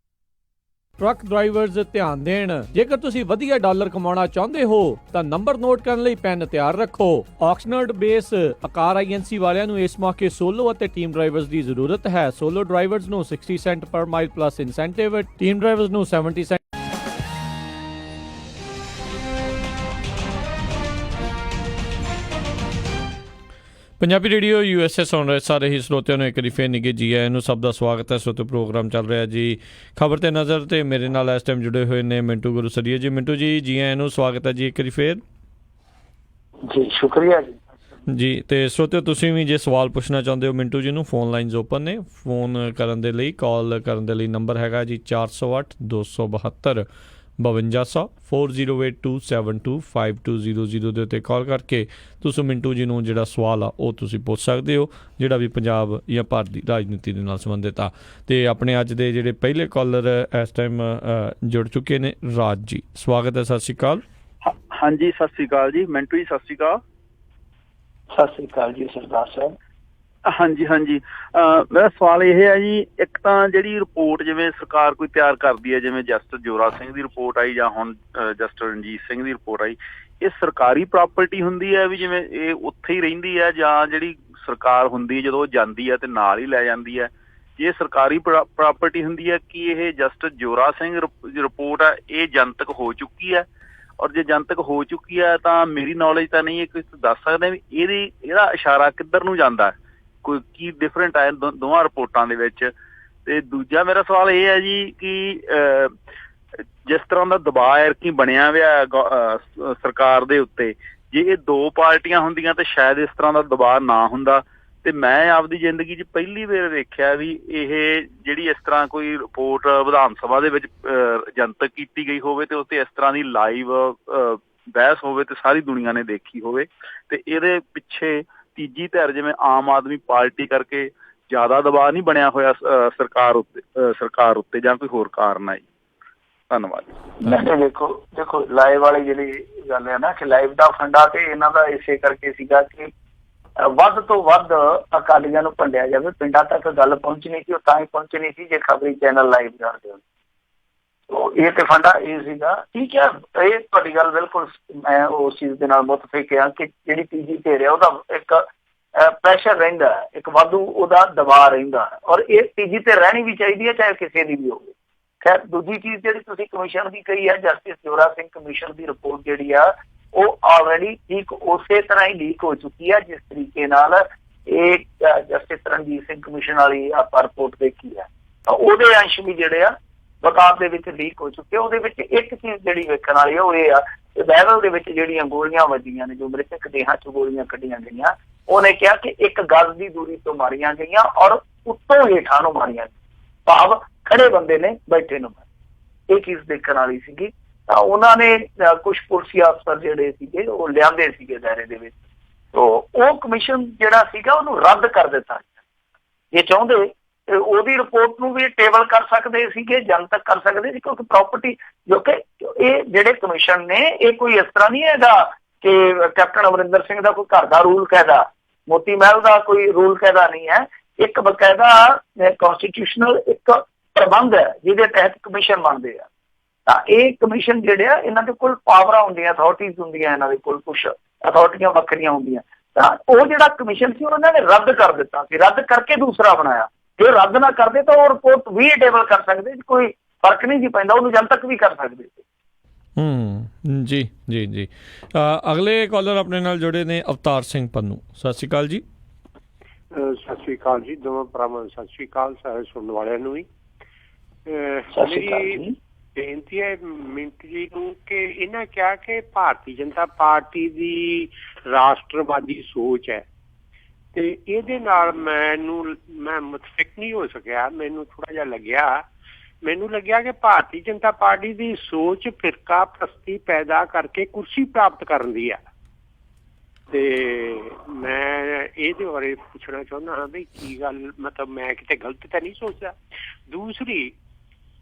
S1: Truck drivers ਧਿਆਨ ਦੇਣ, ਜੇਕਰ ਤੁਸੀਂ ਵਧੀਆ ਡਾਲਰ ਕਮਾਉਣਾ ਚਾਹੁੰਦੇ ਹੋ ਤਾਂ ਨੰਬਰ ਨੋਟ ਕਰਨ ਲਈ ਪੈਨ ਤਿਆਰ ਰੱਖੋ। ਆਕਸਨਰਡ ਬੇਸ ਆਕਾਰ INC ਵਾਲਿਆਂ ਨੂੰ ਇਸ ਮੌਕੇ ਸੋਲੋ ਅਤੇ ਟੀਮ ਡਰਾਈਵਰਜ਼ ਦੀ ਜ਼ਰੂਰਤ ਹੈ। ਸੋਲੋ ਡਰਾਈਵਰਜ਼ ਨੂੰ 60 ਸੈਂਟ ਪਰ mile plus incentive, team drivers ਨੂੰ 70 ਸੈਂਟ। ਪੰਜਾਬੀ ਰੇਡੀਓ USA ਸੁਣ ਰਹੇ ਸਾਰੇ ਹੀ ਸਰੋਤਿਆਂ ਨੂੰ ਇੱਕ ਵਾਰੀ ਫੇਰ ਨਿੱਘੇ ਜੀ ਆਇਆਂ ਨੂੰ, ਸਭ ਦਾ ਸਵਾਗਤ ਹੈ। ਸਰੋਤੇ ਪ੍ਰੋਗਰਾਮ ਚੱਲ ਰਿਹਾ ਜੀ ਖਬਰ ਤੇ ਨਜ਼ਰ, ਤੇ ਮੇਰੇ ਨਾਲ ਇਸ ਟਾਈਮ ਜੁੜੇ ਹੋਏ ਨੇ ਮਿੰਟੂ ਗੁਰਸਰੀਆ ਜੀ। ਮਿੰਟੂ ਜੀ ਆਇਆਂ ਨੂੰ, ਸਵਾਗਤ ਹੈ ਜੀ ਇੱਕ ਵਾਰੀ ਫੇਰ
S2: ਜੀ। ਸ਼ੁਕਰੀਆ ਜੀ।
S1: ਜੀ ਤੇ ਸਰੋਤਿਓ, ਤੁਸੀਂ ਵੀ ਜੇ ਸਵਾਲ ਪੁੱਛਣਾ ਚਾਹੁੰਦੇ ਹੋ ਮਿੰਟੂ ਜੀ ਨੂੰ, ਫੋਨ ਲਾਈਨਸ ਓਪਨ ਨੇ। ਫੋਨ ਕਰਨ ਦੇ ਲਈ, ਕਾਲ ਕਰਨ ਦੇ ਲਈ ਨੰਬਰ ਹੈਗਾ ਜੀ 408 272 5200 4082725200 ਦੇ ਉੱਤੇ ਕਾਲ ਕਰਕੇ ਤੁਸੀਂ ਮਿੰਟੂ ਜੀ ਨੂੰ ਜਿਹੜਾ ਸਵਾਲ ਆ ਉਹ ਤੁਸੀਂ ਪੁੱਛ ਸਕਦੇ ਹੋ, ਜਿਹੜਾ ਵੀ ਪੰਜਾਬ ਜਾਂ ਭਾਰਤ ਦੀ ਰਾਜਨੀਤੀ ਦੇ ਨਾਲ ਸੰਬੰਧਿਤ ਆ। ਤੇ ਆਪਣੇ ਅੱਜ ਦੇ ਜਿਹੜੇ ਪਹਿਲੇ ਕਾਲਰ ਇਸ ਟਾਈਮ ਜੁੜ ਚੁੱਕੇ ਨੇ, ਰਾਜ ਜੀ, ਸਵਾਗਤ ਹੈ। ਸਤਿ ਸ਼੍ਰੀ ਅਕਾਲ।
S7: ਹਾਂਜੀ, ਸਤਿ ਸ਼੍ਰੀ ਅਕਾਲ ਜੀ। ਮਿੰਟੂ ਜੀ ਸਤਿ ਸ਼੍ਰੀ ਅਕਾਲ।
S2: ਸਤਿ ਸ੍ਰੀ ਅਕਾਲ ਜੀ ਸਰਦਾਰ ਸਾਹਿਬ।
S7: ਹਾਂਜੀ ਮੇਰਾ ਸਵਾਲ ਇਹ ਹੈ ਜੀ, ਇੱਕ ਤਾਂ ਜਿਹੜੀ ਰਿਪੋਰਟ ਜਿਵੇਂ ਸਰਕਾਰ ਕੋਈ ਤਿਆਰ ਕਰਦੀ ਹੈ, ਜਿਵੇਂ ਜਸਟਿਸ ਜੋਰਾ ਸਿੰਘ ਦੀ ਰਿਪੋਰਟ ਆਈ ਜਾਂ ਹੁਣ ਜਸਟਿਸ ਰਣਜੀਤ ਸਿੰਘ ਦੀ ਰਿਪੋਰਟ ਆਈ, ਇਹ ਸਰਕਾਰੀ ਪ੍ਰਾਪਰਟੀ ਹੁੰਦੀ ਹੈ ਵੀ ਜਿਵੇਂ ਇਹ ਉੱਥੇ ਹੀ ਰਹਿੰਦੀ ਹੈ, ਜਾਂ ਜਿਹੜੀ ਸਰਕਾਰ ਹੁੰਦੀ ਹੈ ਜਦੋਂ ਉਹ ਜਾਂਦੀ ਹੈ ਤੇ ਨਾਲ ਹੀ ਲੈ ਜਾਂਦੀ ਹੈ? ਜੇ ਸਰਕਾਰੀ ਪ੍ਰਾਪਰਟੀ ਹੁੰਦੀ ਹੈ, ਕੀ ਇਹ ਜਸਟਿਸ ਜੋਰਾ ਸਿੰਘ ਰਿਪੋਰਟ ਹੈ ਇਹ ਜਨਤਕ ਹੋ ਚੁੱਕੀ ਹੈ? ਔਰ ਜੇ ਜਨਤਕ ਹੋ ਚੁੱਕੀ ਹੈ ਤਾਂ ਮੇਰੀ ਨੌਲੇਜ ਤਾਂ ਨਹੀਂ ਹੈ, ਤੁਸੀਂ ਦੱਸ ਸਕਦੇ ਵੀ ਇਹਦਾ ਇਸ਼ਾਰਾ ਕਿੱਧਰ ਨੂੰ ਜਾਂਦਾ, ਕੋਈ ਕੀ ਡਿਫਰੈਂਟ ਹੈ ਦੋਵਾਂ ਰਿਪੋਰਟਾਂ ਦੇ ਵਿੱਚ? ਤੇ ਦੂਜਾ ਮੇਰਾ ਸਵਾਲ ਇਹ ਹੈ ਜੀ ਕਿ ਜਿਸ ਤਰ੍ਹਾਂ ਦਾ ਦਬਾਅ ਐਰਕੀ ਬਣਿਆ ਹੋਇਆ ਸਰਕਾਰ ਦੇ ਉੱਤੇ, ਜੇ ਇਹ ਦੋ ਪਾਰਟੀਆਂ ਹੁੰਦੀਆਂ ਤਾਂ ਸ਼ਾਇਦ ਇਸ ਤਰ੍ਹਾਂ ਦਾ ਦਬਾਅ ਨਾ ਹੁੰਦਾ। ਤੇ ਮੈਂ ਆਪਦੀ ਜ਼ਿੰਦਗੀ 'ਚ ਪਹਿਲੀ ਵਾਰ ਵੇਖਿਆ ਵੀ ਇਹ ਜਿਹੜੀ ਇਸ ਤਰ੍ਹਾਂ ਕੋਈ ਰਿਪੋਰਟ ਵਿਧਾਨ ਸਭਾ ਦੇ ਵਿੱਚ ਜਨਤਕ ਕੀਤੀ ਗਈ ਹੋਵੇ ਤੇ ਉੱਤੇ ਇਸ ਤਰ੍ਹਾਂ ਦੀ ਲਾਈਵ ਬਹਿਸ ਹੋਵੇ ਤੇ ਸਾਰੀ ਦੁਨੀਆ ਨੇ ਦੇਖੀ ਹੋਵੇ। ਤੇ ਇਹਦੇ ਪਿੱਛੇ ਤੀਜੀ ਧਿਰ ਜਿਵੇਂ ਆਮ ਆਦਮੀ ਪਾਰਟੀ ਕਰਕੇ ਜ਼ਿਆਦਾ ਦਬਾਅ ਨਹੀਂ ਬਣਿਆ ਹੋਇਆ ਸਰਕਾਰ ਉੱਤੇ ਜਾਂ ਕੋਈ ਹੋਰ ਕਾਰਨ ਹੈ ਜੀ? ਧੰਨਵਾਦ।
S2: ਦੇਖੋ ਲਾਈਵ ਵਾਲੀ ਜਿਹੜੀ ਗੱਲ ਹੈ ਨਾ ਕਿ ਲਾਈਵ ਦਾ ਫੰਡਾ ਤੇ ਇਹਨਾਂ ਦਾ ਇਸੇ ਕਰਕੇ ਸੀਗਾ ਕਿ ਵੱਧ ਤੋਂ ਵੱਧ ਅਕਾਲੀਆਂ ਨੂੰ ਭੰਡਿਆ ਜਾਵੇ, ਪਿੰਡਾਂ ਤੱਕ ਗੱਲ ਪਹੁੰਚਣੀ ਸੀ। ਉਹ ਤਾਂ ਹੀ ਪਹੁੰਚਣੀ ਸੀ ਜੇ ਖਬਰੀ ਚੈਨਲ ਲਾਈਵ ਕਰਦੇ ਹੋ। ਇਹ ਤੇ ਫੰਡਾ ਇਹ ਸੀਗਾ। ਠੀਕ ਹੈ, ਇਹ ਤੁਹਾਡੀ ਗੱਲ ਬਿਲਕੁਲ, ਮੈਂ ਉਸ ਚੀਜ਼ ਦੇ ਨਾਲ ਮੁਤਫਿਕ ਹਾਂ ਕਿ ਜਿਹੜੀ ਤੀਜੀ ਧਿਰ ਹੈ ਉਹਦਾ ਇੱਕ ਪ੍ਰੈਸ਼ਰ ਰਹਿੰਦਾ, ਇੱਕ ਵਾਧੂ ਉਹਦਾ ਦਬਾਅ ਰਹਿੰਦਾ, ਔਰ ਇਹ ਤੀਜੀ ਧਿਰ ਰਹਿਣੀ ਵੀ ਚਾਹੀਦੀ ਹੈ ਚਾਹੇ ਕਿਸੇ ਦੀ ਵੀ ਹੋਵੇ। ਖੈਰ, ਦੂਜੀ ਚੀਜ਼ ਜਿਹੜੀ ਤੁਸੀਂ ਕਮਿਸ਼ਨ ਦੀ ਕਹੀ ਹੈ, ਜਸਟਿਸ ਜੋਰਾ ਸਿੰਘ ਕਮਿਸ਼ਨ ਦੀ ਰਿਪੋਰਟ ਜਿਹੜੀ ਆ ਉਹ ਆਲਰੇਡੀ ਠੀਕ ਉਸੇ ਤਰ੍ਹਾਂ ਹੀ ਲੀਕ ਹੋ ਚੁੱਕੀ ਹੈ ਜਿਸ ਤਰੀਕੇ ਨਾਲ ਇਹ ਜਸਟਿਸ ਰਣਜੀਤ ਸਿੰਘ ਕਮਿਸ਼ਨ ਵਾਲੀ ਆਪਾਂ ਰਿਪੋਰਟ ਦੇਖੀ ਹੈ। ਉਹਦੇ ਅੰਸ਼ ਵੀ ਜਿਹੜੇ ਆ ਬਕਾਬ ਦੇ ਵਿੱਚ ਲੀਕ ਹੋ ਚੁੱਕੇ। ਉਹਦੇ ਵਿੱਚ ਇੱਕ ਚੀਜ਼ ਜਿਹੜੀ ਵੇਖਣ ਵਾਲੀ ਆ ਉਹ ਇਹ ਆ ਕਿ ਬਾਈਬਲ ਦੇ ਵਿੱਚ ਜਿਹੜੀਆਂ ਗੋਲੀਆਂ ਵੱਜੀਆਂ ਨੇ, ਜੋ ਮ੍ਰਿਤਕ ਦੇਹਾਂ 'ਚ ਗੋਲੀਆਂ ਕੱਢੀਆਂ ਗਈਆਂ, ਉਹਨੇ ਕਿਹਾ ਕਿ 1 ਗਜ਼ ਦੀ ਦੂਰੀ ਤੋਂ ਮਾਰੀਆਂ ਗਈਆਂ ਔਰ ਉੱਤੋਂ ਹੇਠਾਂ ਨੂੰ ਮਾਰੀਆਂ ਗਈਆਂ, ਭਾਵ ਖੜੇ ਬੰਦੇ ਨੇ ਬੈਠੇ ਨੂੰ। ਇਹ ਚੀਜ਼ ਦੇਖਣ ਵਾਲੀ ਸੀਗੀ। ਤਾਂ ਉਹਨਾਂ ਨੇ ਕੁਝ ਪੁਲਿਸ ਅਫਸਰ ਜਿਹੜੇ ਸੀਗੇ ਉਹ ਲਿਆਂਦੇ ਸੀਗੇ ਦਾਇਰੇ ਦੇ ਵਿੱਚ, ਉਹ ਕਮਿਸ਼ਨ ਜਿਹੜਾ ਸੀਗਾ ਉਹਨੂੰ ਰੱਦ ਕਰ ਦਿੱਤਾ। ਇਹ ਚਾਹੁੰਦੇ ਉਹਦੀ ਰਿਪੋਰਟ ਨੂੰ ਵੀ ਟੇਬਲ ਕਰ ਸਕਦੇ ਸੀਗੇ, ਜਨਤਕ ਕਰ ਸਕਦੇ ਸੀ, ਕਿਉਂਕਿ ਪ੍ਰਾਪਰਟੀ ਜੋ ਕਿ ਇਹ ਜਿਹੜੇ ਕਮਿਸ਼ਨ ਨੇ ਇਹ ਕੋਈ ਇਸ ਤਰ੍ਹਾਂ ਨਹੀਂ ਹੈਗਾ ਕਿ ਕੈਪਟਨ ਅਮਰਿੰਦਰ ਸਿੰਘ ਦਾ ਕੋਈ ਘਰ ਦਾ ਰੂਲ ਕਾਇਦਾ, ਮੋਤੀ ਮਹਿਲ ਦਾ ਕੋਈ ਰੂਲ ਕਾਇਦਾ ਨਹੀਂ ਹੈ। ਇੱਕ ਬਕਾਇਦਾ ਕਨਸਟੀਟਿਊਸ਼ਨਲ ਇੱਕ ਪ੍ਰਬੰਧ ਹੈ ਜਿਹਦੇ ਤਹਿਤ ਕਮਿਸ਼ਨ ਬਣਦੇ ਆ। ਤਾਂ ਇਹ ਕਮਿਸ਼ਨ ਜਿਹੜੇ ਆ ਇਹਨਾਂ ਦੇ ਕੋਲ ਪਾਵਰਾਂ ਹੁੰਦੀਆਂ, ਅਥਾਰਟੀਜ਼ ਹੁੰਦੀਆਂ, ਇਹਨਾਂ ਦੇ ਕੋਲ ਕੁਛ ਅਥਾਰਟੀਆਂ ਵੱਖਰੀਆਂ ਹੁੰਦੀਆਂ। ਤਾਂ ਉਹ ਜਿਹੜਾ ਕਮਿਸ਼ਨ ਸੀ ਉਹਨਾਂ ਨੇ ਰੱਦ ਕਰ ਦਿੱਤਾ ਸੀ, ਰੱਦ ਕਰਕੇ ਦੂਸਰਾ ਬਣਾਇਆ। ਜੇ ਰੱਦ ਨਾ ਕਰਦੇ ਤਾਂ ਉਹ ਰਿਪੋਰਟ ਵੀ ਟੇਬਲ ਕਰ ਸਕਦੇ, ਕੋਈ ਫਰਕ ਨਹੀਂ ਸੀ ਪੈਂਦਾ, ਉਹਨੂੰ ਜਨਤਕ ਵੀ ਕਰ ਸਕਦੇ ਸੀ।
S1: ਜੀ ਅਗਲੇ ਕਾਲਰ ਆਪਣੇ ਨਾਲ ਜੁੜੇ ਨੇ ਅਵਤਾਰ ਸਿੰਘ ਪੰਨੂ। ਸਤਿ ਸ਼੍ਰੀ ਅਕਾਲ ਜੀ।
S8: ਸਤਿ ਸ਼੍ਰੀ ਅਕਾਲ ਜੀ, ਦੋਵਾਂ ਭਰਾਵਾਂ ਨੂੰ ਸਤਿ ਸ਼੍ਰੀ ਅਕਾਲ, ਸਾਰੇ ਸੁਣਨ ਵਾਲਿਆਂ ਨੂੰ ਵੀ। ਮੇਰੀ ਬੇਨਤੀ ਹੈ ਮਿੰਟੂ ਜੀ ਨੂੰ ਕਿ ਇਹਨਾਂ ਕਿਹਾ ਕਿ ਭਾਰਤੀ ਜਨਤਾ ਪਾਰਟੀ ਦੀ ਰਾਸ਼ਟਰਵਾਦੀ ਸੋਚ ਹੈ ਤੇ ਇਹਦੇ ਨਾਲ ਮੈਂ ਮੁਤਫਿਕ ਨਹੀਂ ਹੋ ਸਕਿਆ। ਮੈਨੂੰ ਥੋੜਾ ਜਿਹਾ ਮੈਨੂੰ ਲੱਗਿਆ ਕਿ ਭਾਰਤੀ ਜਨਤਾ ਪਾਰਟੀ ਦੀ ਸੋਚ ਫਿਰਕਾ ਪ੍ਰਸਤੀ ਪੈਦਾ ਕਰਕੇ ਕੁਰਸੀ ਪ੍ਰਾਪਤ ਕਰਨ ਦੀ ਆ ਤੇ ਮੈਂ ਇਹਦੇ ਬਾਰੇ ਪੁੱਛਣਾ ਚਾਹੁੰਦਾ ਹਾਂ ਵੀ ਕੀ ਗੱਲ, ਮਤਲਬ ਮੈਂ ਕਿਤੇ ਗਲਤ ਤਾਂ ਨਹੀਂ ਸੋਚਦਾ। ਦੂਸਰੀ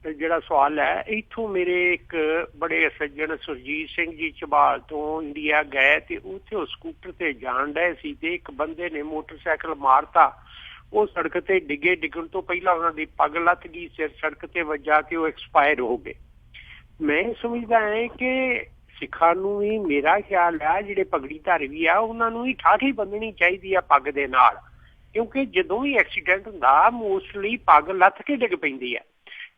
S8: ਜਿਹੜਾ ਸਵਾਲ ਹੈ, ਇੱਥੋਂ ਮੇਰੇ ਇੱਕ ਬੜੇ ਸੱਜਣ ਸੁਰਜੀਤ ਸਿੰਘ ਜੀ ਝਬਾਲ ਤੋਂ ਇੰਡੀਆ ਗਏ ਤੇ ਉੱਥੇ ਉਹ ਸਕੂਟਰ ਤੇ ਜਾਣ ਡਏ ਸੀ ਤੇ ਇੱਕ ਬੰਦੇ ਨੇ ਮੋਟਰਸਾਈਕਲ ਮਾਰਤਾ। ਉਹ ਸੜਕ ਤੇ ਡਿੱਗਣ ਤੋਂ ਪਹਿਲਾਂ ਉਹਨਾਂ ਦੀ ਪੱਗ ਲੱਥ ਗਈ, ਸਿਰ ਸੜਕ ਤੇ ਵੱਜਾ ਕੇ ਉਹ ਐਕਸਪਾਇਰ ਹੋ ਗਏ। ਮੈਂ ਸਮਝਦਾ ਹੈ ਕਿ ਸਿੱਖਾਂ ਨੂੰ ਵੀ, ਮੇਰਾ ਖਿਆਲ ਹੈ ਜਿਹੜੇ ਪਗੜੀਧਾਰੀ ਵੀ ਆ ਉਹਨਾਂ ਨੂੰ ਵੀ ਠਾਠੀ ਬੰਨਣੀ ਚਾਹੀਦੀ ਆ ਪੱਗ ਦੇ ਨਾਲ, ਕਿਉਂਕਿ ਜਦੋਂ ਵੀ ਐਕਸੀਡੈਂਟ ਹੁੰਦਾ ਮੋਸਟਲੀ ਪੱਗ ਲੱਥ ਕੇ ਡਿੱਗ ਪੈਂਦੀ ਆ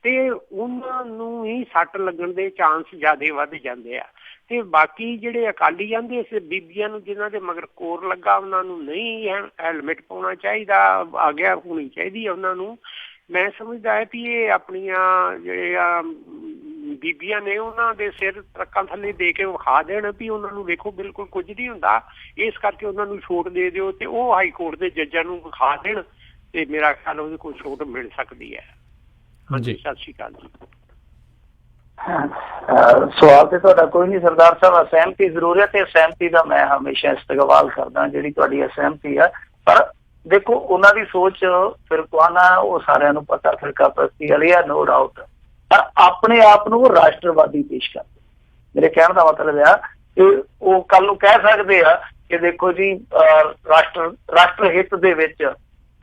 S8: ਤੇ ਉਹਨਾਂ ਨੂੰ ਹੀ ਸੱਟ ਲੱਗਣ ਦੇ ਚਾਂਸ ਜ਼ਿਆਦਾ ਵੱਧ ਜਾਂਦੇ ਆ। ਤੇ ਬਾਕੀ ਜਿਹੜੇ ਅਕਾਲੀ ਜਾਂਦੇ ਬੀਬੀਆਂ ਨੂੰ ਜਿਹਨਾਂ ਦੇ ਮਗਰ ਕੋਰ ਲੱਗਾ ਉਹਨਾਂ ਨੂੰ ਨਹੀਂ ਹੈਲਮਟ ਪਾਉਣਾ ਚਾਹੀਦਾ, ਆਗਿਆ ਹੋਣੀ ਚਾਹੀਦੀ ਹੈ ਉਹਨਾਂ ਨੂੰ। ਮੈਂ ਸਮਝਦਾ ਹੈ ਵੀ ਇਹ ਆਪਣੀਆਂ ਜਿਹੜੀਆਂ ਬੀਬੀਆਂ ਨੇ ਉਹਨਾਂ ਦੇ ਸਿਰ ਟਰੱਕਾਂ ਥੱਲੇ ਦੇ ਕੇ ਵਿਖਾ ਦੇਣ ਵੀ ਉਹਨਾਂ ਨੂੰ ਵੇਖੋ ਬਿਲਕੁਲ ਕੁਝ ਨਹੀਂ ਹੁੰਦਾ, ਇਸ ਕਰਕੇ ਉਹਨਾਂ ਨੂੰ ਛੋਟ ਦੇ ਦਿਓ ਤੇ ਉਹ ਹਾਈ ਕੋਰਟ ਦੇ ਜੱਜਾਂ ਨੂੰ ਵਿਖਾ ਦੇਣ ਤੇ ਮੇਰਾ ਖਿਆਲ ਉਹਦੇ ਕੋਲ ਛੋਟ ਮਿਲ ਸਕਦੀ ਹੈ। ਹਾਂਜੀ, ਸਤਿ ਸ਼੍ਰੀ ਅਕਾਲ ਜੀ।
S2: ਸਵਾਲ ਤੇ ਤੁਹਾਡਾ ਕੋਈ ਨਹੀਂ ਸਰਦਾਰ ਸਾਹਿਬ, ਅਸਹਿਮਤੀ ਜ਼ਰੂਰ ਹੈ ਤੇ ਅਸਹਿਮਤੀ ਦਾ ਮੈਂ ਹਮੇਸ਼ਾ ਇਸਤਕਬਾਲ ਕਰਦਾ ਜਿਹੜੀ ਤੁਹਾਡੀ ਅਸਹਿਮਤੀ ਹੈ। ਪਰ ਦੇਖੋ ਉਹਨਾਂ ਦੀ ਸੋਚ ਫਿਰਕਾਨਾ ਉਹ ਸਾਰਿਆਂ ਨੂੰ ਪਤਾ, ਫਿਰਕਾ ਪ੍ਰਸਤੀ ਵਾਲੀ ਆ, ਨੋ ਡਾਊਟ। ਪਰ ਆਪਣੇ ਆਪ ਨੂੰ ਉਹ ਰਾਸ਼ਟਰਵਾਦੀ ਪੇਸ਼ ਕਰਦੇ। ਮੇਰੇ ਕਹਿਣ ਦਾ ਮਤਲਬ ਆ ਕਿ ਉਹ ਕੱਲ ਨੂੰ ਕਹਿ ਸਕਦੇ ਆ ਕਿ ਦੇਖੋ ਜੀ ਰਾਸ਼ਟਰ ਹਿੱਤ ਦੇ ਵਿੱਚ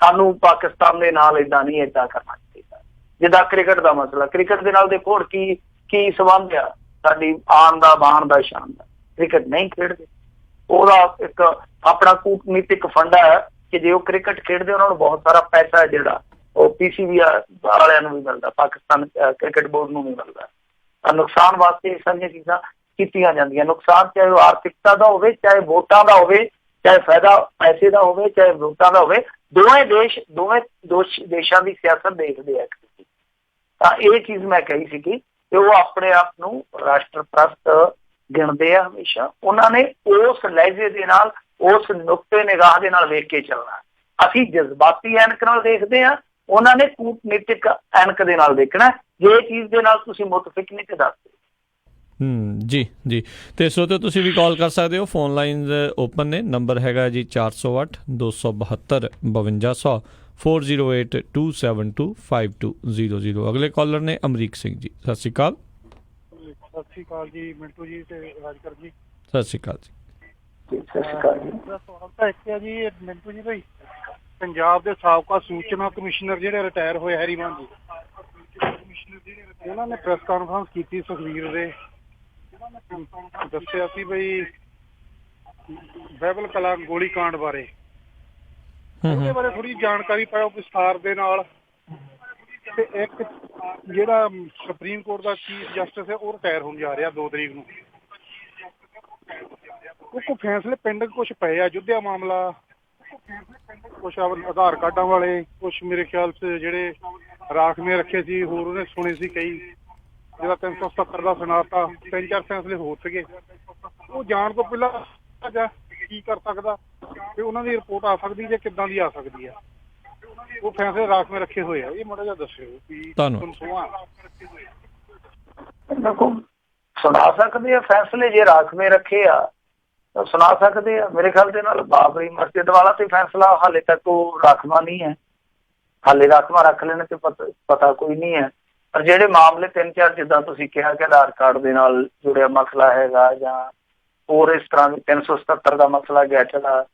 S2: ਸਾਨੂੰ ਪਾਕਿਸਤਾਨ ਦੇ ਨਾਲ ਏਦਾਂ ਨਹੀਂ ਏਦਾਂ ਕਰਨਾ ਚਾਹੀਦਾ। ਜਿੱਦਾਂ ਕ੍ਰਿਕਟ ਦਾ ਮਸਲਾ, ਕ੍ਰਿਕਟ ਦੇ ਨਾਲ ਦੇਖੋ ਕੀ ਸੰਬੰਧ ਆ ਸਾਡੀ ਆਨ ਦਾ, ਬਾਣ ਦਾ, ਸ਼ਾਨ ਦਾ। ਕ੍ਰਿਕਟ ਨਹੀਂ ਖੇਡਦੇ, ਉਹਦਾ ਇੱਕ ਆਪਣਾ ਕੂਟਨੀਤਿਕ ਫੰਡਾ ਹੈ ਕਿ ਜੇ ਉਹ ਕ੍ਰਿਕਟ ਖੇਡਦੇ ਉਹਨਾਂ ਨੂੰ ਬਹੁਤ ਸਾਰਾ ਪੈਸਾ ਹੈ ਜਿਹੜਾ ਉਹ PCB ਵਾਲਿਆਂ ਨੂੰ ਵੀ ਮਿਲਦਾ, ਪਾਕਿਸਤਾਨ ਕ੍ਰਿਕਟ ਬੋਰਡ ਨੂੰ ਵੀ ਮਿਲਦਾ। ਤਾਂ ਨੁਕਸਾਨ ਵਾਸਤੇ ਇਹ ਸਾਰੀਆਂ ਚੀਜ਼ਾਂ ਕੀਤੀਆਂ ਜਾਂਦੀਆਂ। ਨੁਕਸਾਨ ਚਾਹੇ ਉਹ ਆਰਥਿਕਤਾ ਦਾ ਹੋਵੇ, ਚਾਹੇ ਵੋਟਾਂ ਦਾ ਹੋਵੇ, ਚਾਹੇ ਫਾਇਦਾ ਪੈਸੇ ਦਾ ਹੋਵੇ, ਚਾਹੇ ਵੋਟਾਂ ਦਾ ਹੋਵੇ, ਦੋਵੇਂ ਦੇਸ਼ਾਂ ਦੀ ਸਿਆਸਤ ਦੇਖਦੇ ਆ। ਤਾਂ ਇਹ ਚੀਜ਼ ਮੈਂ ਕਹੀ ਸੀਗੀ ਕਿ ਉਹ ਆਪਣੇ ਆਪ ਨੂੰ ਰਾਸ਼ਟਰ ਪ੍ਰਸਤ ਗਿਣਦੇ ਆ ਹਮੇਸ਼ਾ। ਉਹਨਾਂ ਨੇ ਉਸ ਲਹਿਜੇ ਦੇ ਨਾਲ, ਉਸ ਨੁਕਤੇ ਨਿਗਾਹ ਦੇ ਨਾਲ ਵੇਖ ਕੇ ਚੱਲਣਾ। ਅਸੀਂ ਜਜ਼ਬਾਤੀ ਐਨਕ ਨਾਲ ਦੇਖਦੇ ਹਾਂ, ਉਹਨਾਂ ਨੇ ਕੂਟਨੀਤਿਕ ਐਨਕ ਦੇ ਨਾਲ ਦੇਖਣਾ। ਜੇ ਚੀਜ਼ ਦੇ ਨਾਲ ਤੁਸੀਂ ਮੁਤਫਿਕ ਨਹੀਂ ਤੇ ਦੱਸ ਦਿਓ।
S1: ਜੀ ਤੇ ਸਰੋਤਿਓ ਤੁਸੀਂ ਵੀ ਕਾਲ ਕਰ ਸਕਦੇ ਹੋ, ਫੋਨ ਲਾਈਨਸ ਓਪਨ ਨੇ। ਨੰਬਰ ਹੈਗਾ ਜੀ 408 272 5200 4082725200। ਅਗਲੇ ਕਾਲਰ ਨੇ ਅਮਰੀਕ ਸਿੰਘ ਜੀ। ਸਤਿ ਸ਼੍ਰੀ ਅਕਾਲ।
S9: ਸਤਿ ਸ਼੍ਰੀ ਅਕਾਲ ਜੀ ਮਿੰਟੂ ਜੀ ਤੇ ਰਾਜਕਰ ਜੀ।
S1: ਸਤਿ ਸ਼੍ਰੀ ਅਕਾਲ ਜੀ।
S2: ਸਤਿ ਸ਼੍ਰੀ ਅਕਾਲ ਜੀ।
S9: ਸਵਾਲ ਤਾਂ ਇੱਕ ਹੈ ਜੀ ਮਿੰਟੂ ਜੀ, ਭਾਈ ਪੰਜਾਬ ਦੇ ਸਾਬਕਾ ਸੂਚਨਾ ਕਮਿਸ਼ਨਰ ਜਿਹੜੇ ਰਿਟਾਇਰ ਹੋਏ ਹੈਰੀਮਾਨ ਜੀ, ਉਹਨਾਂ ਨੇ ਪ੍ਰੈਸ ਕਾਨਫਰੰਸ ਕੀਤੀ ਸੁਖਵੀਰ ਦੇ, ਦੱਸਿਆ ਸੀ ਬਈ ਬਾਈਬਲ ਕਲਾ ਗੋਲੀ ਕਾਂਡ ਬਾਰੇ। ਉਹਦੇ ਬਾਰੇ ਥੋੜੀ ਜਾਣਕਾਰੀ ਪਾਓ ਵਿਸਥਾਰ ਦੇ ਨਾਲ। ਤੇ ਇੱਕ ਜਿਹੜਾ ਸੁਪਰੀਮ ਕੋਰਟ ਦਾ ਚੀਫ ਜਸਟਿਸ ਹੈ ਉਹ ਰਿਟਾਇਰ ਹੋਣ ਜਾ ਰਿਹਾ 2 ਤਰੀਕ ਨੂੰ। ਉਹ ਫੈਸਲੇ ਪਿੰਡ ਕੁਛ ਪਏ ਆ, ਅਯੁੱਧਿਆ ਮਾਮਲਾ, ਕੁਛ ਆਧਾਰ ਕਾਰਡਾਂ ਵਾਲੇ, ਕੁਛ ਮੇਰੇ ਖਿਆਲ ਚ ਜਿਹੜੇ ਰਾਖਵੇਂ ਰੱਖੇ ਸੀ, ਹੋਰ ਉਹਨੇ ਸੁਣੇ ਸੀ ਕਈ, ਜਿਹੜਾ 370 ਦਾ ਸੁਣਾਤਾ, 3-4 ਫੈਸਲੇ ਹੋ ਸੀਗੇ। ਉਹ ਜਾਣ ਤੋਂ ਪਹਿਲਾਂ ਕੀ ਕਰ ਸਕਦਾ ਤੇ ਉਹਨਾਂ ਦੀ ਰਿਪੋਰਟ ਆ ਸਕਦੀ ਜਾਂ ਕਿੱਦਾਂ ਦੀ ਆ ਸਕਦੀ ਆ? ਉਹ ਫੈਸਲੇ ਰਾਖਵੇਂ ਰੱਖੇ ਹੋਏ ਆ, ਇਹ ਮਾੜਾ ਜਿਹਾ ਦੱਸਿਓ।
S2: ਦੇਖੋ ਸੁਣਾ ਸਕਦੇ ਆ ਫੈਸਲੇ, ਜੇ ਰਾਖਵੇਂ ਰੱਖੇ ਆ ਤਾਂ ਸੁਣਾ ਸਕਦੇ ਆ। ਮੇਰੇ ਖਿਆਲ ਦੇ ਨਾਲ ਬਾਬਰੀ ਮਸਜਿਦ ਵਾਲਾ ਤੇ ਫੈਸਲਾ ਹਾਲੇ ਤੱਕ ਉਹ ਰਾਖਵਾਂ ਨਹੀਂ ਹੈ, ਹਾਲੇ ਰਾਖਵਾਂ ਰੱਖ ਲੈਣ ਤੇ ਪਤਾ ਕੋਈ ਨਹੀਂ ਹੈ। ਪਰ ਜਿਹੜੇ ਮਾਮਲੇ 3-4 ਜਿੱਦਾਂ ਤੁਸੀਂ ਕਿਹਾ ਕਿ ਆਧਾਰ ਕਾਰਡ ਦੇ ਨਾਲ ਜੁੜਿਆ ਮਸਲਾ ਹੈਗਾ ਜਾਂ ਹੋਰ ਇਸ ਤਰ੍ਹਾਂ ਦੀ 377 ਦਾ ਮਸਲਾ ਗਿਆ ਚਲਾ,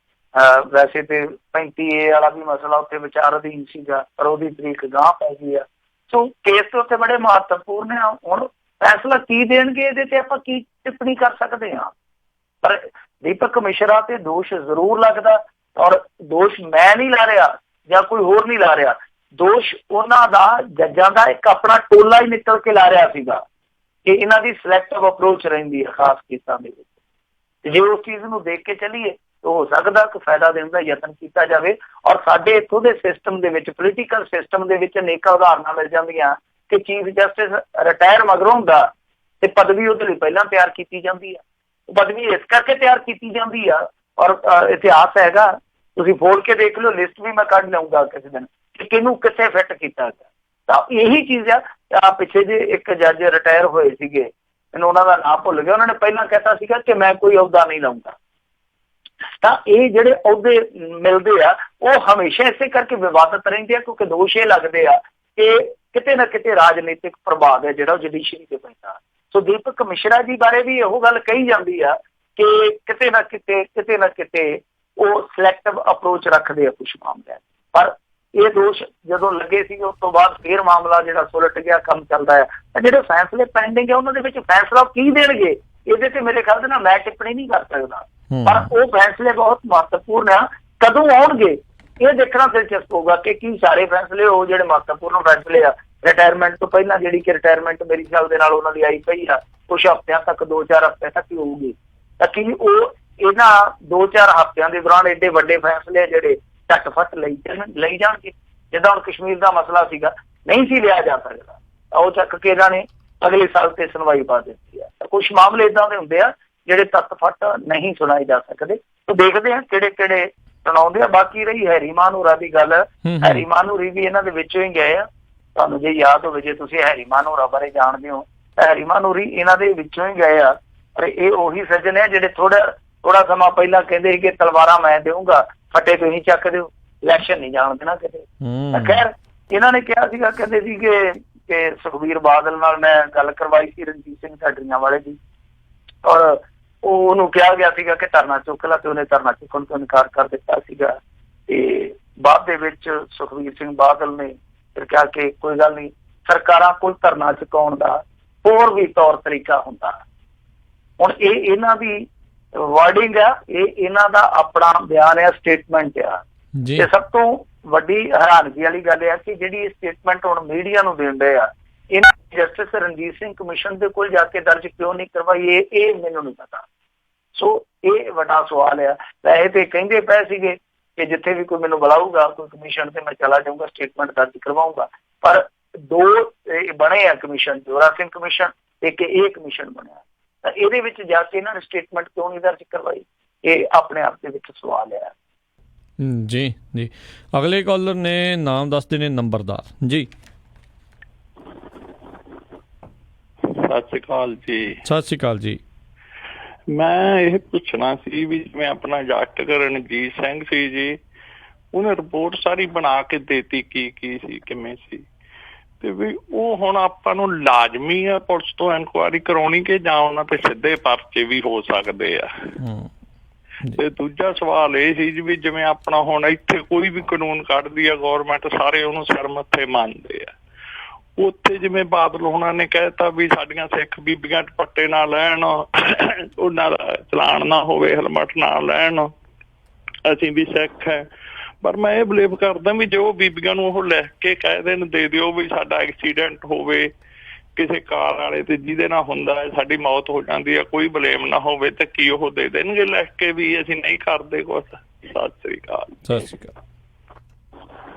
S2: ਵੈਸੇ ਤੇ 35A ਵਾਲਾ ਵੀ ਮਸਲਾ ਉੱਥੇ ਵਿਚਾਰ ਅਧੀਨ ਸੀਗਾ ਪਰ ਉਹਦੀ ਤਰੀਕ ਗਾਂਹ ਪੈ ਗਈ ਆ। ਸੋ ਕੇਸ ਤੇ ਉੱਥੇ ਬੜੇ ਮਹੱਤਵਪੂਰਨ ਆ। ਹੁਣ ਫੈਸਲਾ ਕੀ ਦੇਣਗੇ ਇਹਦੇ ਤੇ ਆਪਾਂ ਕੀ ਟਿੱਪਣੀ ਕਰ ਸਕਦੇ ਹਾਂ। ਪਰ ਦੀਪਕ ਮਿਸ਼ਰਾ ਤੇ ਦੋਸ਼ ਜ਼ਰੂਰ ਲੱਗਦਾ, ਔਰ ਦੋਸ਼ ਮੈਂ ਨਹੀਂ ਲਾ ਰਿਹਾ ਜਾਂ ਕੋਈ ਹੋਰ ਨਹੀਂ ਲਾ ਰਿਹਾ, ਦੋਸ਼ ਉਹਨਾਂ ਦਾ ਜੱਜਾਂ ਦਾ ਇੱਕ ਆਪਣਾ ਟੋਲਾ ਹੀ ਨਿਕਲ ਕੇ ਲਾ ਰਿਹਾ ਸੀਗਾ ਕਿ ਇਹਨਾਂ ਦੀ ਸਿਲੈਕਟਿਵ ਅਪਰੋਚ ਰਹਿੰਦੀ ਹੈ ਖਾਸ ਕੇਸਾਂ ਦੇ ਵਿੱਚ। ਜੇ ਉਸ ਚੀਜ਼ ਨੂੰ ਦੇਖ ਕੇ ਚੱਲੀਏ ਤਾਂ ਹੋ ਸਕਦਾ ਕਿ ਫਾਇਦਾ ਦੇਣ ਦਾ ਯਤਨ ਕੀਤਾ ਜਾਵੇ। ਔਰ ਸਾਡੇ ਇੱਥੋਂ ਦੇ ਸਿਸਟਮ ਦੇ ਵਿੱਚ, ਪੋਲੀਟੀਕਲ ਸਿਸਟਮ ਦੇ ਵਿੱਚ ਅਨੇਕਾਂ ਉਦਾਹਰਨਾਂ ਮਿਲ ਜਾਂਦੀਆਂ ਕਿ ਚੀਫ ਜਸਟਿਸ ਰਿਟਾਇਰ ਮਗਰੋਂ ਹੁੰਦਾ ਤੇ ਪਦਵੀ ਉਹਦੇ ਲਈ ਪਹਿਲਾਂ ਤਿਆਰ ਕੀਤੀ ਜਾਂਦੀ ਆ। ਪਦਵੀ ਇਸ ਕਰਕੇ ਤਿਆਰ ਕੀਤੀ ਜਾਂਦੀ ਆ, ਔਰ ਇਤਿਹਾਸ ਹੈਗਾ, ਤੁਸੀਂ ਫੋਲ ਕੇ ਦੇਖ ਲਓ, ਲਿਸਟ ਵੀ ਮੈਂ ਕੱਢ ਲਊਂਗਾ ਕਿਸੇ ਦਿਨ ਕਿ ਕਿਹਨੂੰ ਕਿੱਥੇ ਫਿੱਟ ਕੀਤਾ ਗਿਆ। ਤਾਂ ਇਹੀ ਚੀਜ਼ ਆ। ਪਿੱਛੇ ਜੇ ਇੱਕ ਜੱਜ ਰਿਟਾਇਰ ਹੋਏ ਸੀਗੇ, ਮੈਨੂੰ ਉਹਨਾਂ ਦਾ ਨਾਮ ਭੁੱਲ ਗਿਆ, ਉਹਨਾਂ ਨੇ ਪਹਿਲਾਂ ਕਹਿਤਾ ਸੀਗਾ ਕਿ ਮੈਂ ਕੋਈ ਅਹੁਦਾ ਨਹੀਂ ਲਾਉਂਗਾ। ਤਾਂ ਇਹ ਜਿਹੜੇ ਅਹੁਦੇ ਮਿਲਦੇ ਆ ਉਹ ਹਮੇਸ਼ਾ ਇਸੇ ਕਰਕੇ ਵਿਵਾਦਤ ਰਹਿੰਦੇ ਆ, ਕਿਉਂਕਿ ਦੋਸ਼ ਇਹ ਲੱਗਦੇ ਆ ਕਿ ਕਿਤੇ ਨਾ ਕਿਤੇ ਰਾਜਨੀਤਿਕ ਪ੍ਰਭਾਵ ਹੈ ਜਿਹੜਾ ਉਹ ਜੁਡੀਸ਼ਰੀ ਤੇ ਪੈਂਦਾ। ਸੋ ਦੀਪਕ ਮਿਸ਼ਰਾ ਜੀ ਬਾਰੇ ਵੀ ਇਹੋ ਗੱਲ ਕਹੀ ਜਾਂਦੀ ਆ ਕਿ ਕਿਤੇ ਨਾ ਕਿਤੇ ਉਹ ਸਿਲੈਕਟਿਵ ਅਪਰੋਚ ਰੱਖਦੇ ਆ ਕੁਝ ਮਾਮਲਿਆਂ। ਪਰ ਇਹ ਦੋਸ਼ ਜਦੋਂ ਲੱਗੇ ਸੀ ਉਸ ਤੋਂ ਬਾਅਦ ਫੇਰ ਮਾਮਲਾ ਜਿਹੜਾ ਸੁਲਟ ਗਿਆ, ਕੰਮ ਚੱਲਦਾ ਹੈ। ਜਿਹੜੇ ਫੈਸਲੇ ਪੈਂਡਿੰਗ ਹੈ ਉਹਨਾਂ ਦੇ ਵਿੱਚ ਫੈਸਲਾ ਕੀ ਦੇਣਗੇ ਇਹਦੇ ਤੇ ਮੇਰੇ ਖਿਆਲ ਦੇ ਨਾਲ ਮੈਂ ਟਿੱਪਣੀ ਨਹੀਂ ਕਰ ਸਕਦਾ, ਪਰ ਉਹ ਫੈਸਲੇ ਬਹੁਤ ਮਹੱਤਵਪੂਰਨ ਆ। ਕਦੋਂ ਆਉਣਗੇ ਇਹ ਦੇਖਣਾ ਦਿਲਚਸਪ ਹੋਊਗਾ ਕਿ ਕੀ ਸਾਰੇ ਫੈਸਲੇ ਉਹ ਜਿਹੜੇ ਮਹੱਤਵਪੂਰਨ ਫੈਸਲੇ ਆ ਰਿਟਾਇਰਮੈਂਟ ਤੋਂ ਪਹਿਲਾਂ, ਜਿਹੜੀ ਕਿ ਰਿਟਾਇਰਮੈਂਟ ਮੇਰੀ ਖਿਆਲ ਦੇ ਨਾਲ ਉਹਨਾਂ ਦੀ ਆਈ ਪਈ ਆ ਕੁਛ ਹਫ਼ਤਿਆਂ ਤੱਕ, 2-4 ਹਫ਼ਤੇ ਤੱਕ ਹੀ ਹੋਊਗੀ, ਤਾਂ ਕੀ ਉਹ ਇਹਨਾਂ 2-4 ਹਫ਼ਤਿਆਂ ਦੇ ਦੌਰਾਨ ਏਡੇ ਵੱਡੇ ਫੈਸਲੇ ਜਿਹੜੇ ਝਟਫਟ ਲਈ ਜਾਣਗੇ। ਜਿੱਦਾਂ ਹੁਣ ਕਸ਼ਮੀਰ ਦਾ ਮਸਲਾ ਸੀਗਾ, ਨਹੀਂ ਸੀ ਲਿਆ ਜਾ ਸਕਦਾ, ਉਹ ਚੱਕ ਕੇ ਇਹਨਾਂ ਨੇ ਅਗਲੇ ਸਾਲ ਤੇ ਸੁਣਵਾਈ ਪਾ ਦਿੱਤੀ ਆ। ਤਾਂ ਕੁਛ ਮਾਮਲੇ ਏਦਾਂ ਦੇ ਹੁੰਦੇ ਆ ਜਿਹੜੇ ਤੱਤ-ਫੱਟ ਨਹੀਂ ਸੁਣਾਏ ਜਾ ਸਕਦੇ। ਤਾਂ ਦੇਖਦੇ ਆ ਕਿਹੜੇ ਸੁਣਾਉਂਦੇ ਆ। ਬਾਕੀ ਰਹੀ ਹੈਰੀ ਮਾਨੂਰਾ ਦੀ ਗੱਲ, ਹੈਰੀ ਮਾਨੂਰੀ ਵੀ ਇਹਨਾਂ ਦੇ ਵਿੱਚੋਂ ਹੀ ਗਏ ਆ। ਤੁਹਾਨੂੰ ਜੇ ਯਾਦ ਹੋਵੇ, ਜੇ ਤੁਸੀਂ ਹੈਰੀ ਮਾਨੂਰਾ ਬਾਰੇ ਜਾਣਦੇ ਹੋ, ਤਾਂ ਹੈਰੀ ਮਾਨੂਰੀ ਇਹਨਾਂ ਦੇ ਵਿੱਚੋਂ ਹੀ ਗਏ ਆ। ਪਰ ਇਹ ਉਹੀ ਸੱਜਣ ਆ ਜਿਹੜੇ ਥੋੜਾ ਸਮਾਂ ਪਹਿਲਾਂ ਕਹਿੰਦੇ ਸੀ ਕਿ ਤਲਵਾਰਾਂ ਮੈਂ ਦੇਊਂਗਾ, ਫੱਟੇ ਤੁਸੀਂ ਚੱਕ ਦਿਓ, ਇਲੈਕਸ਼ਨ ਨਹੀਂ ਜਾਣ ਦੇਣਾ ਕਿਤੇ। ਖੈਰ ਇਹਨਾਂ ਨੇ ਕਿਹਾ ਸੀਗਾ, ਕਹਿੰਦੇ ਸੀ ਕਿ ਸੁਖਬੀਰ ਬਾਦਲ ਨਾਲ ਮੈਂ ਗੱਲ ਕਰਵਾਈ ਸੀ, ਰਣਜੀਤ ਸਿੰਘ ਢੱਡਰੀਆਂ ਵਾਲੇ ਦੀ, ਔਰ ਉਹਨੂੰ ਕਿਹਾ ਗਿਆ ਸੀਗਾ ਕਿ ਧਰਨਾ ਚੁੱਕ ਲਾ, ਤੇ ਉਹਨੇ ਧਰਨਾ ਚੁੱਕਣ ਤੋਂ ਇਨਕਾਰ ਕਰ ਦਿੱਤਾ ਸੀਗਾ। ਤੇ ਬਾਅਦ ਦੇ ਵਿੱਚ ਸੁਖਬੀਰ ਸਿੰਘ ਬਾਦਲ ਨੇ ਫਿਰ ਕਿਹਾ ਕਿ ਕੋਈ ਗੱਲ ਨਹੀਂ, ਸਰਕਾਰਾਂ ਕੋਲ ਧਰਨਾ ਚੁਕਾਉਣ ਦਾ ਹੋਰ ਵੀ ਤੌਰ ਤਰੀਕਾ ਹੁੰਦਾ। ਹੁਣ ਇਹ ਇਹਨਾਂ ਦੀ ਵਰਡਿੰਗ ਆ, ਇਹ ਇਹਨਾਂ ਦਾ ਆਪਣਾ ਬਿਆਨ ਆ, ਸਟੇਟਮੈਂਟ ਆ। ਤੇ ਸਭ ਤੋਂ ਵੱਡੀ ਹੈਰਾਨਗੀ ਵਾਲੀ ਗੱਲ ਆ ਕਿ ਜਿਹੜੀ ਸਟੇਟਮੈਂਟ ਹੁਣ ਮੀਡੀਆ ਨੂੰ ਦੇਣ ਰਹੇ ਆ, ਇਹਨਾਂ ਜਸਟਿਸ ਰਣਜੀਤ ਸਿੰਘ ਕਮਿਸ਼ਨ ਦੇ ਕੋਲ ਜਾ ਕੇ ਦਰਜ ਕਿਉਂ ਨਹੀਂ ਕਰਵਾਈ, ਇਹ ਮੈਨੂੰ ਨਹੀਂ ਪਤਾ। ਸੋ ਇਹ ਵੱਡਾ ਸਵਾਲ ਆ। ਵੈਸੇ ਤੇ ਕਹਿੰਦੇ ਪਏ ਸੀਗੇ ਕਿ ਜਿੱਥੇ ਵੀ ਕੋਈ ਮੈਨੂੰ ਬੁਲਾਊਗਾ ਕੋਈ ਕਮਿਸ਼ਨ ਤੇ ਮੈਂ ਚਲਾ ਜਾਊਂਗਾ, ਸਟੇਟਮੈਂਟ ਦਰਜ ਕਰਵਾਊਂਗਾ। ਪਰ 2 ਬਣੇ ਆ ਕਮਿਸ਼ਨ, ਜੋਰਾ ਸਿੰਘ ਕਮਿਸ਼ਨ, ਇੱਕ ਇਹ ਕਮਿਸ਼ਨ ਬਣਿਆ। ਤਾਂ ਇਹਦੇ ਵਿੱਚ ਜਾ ਕੇ ਇਹਨਾਂ ਨੇ ਸਟੇਟਮੈਂਟ ਕਿਉਂ ਨਹੀਂ ਦਰਜ ਕਰਵਾਈ, ਇਹ ਆਪਣੇ ਆਪ ਦੇ ਵਿੱਚ ਸਵਾਲ ਹੈ।
S1: ਜੀ ਅਗਲੇ ਕਾਲਰ ਨੇ ਨਾਮ ਦੱਸਦੇ ਨੇ ਨੰਬਰਦਾਰ ਜੀ।
S10: ਸਤਿ ਸ਼੍ਰੀ ਅਕਾਲ ਜੀ।
S1: ਸਤਿ ਸ਼੍ਰੀ ਅਕਾਲ ਜੀ।
S10: ਮੈਂ ਇਹ ਪੁੱਛਣਾ ਸੀ ਵੀ ਜਿਵੇਂ ਆਪਣਾ ਜਸਟਿਸ ਰਣਜੀਤ ਸਿੰਘ ਸੀ ਜੀ, ਉਹਨੇ ਰਿਪੋਰਟ ਸਾਰੀ ਬਣਾ ਕੇ ਦੇਤੀ ਕੀ ਸੀ ਕਿਵੇਂ ਸੀ, ਤੇ ਵੀ ਉਹ ਹੁਣ ਆਪਾਂ ਨੂੰ ਲਾਜ਼ਮੀ ਆ ਪੁਲਿਸ ਤੋਂ ਇਨਕੁਆਇਰੀ ਕਰਾਉਣੀ ਕਿ ਜਾਂ ਉਹਨਾਂ ਤੇ ਸਿੱਧੇ ਪਰਚੇ ਵੀ ਹੋ ਸਕਦੇ ਆ। ਤੇ ਦੂਜਾ ਸਵਾਲ ਇਹ ਸੀ ਜੀ ਵੀ ਜਿਵੇਂ ਆਪਣਾ ਹੁਣ ਇੱਥੇ ਕੋਈ ਵੀ ਕਾਨੂੰਨ ਕੱਢਦੀ ਆ ਗੌਰਮੈਂਟ, ਸਾਰੇ ਉਹਨੂੰ ਸਿਰ ਮੱਥੇ ਮੰਨਦੇ ਆ। ਉੱਥੇ ਜਿਵੇਂ ਬਾਦਲ ਉਹਨਾਂ ਨੇ ਕਹਿਤਾ ਵੀ ਸਾਡੀਆਂ ਸਿੱਖ ਬੀਬੀਆਂ ਦੁਪੱਟੇ ਨਾ ਲੈਣ, ਉਹਨਾਂ ਦਾ ਚਲਾਨ ਨਾ ਹੋਵੇ, ਹੈਲਮਟ ਨਾ ਲੈਣ, ਅਸੀਂ ਵੀ ਸਿੱਖ ਹੈ। ਪਰ ਮੈਂ ਇਹ ਬਿਲੀਵ ਕਰਦਾ ਵੀ ਜੇ ਉਹ ਬੀਬੀਆਂ ਨੂੰ ਉਹ ਲਿਖ ਕੇ ਕਹਿ ਦੇਣ ਦੇ ਦਿਓ ਵੀ ਸਾਡਾ ਐਕਸੀਡੈਂਟ ਹੋਵੇ ਕਿਸੇ ਕਾਰ ਵਾਲੇ ਤੇ ਜਿਹਦੇ ਨਾਲ ਹੁੰਦਾ ਹੈ, ਸਾਡੀ ਮੌਤ ਹੋ ਜਾਂਦੀ ਹੈ, ਕੋਈ ਬਲੇਮ ਨਾ ਹੋਵੇ, ਤੇ ਕੀ ਉਹ ਦੇ ਦੇਣਗੇ ਲਿਖ ਕੇ ਵੀ ਅਸੀਂ ਨਹੀਂ ਕਰਦੇ ਕੁਛ। ਸਤਿ ਸ੍ਰੀ ਅਕਾਲ।
S1: ਸਤਿ ਸ੍ਰੀ ਅਕਾਲ।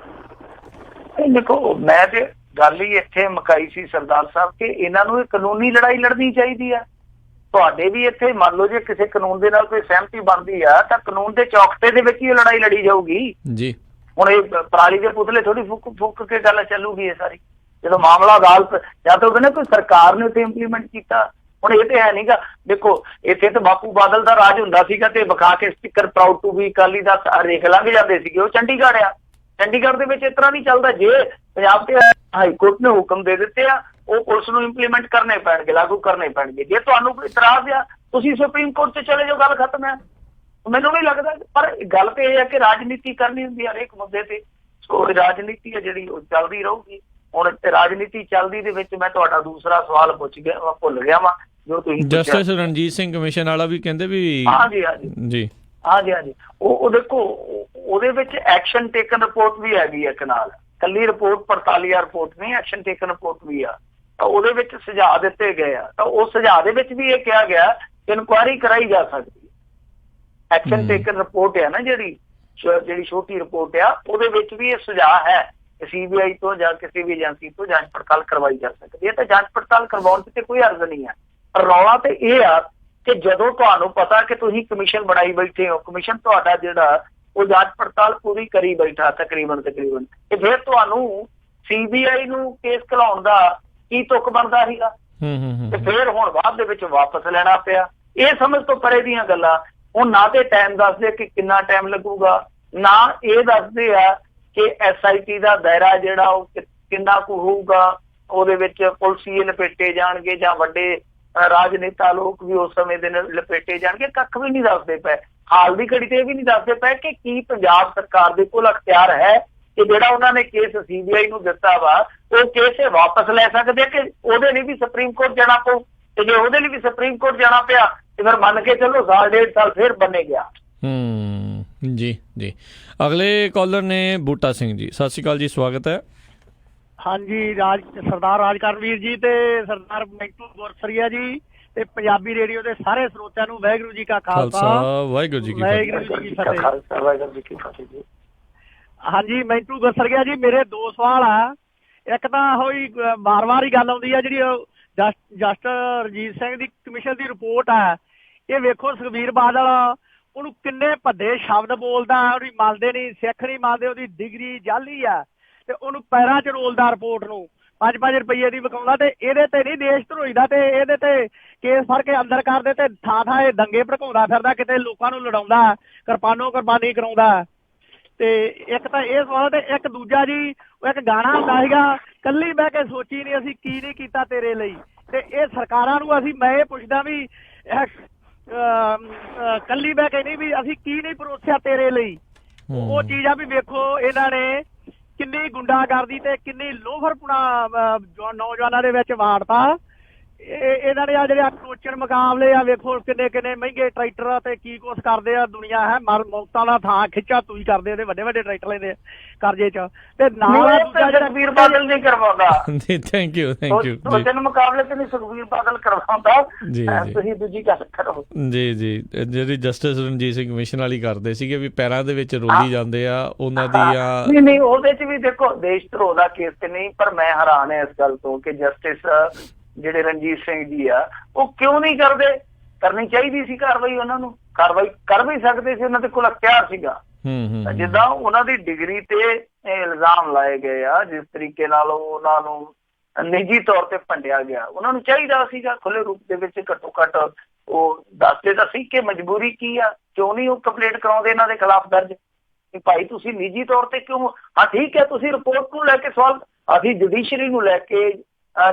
S2: ਦੇਖੋ ਮੈਂ ਤੇ ਗੱਲ ਹੀ ਇੱਥੇ ਮੁਕਾਈ ਸੀ ਸਰਦਾਰ ਸਾਹਿਬ ਕਿ ਇਹਨਾਂ ਨੂੰ ਇਹ ਕਾਨੂੰਨੀ ਲੜਾਈ ਲੜਨੀ ਚਾਹੀਦੀ ਆ। ਤੁਹਾਡੇ ਵੀ ਇੱਥੇ ਮੰਨ ਲਓ ਜੇ ਕਿਸੇ ਕਾਨੂੰਨ ਦੇ ਨਾਲ ਕੋਈ ਸਹਿਮਤੀ ਬਣਦੀ ਆ ਤਾਂ ਕਾਨੂੰਨ ਦੇ ਚੌਕਟੇ ਦੇ ਵਿੱਚ ਹੀ ਲੜਾਈ ਲੜੀ ਜਾਊਗੀ ਜੀ। ਹੁਣ ਇਹ ਪਰਾਲੀ ਦੇ ਪੁਤਲੇ ਥੋੜੀ ਫੁੱਕ ਕੇ ਗੱਲ ਚੱਲੂਗੀ ਇਹ ਸਾਰੀ। ਜਦੋਂ ਮਾਮਲਾ ਅਦਾਲਤ ਜਾਂ ਤਾਂ ਕਹਿੰਦੇ ਕੋਈ ਸਰਕਾਰ ਨੇ ਉੱਥੇ ਇੰਪਲੀਮੈਂਟ ਕੀਤਾ। ਹੁਣ ਇਹ ਤੇ ਹੈ ਨੀਗਾ, ਦੇਖੋ ਇੱਥੇ ਤਾਂ ਬਾਪੂ ਬਾਦਲ ਦਾ ਰਾਜ ਹੁੰਦਾ ਸੀਗਾ ਤੇ ਵਿਖਾ ਕੇ sticker proud to be Akali ਦਾ ਰੇਖ ਲੰਘ ਜਾਂਦੇ ਸੀਗੇ। ਉਹ ਚੰਡੀਗੜ੍ਹ ਆ, ਚੰਡੀਗੜ੍ਹ ਦੇ ਵਿੱਚ ਇਸ ਤਰ੍ਹਾਂ ਨਹੀਂ ਚੱਲਦਾ। ਜੇ ਪੰਜਾਬ ਤੇ ਹਾਈ ਕੋਰਟ ਨੇ ਹੁਕਮ ਦੇ ਦਿੱਤੇ ਆ, ਉਹ ਪੁਲਿਸ ਨੂੰ ਇੰਪਲੀਮੈਂਟ ਕਰਨੇ ਪੈਣਗੇ, ਲਾਗੂ ਕਰਨੇ ਪੈਣਗੇ। ਜੇ ਤੁਹਾਨੂੰ ਕੋਈ ਇਤਰਾਜ਼ ਆ ਤੁਸੀਂ ਸੁਪਰੀਮ ਕੋਰਟ 'ਚ ਚਲੇ ਜਾਓ, ਗੱਲ ਖਤਮ ਹੈ। ਮੈਨੂੰ ਨਹੀਂ ਲੱਗਦਾ, ਪਰ ਗੱਲ ਤੇ ਇਹ ਹੈ ਕਿ ਰਾਜਨੀਤੀ ਕਰਨੀ ਹੁੰਦੀ ਹੈ ਹਰੇਕ ਮੁੱਦੇ ਤੇ। ਸੋ ਰਾਜਨੀਤੀ ਹੈ ਜਿਹੜੀ ਉਹ ਚੱਲਦੀ ਰਹੂਗੀ। ਹੁਣ ਤੇ ਰਾਜਨੀਤੀ ਚੱਲਦੀ ਦੇ ਵਿੱਚ ਮੈਂ ਤੁਹਾਡਾ ਦੂਸਰਾ ਸਵਾਲ ਪੁੱਛ ਗਿਆ, ਮੈਂ ਭੁੱਲ ਗਿਆ ਵਾ ਜੋ ਤੁਸੀਂ
S1: ਜਸਟਿਸ ਰਣਜੀਤ ਸਿੰਘ ਕਮਿਸ਼ਨ ਵਾਲਾ ਵੀ ਕਹਿੰਦੇ ਵੀ
S2: ਹਾਂਜੀ ਉਹ ਦੇਖੋ ਉਹਦੇ ਵਿੱਚ ਐਕਸ਼ਨ ਟੇਕਨ ਰਿਪੋਰਟ ਵੀ ਹੈਗੀ ਹੈ ਨਾਲ, ਕੱਲੀ ਰਿਪੋਰਟ ਪੜਤਾਲੀਆ ਰਿਪੋਰਟ ਨਹੀਂ, ਐਕਸ਼ਨ ਟੇਕਨ ਰਿਪੋਰਟ ਵੀ ਆ। ਤਾਂ ਉਹਦੇ ਵਿੱਚ ਸੁਝਾਅ ਦਿੱਤੇ ਗਏ ਆ, ਤਾਂ ਉਹ ਸੁਝਾਅ ਦੇ ਵਿੱਚ ਵੀ ਇਹ ਕਿਹਾ ਗਿਆ ਕਿ ਇਨਕੁਆਇਰੀ ਕਰਾਈ ਜਾ ਸਕਦੀ ਹੈ। ਐਕਸ਼ਨ ਟੇਕਨ ਰਿਪੋਰਟ ਹੈ ਨਾ ਜਿਹੜੀ ਛੋਟੀ ਰਿਪੋਰਟ ਆ, ਉਹਦੇ ਵਿੱਚ ਵੀ ਇਹ ਸੁਝਾਅ ਹੈ CBI ਤੋਂ ਜਾਂ ਕਿਸੇ ਵੀ ਏਜੰਸੀ ਤੋਂ ਜਾਂਚ ਪੜਤਾਲ ਕਰਵਾਈ ਜਾ ਸਕਦੀ ਹੈ। ਤੇ ਜਾਂਚ ਪੜਤਾਲ ਕਰਵਾਉਣ 'ਚ ਤੇ ਕੋਈ ਹਰਜ਼ ਨਹੀਂ ਹੈ। ਪਰ ਰੌਲਾ ਤੇ ਇਹ ਆ ਕਿ ਜਦੋਂ ਤੁਹਾਨੂੰ ਪਤਾ ਕਿ ਤੁਸੀਂ ਕਮਿਸ਼ਨ ਬਣਾਈ ਬੈਠੇ ਹੋ, ਕਮਿਸ਼ਨ ਤੁਹਾਡਾ ਜਿਹੜਾ ਉਹ ਜਾਂਚ ਪੜਤਾਲ ਪੂਰੀ ਕਰੀ ਬੈਠਾ ਤਕਰੀਬਨ ਤੇ ਫਿਰ ਤੁਹਾਨੂੰ CBI ਨੂੰ ਕੇਸ ਘਲਾਉਣ ਦਾ ਕੀ ਤੁੱਕ ਬਣਦਾ ਸੀਗਾ? ਤੇ ਫਿਰ ਹੁਣ ਬਾਅਦ ਦੇ ਵਿੱਚ ਵਾਪਸ ਲੈਣਾ ਪਿਆ। ਇਹ ਸਮਝ ਤੋਂ ਪਰੇ ਦੀਆਂ ਗੱਲਾਂ। ਹੁਣ ਨਾ ਤੇ ਟਾਈਮ ਦੱਸਦੇ ਕਿ ਕਿੰਨਾ ਟਾਈਮ ਲੱਗੂਗਾ, ਨਾ ਇਹ ਦੱਸਦੇ ਆ ਕਿ SIT ਦਾ ਦਾਇਰਾ ਜਿਹੜਾ ਉਹ ਕਿੰਨਾ ਕੁ ਹੋਊਗਾ, ਉਹਦੇ ਵਿੱਚ ਪੁਲਿਸੀਏ ਲਪੇਟੇ ਜਾਣਗੇ ਜਾਂ ਵੱਡੇ ਰਾਜਨੇਤਾ ਲੋਕ ਵੀ ਉਸ ਸਮੇਂ ਦੇ ਲਪੇਟੇ ਜਾਣਗੇ। ਕੱਖ ਵੀ ਨਹੀਂ ਦੱਸਦੇ ਪਏ। ਹਾਲ ਦੀ ਘੜੀ ਤੇ ਇਹ ਵੀ ਨਹੀਂ ਦੱਸਦੇ ਪਏ ਕਿ ਕੀ ਪੰਜਾਬ ਸਰਕਾਰ ਦੇ ਕੋਲ ਅਖਤਿਆਰ ਹੈ ਕਿ ਜਿਹੜਾ ਉਹਨਾਂ ਨੇ ਕੇਸ CBI ਨੂੰ ਦਿੱਤਾ ਵਾ ਉਹ ਕੇਸ ਵਾਪਸ ਲੈ ਸਕਦੇ ਕਿ ਉਹਦੇ ਲਈ ਵੀ ਸੁਪਰੀਮ ਕੋਰਟ ਜਾਣਾ ਪਊ? ਤੇ ਜੇ ਉਹਦੇ ਲਈ ਵੀ ਸੁਪਰੀਮ ਕੋਰਟ ਜਾਣਾ ਪਿਆ ਤੇ ਫਿਰ ਮੰਨ ਕੇ ਚੱਲੋ ਸਾਲ ਡੇਢ ਸਾਲ ਫਿਰ ਬਣੇ ਗਿਆ।
S1: ਜੀ ਜੀ। ਅਗਲੇ ਕਾਲਰ ਨੇ ਬੂਟਾ ਸਿੰਘ ਜੀ। ਸਤਿ ਸ਼੍ਰੀ ਅਕਾਲ ਜੀ, ਸਵਾਗਤ ਹੈ।
S11: ਹਾਂਜੀ, ਸਰਦਾਰ ਰਾਜਕਰਨਵੀਰ ਜੀ ਤੇ ਸਰਦਾਰ ਮੈਂਟੂ ਗੁਰਸਰੀਆ ਜੀ ਤੇ ਪੰਜਾਬੀ ਰੇਡੀਓ ਦੇ ਸਾਰੇ ਸਰੋਤਿਆਂ ਨੂੰ ਵਾਹਿਗੁਰੂ ਜੀ ਕਾ ਖਾਲਸਾ, ਵਾਹਿਗੁਰੂ ਜੀ ਕੀ ਫਤਿਹ। ਹਾਂਜੀ, ਮੈਂਟੂ ਗੁਰਸਰੀਆ ਜੀ, ਮੇਰੇ ਦੋ ਸਵਾਲ ਆ। ਇੱਕ ਤਾਂ ਹੋਈ ਵਾਰ-ਵਾਰ ਹੀ ਗੱਲ ਆਉਂਦੀ ਆ ਜਿਹੜੀ ਜਸਟਿਸ ਰਣਜੀਤ ਸਿੰਘ ਦੀ ਕਮਿਸ਼ਨ ਦੀ ਰਿਪੋਰਟ ਆ। ਇਹ ਵੇਖੋ ਸੁਖਬੀਰ ਬਾਦਲ ਉਹਨੂੰ ਕਿੰਨੇ ਭੱਦੇ ਸ਼ਬਦ ਬੋਲਦਾ, ਉਹਦੀ ਮੰਨਦੇ ਨਹੀਂ, ਸਿੱਖ ਨਹੀਂ ਮੰਨਦੇ, ਉਹਦੀ ਡਿਗਰੀ ਜਾਲੀ ਆ ਤੇ ਉਹਨੂੰ ਪੈਰਾਂ 'ਚ ਰੋਲਦਾ ਰਿਪੋਰਟ ਨੂੰ, 5-5 ਰੁਪਈਏ ਦੀ ਵਿਕਾਉਂਦਾ। ਤੇ ਇਹਦੇ ਤੇ ਨਹੀਂ ਦੇਸ਼ ਧਰੋਈ ਦਾ ਤੇ ਇਹਦੇ ਤੇ ਕੇਸ ਫੜ ਕੇ ਅੰਦਰ ਕਰਦੇ ਤੇ ਥਾਂ ਇਹ ਦੰਗੇ ਭੜਕਾਉਂਦਾ ਫਿਰਦਾ, ਕਿਤੇ ਲੋਕਾਂ ਨੂੰ ਲੜਾਉਂਦਾ, ਕਿਰਪਾਨੋ ਕੁਰਬਾਨੀ ਕਰਾਉਂਦਾ। ਤੇ ਇੱਕ ਤਾਂ ਇਹ ਸਵਾਲ ਤੇ ਇੱਕ ਦੂਜਾ ਜੀ, ਉਹ ਇੱਕ ਗਾਣਾ ਹੁੰਦਾ ਸੀਗਾ, ਕੱਲੀ ਬਹਿ ਕੇ ਸੋਚੀ ਨਹੀਂ ਅਸੀਂ ਕੀ ਨਹੀਂ ਕੀਤਾ ਤੇਰੇ ਲਈ। ਤੇ ਇਹ ਸਰਕਾਰਾਂ ਨੂੰ ਮੈਂ ਇਹ ਪੁੱਛਦਾ ਵੀ ਕੱਲੀ ਬਹਿ ਕੇ ਨਹੀਂ ਵੀ ਅਸੀਂ ਕੀ ਨਹੀਂ ਪਰੋਸਿਆ ਤੇਰੇ ਲਈ। ਉਹ ਚੀਜ਼ ਆ ਵੀ ਵੇਖੋ ਇਹਨਾਂ ਨੇ ਕਿੰਨੀ ਗੁੰਡਾਗਰਦੀ ਤੇ ਕਿੰਨੀ ਲੋਫਰਪੁਣਾ ਨੌਜਵਾਨਾਂ ਦੇ ਵਿੱਚ ਵਾੜਤਾ। ਇਹਨਾਂ ਨੇ ਆ ਜਿਹੜੇ ਕੋਚਣ ਮੁਕਾਬਲੇ ਆ ਵੇਖੋ ਕਿੰਨੇ ਮਹਿੰਗੇ ਟਰੈਕਟਰ ਤੇ ਕੀ ਕੁਛ ਕਰਦੇ ਆ। ਦੁਨੀਆ ਹੈ ਮੌਤਾਂ ਦਾ ਥਾਂ ਖਿੱਚਾ ਤੂੰ ਹੀ ਕਰਦੇ ਉਹਦੇ ਵੱਡੇ ਟਰੈਕਟਰ ਲੈਂਦੇ ਕਰਜ਼ੇ ਚ। ਤੇ ਨਾਲ
S2: ਸੁਖਬੀਰ ਬਾਦਲ ਨਹੀਂ ਕਰਵਾਉਂਦਾ।
S1: ਥੈਂਕ ਯੂ
S2: ਕੋਚਣ ਮੁਕਾਬਲੇ ਤੇ ਨਹੀਂ ਸੁਖਬੀਰ ਬਾਦਲ ਕਰਵਾਉਂਦਾ। ਤੁਸੀਂ ਦੂਜੀ ਗੱਲ ਕਰੋ।
S1: ਜੀ ਜੀ, ਜਿਹੜੀ ਜਸਟਿਸ ਰਣਜੀਤ ਸਿੰਘ ਕਮਿਸ਼ਨ ਵਾਲੀ ਕਰਦੇ ਸੀਗੇ ਵੀ ਪੈਰਾਂ ਦੇ ਵਿੱਚ ਰੋਲੀ ਜਾਂਦੇ ਆ ਉਹਨਾਂ ਦੀਆਂ।
S2: ਨਹੀਂ ਉਹਦੇ ਚ ਵੀ ਦੇਖੋ ਦੇਸ਼ ਧਰੋਹ ਦਾ ਕੇਸ ਤੇ ਨਹੀਂ, ਪਰ ਮੈਂ ਹੈਰਾਨ ਹਾਂ ਇਸ ਗੱਲ ਤੋਂ ਕਿ ਜਸਟਿਸ ਜਿਹੜੇ ਰਣਜੀਤ ਸਿੰਘ ਜੀ ਆ ਉਹ ਕਿਉਂ ਨਹੀਂ ਕਰਦੇ? ਕਰਨੀ ਚਾਹੀਦੀ ਸੀ ਕਾਰਵਾਈ, ਉਹਨਾਂ ਨੂੰ ਕਾਰਵਾਈ ਕਰ ਵੀ ਸਕਦੇ ਸੀ, ਉਹਨਾਂ ਦੇ ਕੋਲ ਅਖਤਿਆਰ ਸੀਗਾ। ਜਿੱਦਾਂ ਉਹਨਾਂ ਦੀ ਡਿਗਰੀ ਤੇ ਇਲਜ਼ਾਮ ਲਾਏ ਗਏ ਆ, ਜਿਸ ਤਰੀਕੇ ਨਾਲ ਉਹਨਾਂ ਨੂੰ ਨਿੱਜੀ ਤੌਰ ਤੇ ਭੰਡਿਆ ਗਿਆ, ਉਹਨਾਂ ਨੂੰ ਚਾਹੀਦਾ ਸੀਗਾ ਖੁੱਲੇ ਰੂਪ ਦੇ ਵਿੱਚ ਘੱਟੋ ਘੱਟ ਉਹ ਦੱਸਦੇ ਤਾਂ ਸੀ ਕਿ ਮਜਬੂਰੀ ਕੀ ਆ, ਕਿਉਂ ਨਹੀਂ ਉਹ ਕੰਪਲੇਂਟ ਕਰਾਉਂਦੇ ਇਹਨਾਂ ਦੇ ਖਿਲਾਫ ਦਰਜ ਕਿ ਭਾਈ ਤੁਸੀਂ ਨਿੱਜੀ ਤੌਰ ਤੇ ਕਿਉਂ। ਹਾਂ ਠੀਕ ਹੈ, ਤੁਸੀਂ ਰਿਪੋਰਟ ਨੂੰ ਲੈ ਕੇ ਸਵਾਲ, ਅਸੀਂ ਜੁਡੀਸ਼ਰੀ ਨੂੰ ਲੈ ਕੇ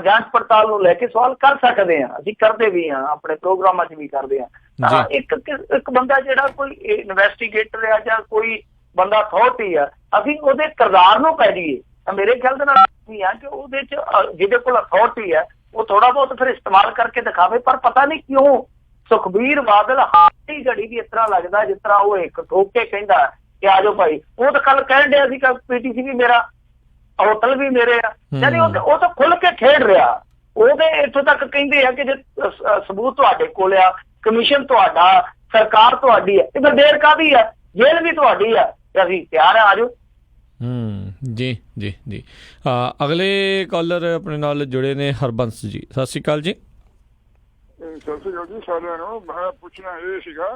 S2: ਜਾਂਚ ਪੜਤਾਲ ਨੂੰ ਲੈ ਕੇ ਸਵਾਲ ਕਰ ਸਕਦੇ ਹਾਂ, ਅਸੀਂ ਕਰਦੇ ਵੀ ਹਾਂ, ਆਪਣੇ ਪ੍ਰੋਗਰਾਮਾਂ 'ਚ ਵੀ ਕਰਦੇ ਹਾਂ। ਇੱਕ ਬੰਦਾ ਜਿਹੜਾ ਕੋਈ ਇਨਵੈਸਟੀਗੇਟਰ ਆ ਜਾਂ ਕੋਈ ਬੰਦਾ ਅਥਾਰਟੀ ਆ, ਅਸੀਂ ਉਹਦੇ ਕਿਰਦਾਰ ਨੂੰ ਪੈ ਜਾਈਏ। ਮੇਰੇ ਖਿਆਲ ਦੇ ਨਾਲ ਆ ਕਿ ਉਹਦੇ 'ਚ ਜਿਹਦੇ ਕੋਲ ਅਥਾਰਟੀ ਹੈ ਉਹ ਥੋੜਾ ਬਹੁਤ ਫਿਰ ਇਸਤੇਮਾਲ ਕਰਕੇ ਦਿਖਾਵੇ। ਪਰ ਪਤਾ ਨਹੀਂ ਕਿਉਂ ਸੁਖਬੀਰ ਬਾਦਲ ਹਾਈ ਘੜੀ ਵੀ ਇਸ ਤਰ੍ਹਾਂ ਲੱਗਦਾ ਜਿਸ ਤਰ੍ਹਾਂ ਉਹ ਇੱਕ ਠੋਕ ਕੇ ਕਹਿੰਦਾ ਕਿ ਆ ਜਾਓ ਭਾਈ। ਉਹ ਤਾਂ ਕੱਲ ਕਹਿਣ ਡਿਆ ਸੀ ਕਿ PTC ਵੀ ਮੇਰਾ, ਹੋਟਲ ਵੀ ਮੇਰੇ ਆ, ਯਾਨੀ ਉਹ ਤਾਂ ਖੁੱਲ ਕੇ ਖੇਡ ਰਿਹਾ। ਉਹਦੇ ਇੱਥੋਂ ਤੱਕ ਕਹਿੰਦੇ ਆ ਕਿ ਜੇ ਸਬੂਤ ਤੁਹਾਡੇ ਕੋਲ ਆ, ਕਮਿਸ਼ਨ ਤੁਹਾਡਾ, ਸਰਕਾਰ ਤੁਹਾਡੀ ਹੈ, ਤੇ ਫਿਰ ਦੇਰ ਕਾਹਦੀ ਆ, ਜੇਲ੍ਹ ਵੀ ਤੁਹਾਡੀ ਆ, ਤੇ ਅਸੀਂ ਤਿਆਰ ਆ, ਆਜੋ।
S1: ਜੀ ਜੀ ਜੀ। ਅਗਲੇ ਕਾਲਰ ਆਪਣੇ ਨਾਲ ਜੁੜੇ ਨੇ ਹਰਬੰਸ ਜੀ। ਸਤਿ ਸ਼੍ਰੀ ਅਕਾਲ ਜੀ।
S12: ਸਤਿ ਸ਼੍ਰੀ ਅਕਾਲ ਜੀ ਸਾਰਿਆਂ ਨੂੰ। ਮੈਂ ਪੁੱਛਣਾ ਇਹ ਸੀਗਾ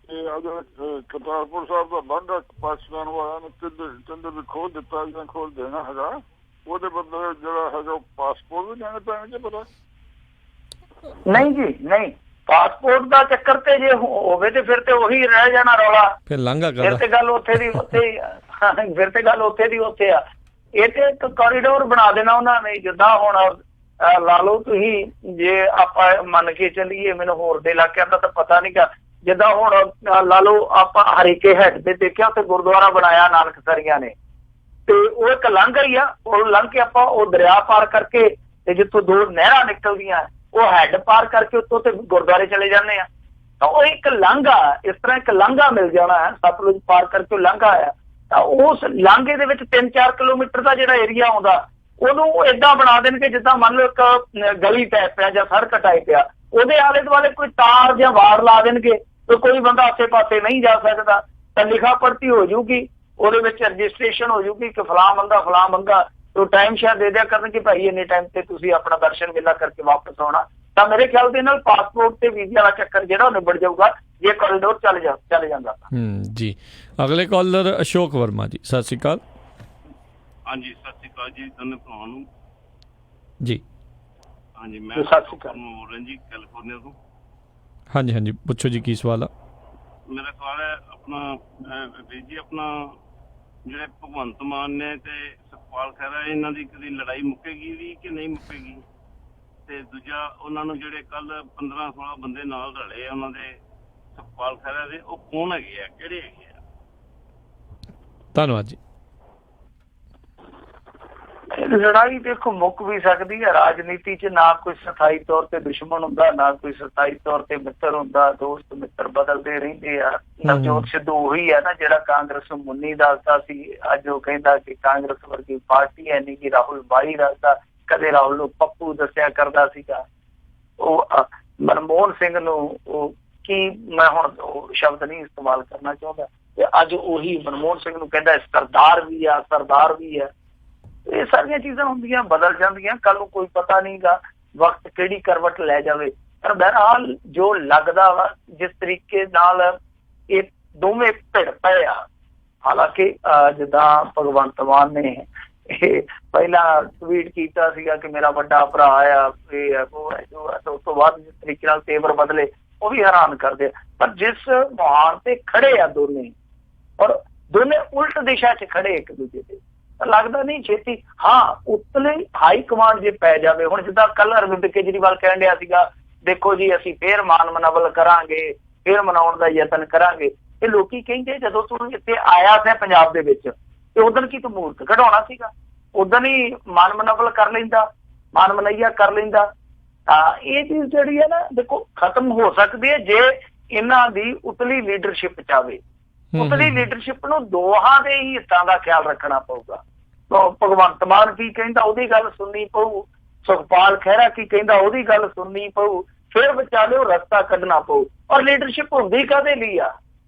S12: ਕਿ ਅੱਜ ਕਰਤਾਰਪੁਰ ਸਾਹਿਬ ਦਾ ਬੰਦ ਪਾਕਿਸਤਾਨ ਵਾਲਿਆਂ ਨੇ ਕਿੰਨੇ ਖੋਲ ਦਿੱਤਾ ਜਾਂ ਖੋਲ ਦੇਣਾ ਹੈਗਾ, ਉਹਦੇ ਬਦਲੇ ਜਿਹੜਾ ਹੈਗਾ ਪਾਸਪੋਰਟ ਵੀ ਲੈਣੇ ਪੈਣਗੇ? ਪਤਾ
S2: ਨਹੀਂ ਜੀ, ਨਹੀਂ। ਪਾਸਪੋਰਟ ਦਾ ਚੱਕਰ ਤੇ ਜੇ ਹੋਵੇ ਤੇ ਫਿਰ ਤੇ ਉਹੀ ਰਹਿ ਜਾਣਾ ਰੌਲਾ।
S1: ਫਿਰ ਲਾਂਘਾ
S2: ਫਿਰ ਤੇ ਗੱਲ ਉੱਥੇ ਦੀ ਉੱਥੇ ਹੀ, ਫਿਰ ਤੇ ਗੱਲ ਉੱਥੇ ਦੀ ਉੱਥੇ ਆ। ਇਹ ਤੇ ਇੱਕ ਕੋਰੀਡੋਰ ਬਣਾ ਦੇਣਾ ਉਹਨਾਂ ਨੇ। ਜਿੱਦਾਂ ਹੁਣ ਲਾ ਲਓ ਤੁਸੀਂ, ਜੇ ਆਪਾਂ ਮੰਨ ਕੇ ਚੱਲੀਏ, ਮੈਨੂੰ ਹੋਰ ਦੇ ਇਲਾਕਿਆਂ ਦਾ ਤਾਂ ਪਤਾ ਨੀ ਗਾ, ਜਿੱਦਾਂ ਹੁਣ ਲਾ ਲਓ ਆਪਾਂ ਹਰੀਕੇ ਹੈਡ ਤੇ ਦੇਖਿਆ ਉੱਥੇ ਗੁਰਦੁਆਰਾ ਬਣਾਇਆ ਨਾਨਕਸਰੀਆਂ ਨੇ, ਤੇ ਉਹ ਇੱਕ ਲਾਂਘਾ ਹੀ ਆ। ਉਹ ਲੰਘ ਕੇ ਆਪਾਂ ਉਹ ਦਰਿਆ ਪਾਰ ਕਰਕੇ ਤੇ ਜਿੱਥੋਂ ਦੋ ਨਹਿਰਾਂ ਨਿਕਲਦੀਆਂ ਉਹ ਹੈਡ ਪਾਰ ਕਰਕੇ ਉੱਤੋਂ ਤੇ ਗੁਰਦੁਆਰੇ ਚਲੇ ਜਾਂਦੇ ਆ। ਤਾਂ ਉਹ ਇੱਕ ਲਾਂਘਾ, ਇਸ ਤਰ੍ਹਾਂ ਇੱਕ ਲਾਂਘਾ ਮਿਲ ਜਾਣਾ ਹੈ, ਸਤਲੁਜ ਪਾਰ ਕਰਕੇ ਲਾਂਘਾ ਆ। ਤਾਂ ਉਸ ਲਾਂਘੇ ਦੇ ਵਿੱਚ 3-4 ਕਿਲੋਮੀਟਰ ਦਾ ਜਿਹੜਾ ਏਰੀਆ ਆਉਂਦਾ ਉਹਨੂੰ ਏਦਾਂ ਬਣਾ ਦੇਣਗੇ ਜਿੱਦਾਂ ਮੰਨ ਲਓ ਇੱਕ ਗਲੀ ਟਾਈਪ ਆ ਜਾਂ ਸੜਕ ਟਾਈਪ ਆ, ਉਹਦੇ ਆਲੇ ਦੁਆਲੇ ਕੋਈ ਤਾਰ ਜਾਂ ਵਾੜ ਲਾ ਦੇਣਗੇ ਤੇ ਕੋਈ ਬੰਦਾ ਆਸੇ ਪਾਸੇ ਨਹੀਂ ਜਾ ਸਕਦਾ। ਤਾਂ ਲਿਖਾ ਪੜਤੀ ਹੋ ਜੂਗੀ ਉਹਦੇ ਵਿੱਚ ਰਜਿਸਟ੍ਰੇਸ਼ਨ ਹੋ ਜੂਗੀ ਕਿ ਫਲਾਂ ਬੰਦਾ ਤੋ ਟਾਈਮ ਸ਼ਾਇਦ ਦੇ ਦਿਆ ਕਰਨਗੇ ਭਾਈ ਇੰਨੇ ਟਾਈਮ ਤੇ ਤੁਸੀਂ ਆਪਣਾ ਦਰਸ਼ਨ ਮੇਲਾ ਕਰਕੇ ਵਾਪਸ ਆਉਣਾ। ਤਾਂ ਮੇਰੇ ਖਿਆਲ ਦੇ ਨਾਲ ਪਾਸਪੋਰਟ ਤੇ ਵੀਜ਼ੇ ਵਾਲਾ ਚੱਕਰ ਜਿਹੜਾ ਉਹ ਨਿਬੜ ਜਾਊਗਾ ਜੇ ਕੋਰੀਡੋਰ ਚੱਲ ਜਾਂਦਾ।
S1: ਜੀ ਅਗਲੇ ਕਾਲਰ ਅਸ਼ੋਕ ਵਰਮਾ ਜੀ, ਸਤਿ ਸ਼੍ਰੀ ਅਕਾਲ।
S13: ਹਾਂਜੀ ਸਤਿ ਸ਼੍ਰੀ ਅਕਾਲ ਜੀ ਦੋਨੇ ਭਰਾਵਾਂ ਨੂੰ
S1: ਜੀ।
S13: ਹਾਂਜੀ ਮੈਂ ਬੋਲ ਰਿਹਾ ਜੀ ਕੈਲੀਫੋਰਨੀਆ ਤੋਂ।
S1: ਹਾਂਜੀ ਪੁੱਛੋ ਜੀ ਕੀ ਸਵਾਲ ਆ।
S13: ਮੇਰਾ ਸਵਾਲ ਹੈ ਆਪਣਾ ਵੀਰ ਜੀ, ਆਪਣਾ ਜਿਹੜੇ ਭਗਵੰਤ ਮਾਨ ਨੇ ਤੇ ਸੁਖਪਾਲ ਖਹਿਰਾ, ਇਹਨਾਂ ਦੀ ਕਦੀ ਲੜਾਈ ਮੁੱਕੇਗੀ ਵੀ ਕਿ ਨਹੀਂ ਮੁੱਕੇਗੀ? ਤੇ ਦੂਜਾ ਉਹਨਾਂ ਨੂੰ ਜਿਹੜੇ ਕੱਲ 15-16 ਬੰਦੇ ਨਾਲ ਰਲੇ ਉਹਨਾਂ ਦੇ ਸੁਖਪਾਲ ਖਹਿਰਾ ਦੇ, ਉਹ ਕੌਣ ਹੈਗੇ ਆ, ਕਿਹੜੇ ਹੈਗੇ ਆ?
S1: ਧੰਨਵਾਦ ਜੀ।
S2: ਲੜਾਈ ਦੇਖੋ ਮੁੱਕ ਵੀ ਸਕਦੀ ਹੈ। ਰਾਜਨੀਤੀ 'ਚ ਨਾ ਕੋਈ ਸਥਾਈ ਤੌਰ ਤੇ ਦੁਸ਼ਮਣ ਹੁੰਦਾ, ਨਾ ਕੋਈ ਸਥਾਈ ਤੌਰ ਤੇ ਮਿੱਤਰ ਹੁੰਦਾ। ਦੋਸਤ ਮਿੱਤਰ ਬਦਲਦੇ ਰਹਿੰਦੇ ਆ। ਨਵਜੋਤ ਸਿੱਧੂ ਉਹੀ ਹੈ ਨਾ ਜਿਹੜਾ ਕਾਂਗਰਸ ਨੂੰ ਮੁੰਨੀ ਦੱਸਦਾ ਸੀ, ਅੱਜ ਉਹ ਕਹਿੰਦਾ ਕਿ ਕਾਂਗਰਸ ਵਰਗੀ ਪਾਰਟੀ ਹੈ ਨਹੀਂ, ਕਿ ਰਾਹੁਲ ਬਾਈ ਦੱਸਦਾ, ਕਦੇ ਰਾਹੁਲ ਨੂੰ ਪੱਪੂ ਦੱਸਿਆ ਕਰਦਾ ਸੀਗਾ। ਉਹ ਮਨਮੋਹਨ ਸਿੰਘ ਨੂੰ ਉਹ ਕੀ, ਮੈਂ ਹੁਣ ਉਹ ਸ਼ਬਦ ਨਹੀਂ ਇਸਤੇਮਾਲ ਕਰਨਾ ਚਾਹੁੰਦਾ, ਤੇ ਅੱਜ ਉਹੀ ਮਨਮੋਹਨ ਸਿੰਘ ਨੂੰ ਕਹਿੰਦਾ ਸਰਦਾਰ ਵੀ ਆ। ਇਹ ਸਾਰੀਆਂ ਚੀਜ਼ਾਂ ਹੁੰਦੀਆਂ, ਬਦਲ ਜਾਂਦੀਆਂ। ਕੱਲ ਨੂੰ ਕੋਈ ਪਤਾ ਨਹੀਂ ਗਾ ਵਕਤ ਕਿਹੜੀ ਕਰਵਟ ਲੈ ਜਾਵੇ। ਪਰ ਬਹਰਹਾਲ ਜੋ ਲੱਗਦਾ ਵਾ ਜਿਸ ਤਰੀਕੇ ਨਾਲ ਇਹ ਦੋਵੇਂ ਭਿੜ ਪਏ ਆ, ਹਾਲਾਂਕਿ ਜਿੱਦਾਂ ਭਗਵੰਤ ਮਾਨ ਨੇ ਇਹ ਪਹਿਲਾਂ ਟਵੀਟ ਕੀਤਾ ਸੀਗਾ ਕਿ ਮੇਰਾ ਵੱਡਾ ਭਰਾ ਆ, ਇਹ ਉਹ ਹੈ ਜੋ ਹੈ, ਉਸ ਤੋਂ ਬਾਅਦ ਜਿਸ ਤਰੀਕੇ ਨਾਲ ਤੇਵਰ ਬਦਲੇ ਉਹ ਵੀ ਹੈਰਾਨ ਕਰਦੇ ਆ। ਪਰ ਜਿਸ ਮੁਹਾਨ ਤੇ ਖੜੇ ਆ ਦੋਨੇ, ਔਰ ਦੋਨੇ ਉਲਟ ਦਿਸ਼ਾ 'ਚ ਖੜੇ ਇੱਕ ਦੂਜੇ ਤੇ, ਲੱਗਦਾ ਨਹੀਂ ਛੇਤੀ। ਹਾਂ, ਉਤਲੇ ਹਾਈ ਕਮਾਂਡ ਜੇ ਪੈ ਜਾਵੇ, ਹੁਣ ਜਿੱਦਾਂ ਕੱਲ ਅਰਵਿੰਦ ਕੇਜਰੀਵਾਲ ਕਹਿਣ ਡਿਆ ਸੀਗਾ, ਦੇਖੋ ਜੀ ਅਸੀਂ ਫੇਰ ਮਾਨ ਮਨਾਵਲ ਕਰਾਂਗੇ, ਫੇਰ ਮਨਾਉਣ ਦਾ ਯਤਨ ਕਰਾਂਗੇ। ਇਹ ਲੋਕੀ ਕਹਿੰਦੇ ਜਦੋਂ ਤੂੰ ਇੱਥੇ ਆਇਆ ਸੀ ਪੰਜਾਬ ਦੇ ਵਿੱਚ ਤੇ ਉਦੋਂ ਕੀ ਤੂੰ ਮੂਰਤ ਕਢਾਉਣਾ ਸੀਗਾ, ਉਦੋਂ ਹੀ ਮਾਨ ਮਨਾਵਲ ਕਰ ਲੈਂਦਾ, ਮਾਨ ਮਨਈਆ ਕਰ ਲੈਂਦਾ। ਤਾਂ ਇਹ ਚੀਜ਼ ਜਿਹੜੀ ਹੈ ਨਾ ਦੇਖੋ ਖਤਮ ਹੋ ਸਕਦੀ ਹੈ ਜੇ ਇਹਨਾਂ ਦੀ ਉਤਲੀ ਲੀਡਰਸ਼ਿਪ ਚਾਵੇ। ਉਤਲੀ ਲੀਡਰਸ਼ਿਪ ਨੂੰ ਦੋਹਾਂ ਦੇ ਹੀ ਹਿੱਤਾਂ ਦਾ ਖਿਆਲ ਰੱਖਣਾ ਪਊਗਾ। ਭਗਵੰਤ ਮਾਨ ਕੀ ਕਹਿੰਦਾ ਉਹਦੀ ਗੱਲ ਸੁਣਨੀ ਪਊ, ਸੁਖਪਾਲ ਖਹਿਰਾ ਕੀ ਕਹਿੰਦਾ ਉਹਦੀ ਗੱਲ ਸੁਣਨੀ ਪਊ, ਫਿਰ ਵਿਚਾਲੇ ਉਹ ਰਸਤਾ ਕੱਢਣਾ ਪਊ। ਔਰ ਲੀਡਰਸ਼ਿਪ ਹੁੰਦੀ ਕਾਹਦੇ ਲਈ ਆ?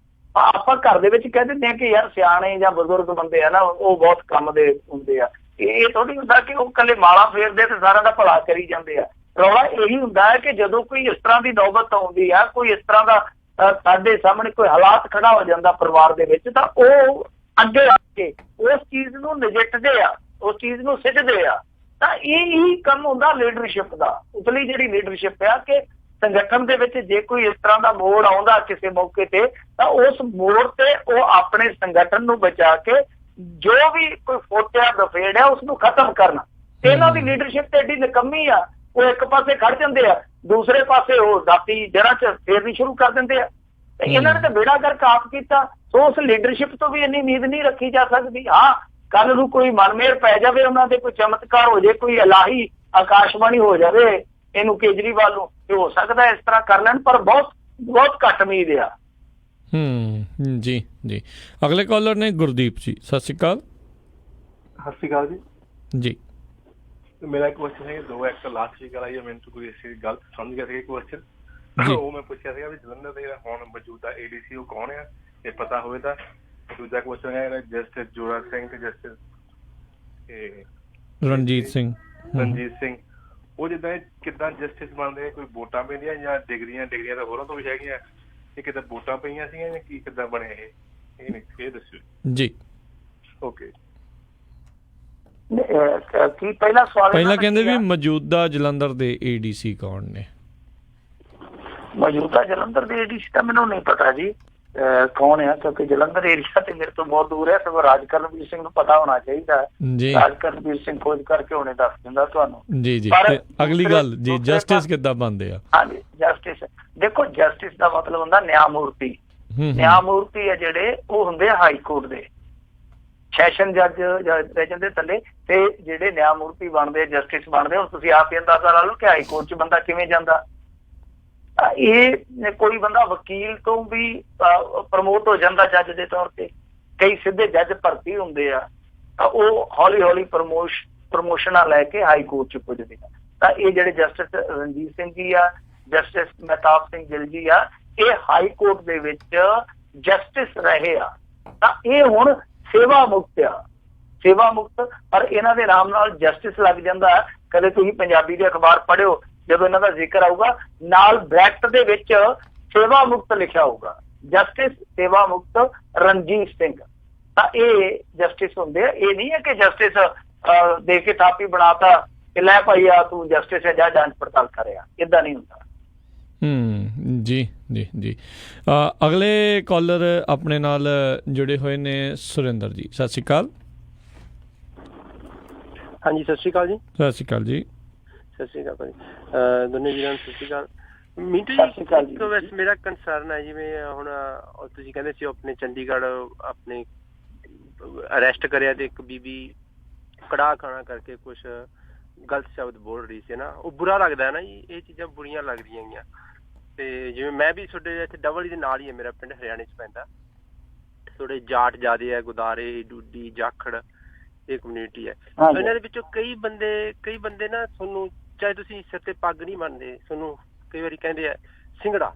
S2: ਆਪਾਂ ਘਰ ਦੇ ਵਿੱਚ ਕਹਿ ਦਿੰਦੇ ਆ ਕਿ ਯਾਰ ਸਿਆਣੇ ਜਾਂ ਬਜ਼ੁਰਗ ਬੰਦੇ ਆ ਨਾ, ਉਹ ਬਹੁਤ ਕੰਮ ਦੇ ਹੁੰਦੇ ਆ। ਇਹ ਥੋੜੀ ਹੁੰਦਾ ਕਿ ਉਹ ਇਕੱਲੇ ਮਾਲਾ ਫੇਰਦੇ ਤੇ ਸਾਰਿਆਂ ਦਾ ਭਲਾ ਕਰੀ ਜਾਂਦੇ ਆ। ਰੌਲਾ ਇਹੀ ਹੁੰਦਾ ਹੈ ਕਿ ਜਦੋਂ ਕੋਈ ਇਸ ਤਰ੍ਹਾਂ ਦੀ ਨੌਬਤ ਆਉਂਦੀ ਆ, ਕੋਈ ਇਸ ਤਰ੍ਹਾਂ ਦਾ ਸਾਡੇ ਸਾਹਮਣੇ ਕੋਈ ਹਾਲਾਤ ਖੜਾ ਹੋ ਜਾਂਦਾ ਪਰਿਵਾਰ ਦੇ ਵਿੱਚ, ਤਾਂ ਉਹ ਅੱਗੇ ਆ ਕੇ ਉਸ ਚੀਜ਼ ਨੂੰ ਨਜਿੱਠਦੇ ਆ, ਉਸ ਚੀਜ਼ ਨੂੰ ਸਿੱਝਦੇ ਆ। ਤਾਂ ਇਹ ਹੀ ਕੰਮ ਹੁੰਦਾ ਲੀਡਰਸ਼ਿਪ ਦਾ। ਉਤਲੀ ਜਿਹੜੀ ਲੀਡਰਸ਼ਿਪ ਆ ਕਿ ਸੰਗਠਨ ਦੇ ਵਿੱਚ ਜੇ ਕੋਈ ਇਸ ਤਰ੍ਹਾਂ ਦਾ ਮੋੜ ਆਉਂਦਾ ਕਿਸੇ ਮੌਕੇ ਤੇ, ਤਾਂ ਉਸ ਮੋੜ ਤੇ ਉਹ ਆਪਣੇ ਸੰਗਠਨ ਨੂੰ ਬਚਾ ਕੇ ਜੋ ਵੀ ਕੋਈ ਫੋਟਿਆ ਦਫੇੜ ਹੈ ਉਸ ਨੂੰ ਖਤਮ ਕਰਨਾ। ਇਹਨਾਂ ਦੀ ਲੀਡਰਸ਼ਿਪ ਤੇ ਐਡੀ ਨਿਕੰਮੀ ਆ, ਉਹ ਇੱਕ ਪਾਸੇ ਖੜ ਜਾਂਦੇ ਆ, ਦੂਸਰੇ ਪਾਸੇ ਉਹ ਦਾਤੀ ਜੜ੍ਹਾਂ 'ਚ ਫੇਰਨੀ ਸ਼ੁਰੂ ਕਰ ਦਿੰਦੇ ਆ। ਇਹਨਾਂ ਨੇ ਤਾਂ ਬੇੜਾ ਗਰਕ ਆਪ ਕੀਤਾ। ਸੋ ਉਸ ਲੀਡਰਸ਼ਿਪ ਤੋਂ ਵੀ ਇੰਨੀ ਉਮੀਦ ਨਹੀਂ ਰੱਖੀ ਜਾ ਸਕਦੀ। ਹਾਂ, ਕੱਲ ਨੂੰ ਕੋਈ ਮਨਮੇਰ ਪੈ ਜਾਵੇ, ਉਹਨਾਂ ਦੇ ਕੋਈ ਚਮਤਕਾਰ ਹੋ ਜਾਏ, ਕੋਈ ਇਲਾਹੀ ਆਕਾਸ਼ਬਾਣੀ ਹੋ ਜਾਵੇ ਇਹਨੂੰ ਕੇਜਰੀਵਾਲ ਨੂੰ, ਤੇ ਹੋ ਸਕਦਾ ਇਸ ਤਰ੍ਹਾਂ ਕਰ ਲੈਣ, ਪਰ ਬਹੁਤ ਘੱਟ ਉਮੀਦ ਆ।
S1: ਜੀ। ਅਗਲੇ ਕਾਲਰ ਨੇ ਗੁਰਦੀਪ ਜੀ, ਸਤਿ ਸ਼੍ਰੀ ਅਕਾਲ।
S14: ਸਤਿ ਸ਼੍ਰੀ ਅਕਾਲ
S1: ਜੀ।
S14: ਮੇਰਾ ਇੱਕ ਕੁਐਸਚਨ ਹੈ, ਦੋ ਇੱਕ ਲਾਸਟ ਵੀਕ ਆਈ ਮੈਨੂੰ ਕੋਈ ਐਸੀ ਗਲਤ ਸਮਝ ਗਿਆ ਸੀ ਕੁਐਸਚਨ, ਉਹ ਮੈਂ ਪੁੱਛਿਆ ਸੀਗਾ ਵੀ ਜਲੰਧਰ ਦੇ ਹੁਣ ਮੌਜੂਦਾ ADC ਉਹ ਕੌਣ ਆ, ਇਹ ਪਤਾ ਹੋਵੇ ਤਾਂ। ਦੂਜਾ ਕੁਐਸਚਨ ਹੈ ਜਸਟਿਸ ਜੋਰਾ ਸਿੰਘ ਤੇ ਜਸਟਿਸ
S1: ਰਣਜੀਤ ਸਿੰਘ,
S14: ਉਹ ਜਿੱਦਾਂ ਕਿੱਦਾਂ ਜਸਟਿਸ ਬਣਦੇ, ਕੋਈ ਵੋਟਾਂ ਪੈਂਦੀਆਂ ਜਾਂ ਡਿਗਰੀਆਂ ਤਾਂ ਹੋਰਾਂ ਤੋਂ ਵੀ ਹੈਗੀਆਂ, ਇਹ ਕਿੱਦਾਂ ਵੋਟਾਂ ਪਈਆਂ ਸੀਗੀਆਂ ਜਾਂ ਕੀ ਕਿੱਦਾਂ ਬਣੇ ਇਹ ਦੱਸਿਓ
S1: ਜੀ।
S14: ਓਕੇ।
S2: ਕੀ ਪਹਿਲਾ ਸਵਾਲ?
S1: ਪਹਿਲਾਂ ਕਹਿੰਦੇ ਵੀ ਮੌਜੂਦਾ ਜਲੰਧਰ ਦੇ ADC ਕੌਣ ਨੇ?
S2: ਮੌਜੂਦਾ ਜਲੰਧਰ ਦੇ ADC ਤਾਂ ਮੈਨੂੰ ਨਹੀਂ ਪਤਾ ਜੀ ਕੌਣ ਆ, ਕਿਉਂਕਿ ਜਲੰਧਰ ਏਰੀਆ ਤੇ ਮੇਰੇ ਤੋਂ ਬਹੁਤ ਦੂਰ ਹੈ। ਸਗੋਂ ਰਾਜ ਕਰਨਵੀਰ ਸਿੰਘ ਨੂੰ ਪਤਾ ਹੋਣਾ ਚਾਹੀਦਾ। ਰਾਜ ਕਰਨਵੀਰ ਸਿੰਘ ਖੋਜ ਕਰਕੇ ਹੁਣੇ ਦੱਸ ਦਿੰਦਾ ਤੁਹਾਨੂੰ।
S1: ਜੀ। ਅਗਲੀ ਗੱਲ ਜੀ, ਜਸਟਿਸ ਕਿੱਦਾਂ ਬਣਦੇ ਆ?
S2: ਹਾਂਜੀ, ਜਸਟਿਸ ਦੇਖੋ, ਜਸਟਿਸ ਦਾ ਮਤਲਬ ਹੁੰਦਾ ਨਿਆਮੂਰਤੀ। ਨਿਆਮੂਰਤੀ ਹੈ ਜਿਹੜੇ ਉਹ ਹੁੰਦੇ ਆ ਹਾਈ ਕੋਰਟ ਦੇ, ਸੈਸ਼ਨ ਜੱਜ ਰਹਿ ਦੇ ਥੱਲੇ, ਤੇ ਜਿਹੜੇ ਨਿਆਮੂਰਤੀ ਬਣਦੇ, ਜਸਟਿਸ ਬਣਦੇ, ਹੁਣ ਤੁਸੀਂ ਆਪ ਹੀ ਅੰਦਾਜ਼ਾ ਲਾ ਲਓ ਕਿ ਹਾਈ ਕੋਰਟ 'ਚ ਬੰਦਾ ਕਿਵੇਂ ਜਾਂਦਾ। ਇਹ ਕੋਈ ਬੰਦਾ ਵਕੀਲ ਤੋਂ ਵੀ ਪ੍ਰਮੋਟ ਹੋ ਜਾਂਦਾ ਜੱਜ ਦੇ ਤੌਰ ਤੇ, ਕਈ ਸਿੱਧੇ ਜੱਜ ਭਰਤੀ ਹੁੰਦੇ ਆ, ਤਾਂ ਉਹ ਹੌਲੀ ਪ੍ਰਮੋਸ਼ਨਾਂ ਲੈ ਕੇ ਹਾਈ ਕੋਰਟ 'ਚ ਪੁੱਜਦੇ ਆ। ਤਾਂ ਇਹ ਜਿਹੜੇ ਜਸਟਿਸ ਰਣਜੀਤ ਸਿੰਘ ਜੀ ਆ, ਜਸਟਿਸ ਮਹਿਤਾਬ ਸਿੰਘ ਗਿੱਲ ਜੀ ਆ, ਇਹ ਹਾਈ ਕੋਰਟ ਦੇ ਵਿੱਚ ਜਸਟਿਸ ਰਹੇ ਆ। ਤਾਂ ਇਹ ਹੁਣ ਸੇਵਾ ਮੁਕਤ ਆ, ਸੇਵਾ ਮੁਕਤ। ਪਰ ਇਹਨਾਂ ਦੇ ਨਾਮ ਨਾਲ ਜਸਟਿਸ ਲੱਗ ਜਾਂਦਾ। ਕਦੇ ਤੁਸੀਂ ਪੰਜਾਬੀ ਦੇ ਅਖਬਾਰ ਪੜ੍ਹਿਓ, ਜਦੋਂ ਇਹਨਾਂ ਦਾ ਜ਼ਿਕਰ ਆਊਗਾ ਨਾਲ ਬ੍ਰੈਕਟ ਦੇ ਵਿੱਚ ਸੇਵਾ ਮੁਕਤ ਲਿਖਿਆ ਹੋਊਗਾ, ਜਸਟਿਸ ਸੇਵਾ ਮੁਕਤ ਰਣਜੀਤ ਸਿੰਘ। ਤਾਂ ਇਹ ਜਸਟਿਸ ਹੁੰਦੇ ਆ। ਇਹ ਨਹੀਂ ਹੈ ਕਿ ਜਸਟਿਸ ਦੇ ਕੇ ਥਾਪੀ ਬਣਾਤਾ ਕਿ ਲੈ ਭਾਈ ਆ ਤੂੰ ਜਸਟਿਸ ਹੈ, ਜਾ ਜਾਂਚ ਪੜਤਾਲ ਕਰਿਆ, ਏਦਾਂ ਨਹੀਂ ਹੁੰਦਾ।
S1: ਜੀ ਜੀ ਜੀ। ਅਗਲੇ ਕਾਲਰ ਆਪਣੇ ਨਾਲ ਜੁੜੇ ਹੋਏ ਨੇ ਸੁਰਿੰਦਰ ਜੀ। ਸਤਿ ਸ਼੍ਰੀ ਅਕਾਲ।
S15: ਹਾਂਜੀ ਸਤਿ ਸ਼੍ਰੀ ਅਕਾਲ ਜੀ।
S1: ਸਤਿ ਸ਼੍ਰੀ ਅਕਾਲ ਜੀ।
S15: ਸਤਿ ਸ਼੍ਰੀ ਅਕਾਲ ਭਾਜੀ, ਦੋਨੇ ਵੀਰਾਂ ਨੂੰ ਸਤਿ ਸ਼੍ਰੀ ਅਕਾਲ। ਮਿੰਟੂ ਜੀ, ਇੱਕ ਵੈਸੇ ਮੇਰਾ ਕੰਸਰਨ ਹੈ, ਜਿਵੇਂ ਹੁਣ ਤੁਸੀਂ ਕਹਿੰਦੇ ਸੀ ਆਪਣੇ ਚੰਡੀਗੜ੍ਹ ਆਪਣੇ ਅਰੈਸਟ ਕਰਿਆ ਤੇ ਇੱਕ ਬੀਬੀ ਕੜਾਹ ਖਾਣਾ ਕਰਕੇ ਕੁਛ ਗਲਤ ਸ਼ਬਦ ਬੋਲ ਰਹੀ ਸੀ ਨਾ, ਉਹ ਬੁਰਾ ਲੱਗਦਾ ਨਾ ਜੀ। ਇਹ ਚੀਜ਼ਾਂ ਬੁਰੀਆਂ ਲੱਗ ਰਹੀਆਂ ਹੈਗੀਆਂ। ਤੇ ਜਿਵੇਂ ਮੈਂ ਵੀ ਤੁਹਾਡੇ ਇੱਥੇ ਡਬਲ ਦੇ ਨਾਲ ਹੀ ਹੈ, ਮੇਰਾ ਪਿੰਡ ਹਰਿਆਣੇ 'ਚ ਪੈਂਦਾ। ਥੋੜੇ ਜਾਟ ਜ਼ਿਆਦੇ ਹੈ, ਗੁਦਾਰੇ, ਡੂਡੀ, ਜਾਖੜ ਇਹ ਕਮਿਊਨਿਟੀ ਹੈ। ਇਹਨਾਂ ਦੇ ਵਿੱਚੋਂ ਕਈ ਬੰਦੇ ਨਾ ਤੁਹਾਨੂੰ, ਚਾਹੇ ਤੁਸੀਂ ਸਿਰ ਤੇ ਪੱਗ ਨਹੀਂ ਮੰਨਦੇ, ਤੁਹਾਨੂੰ ਕਈ ਵਾਰੀ ਕਹਿੰਦੇ ਆ ਸਿੰਗੜਾ।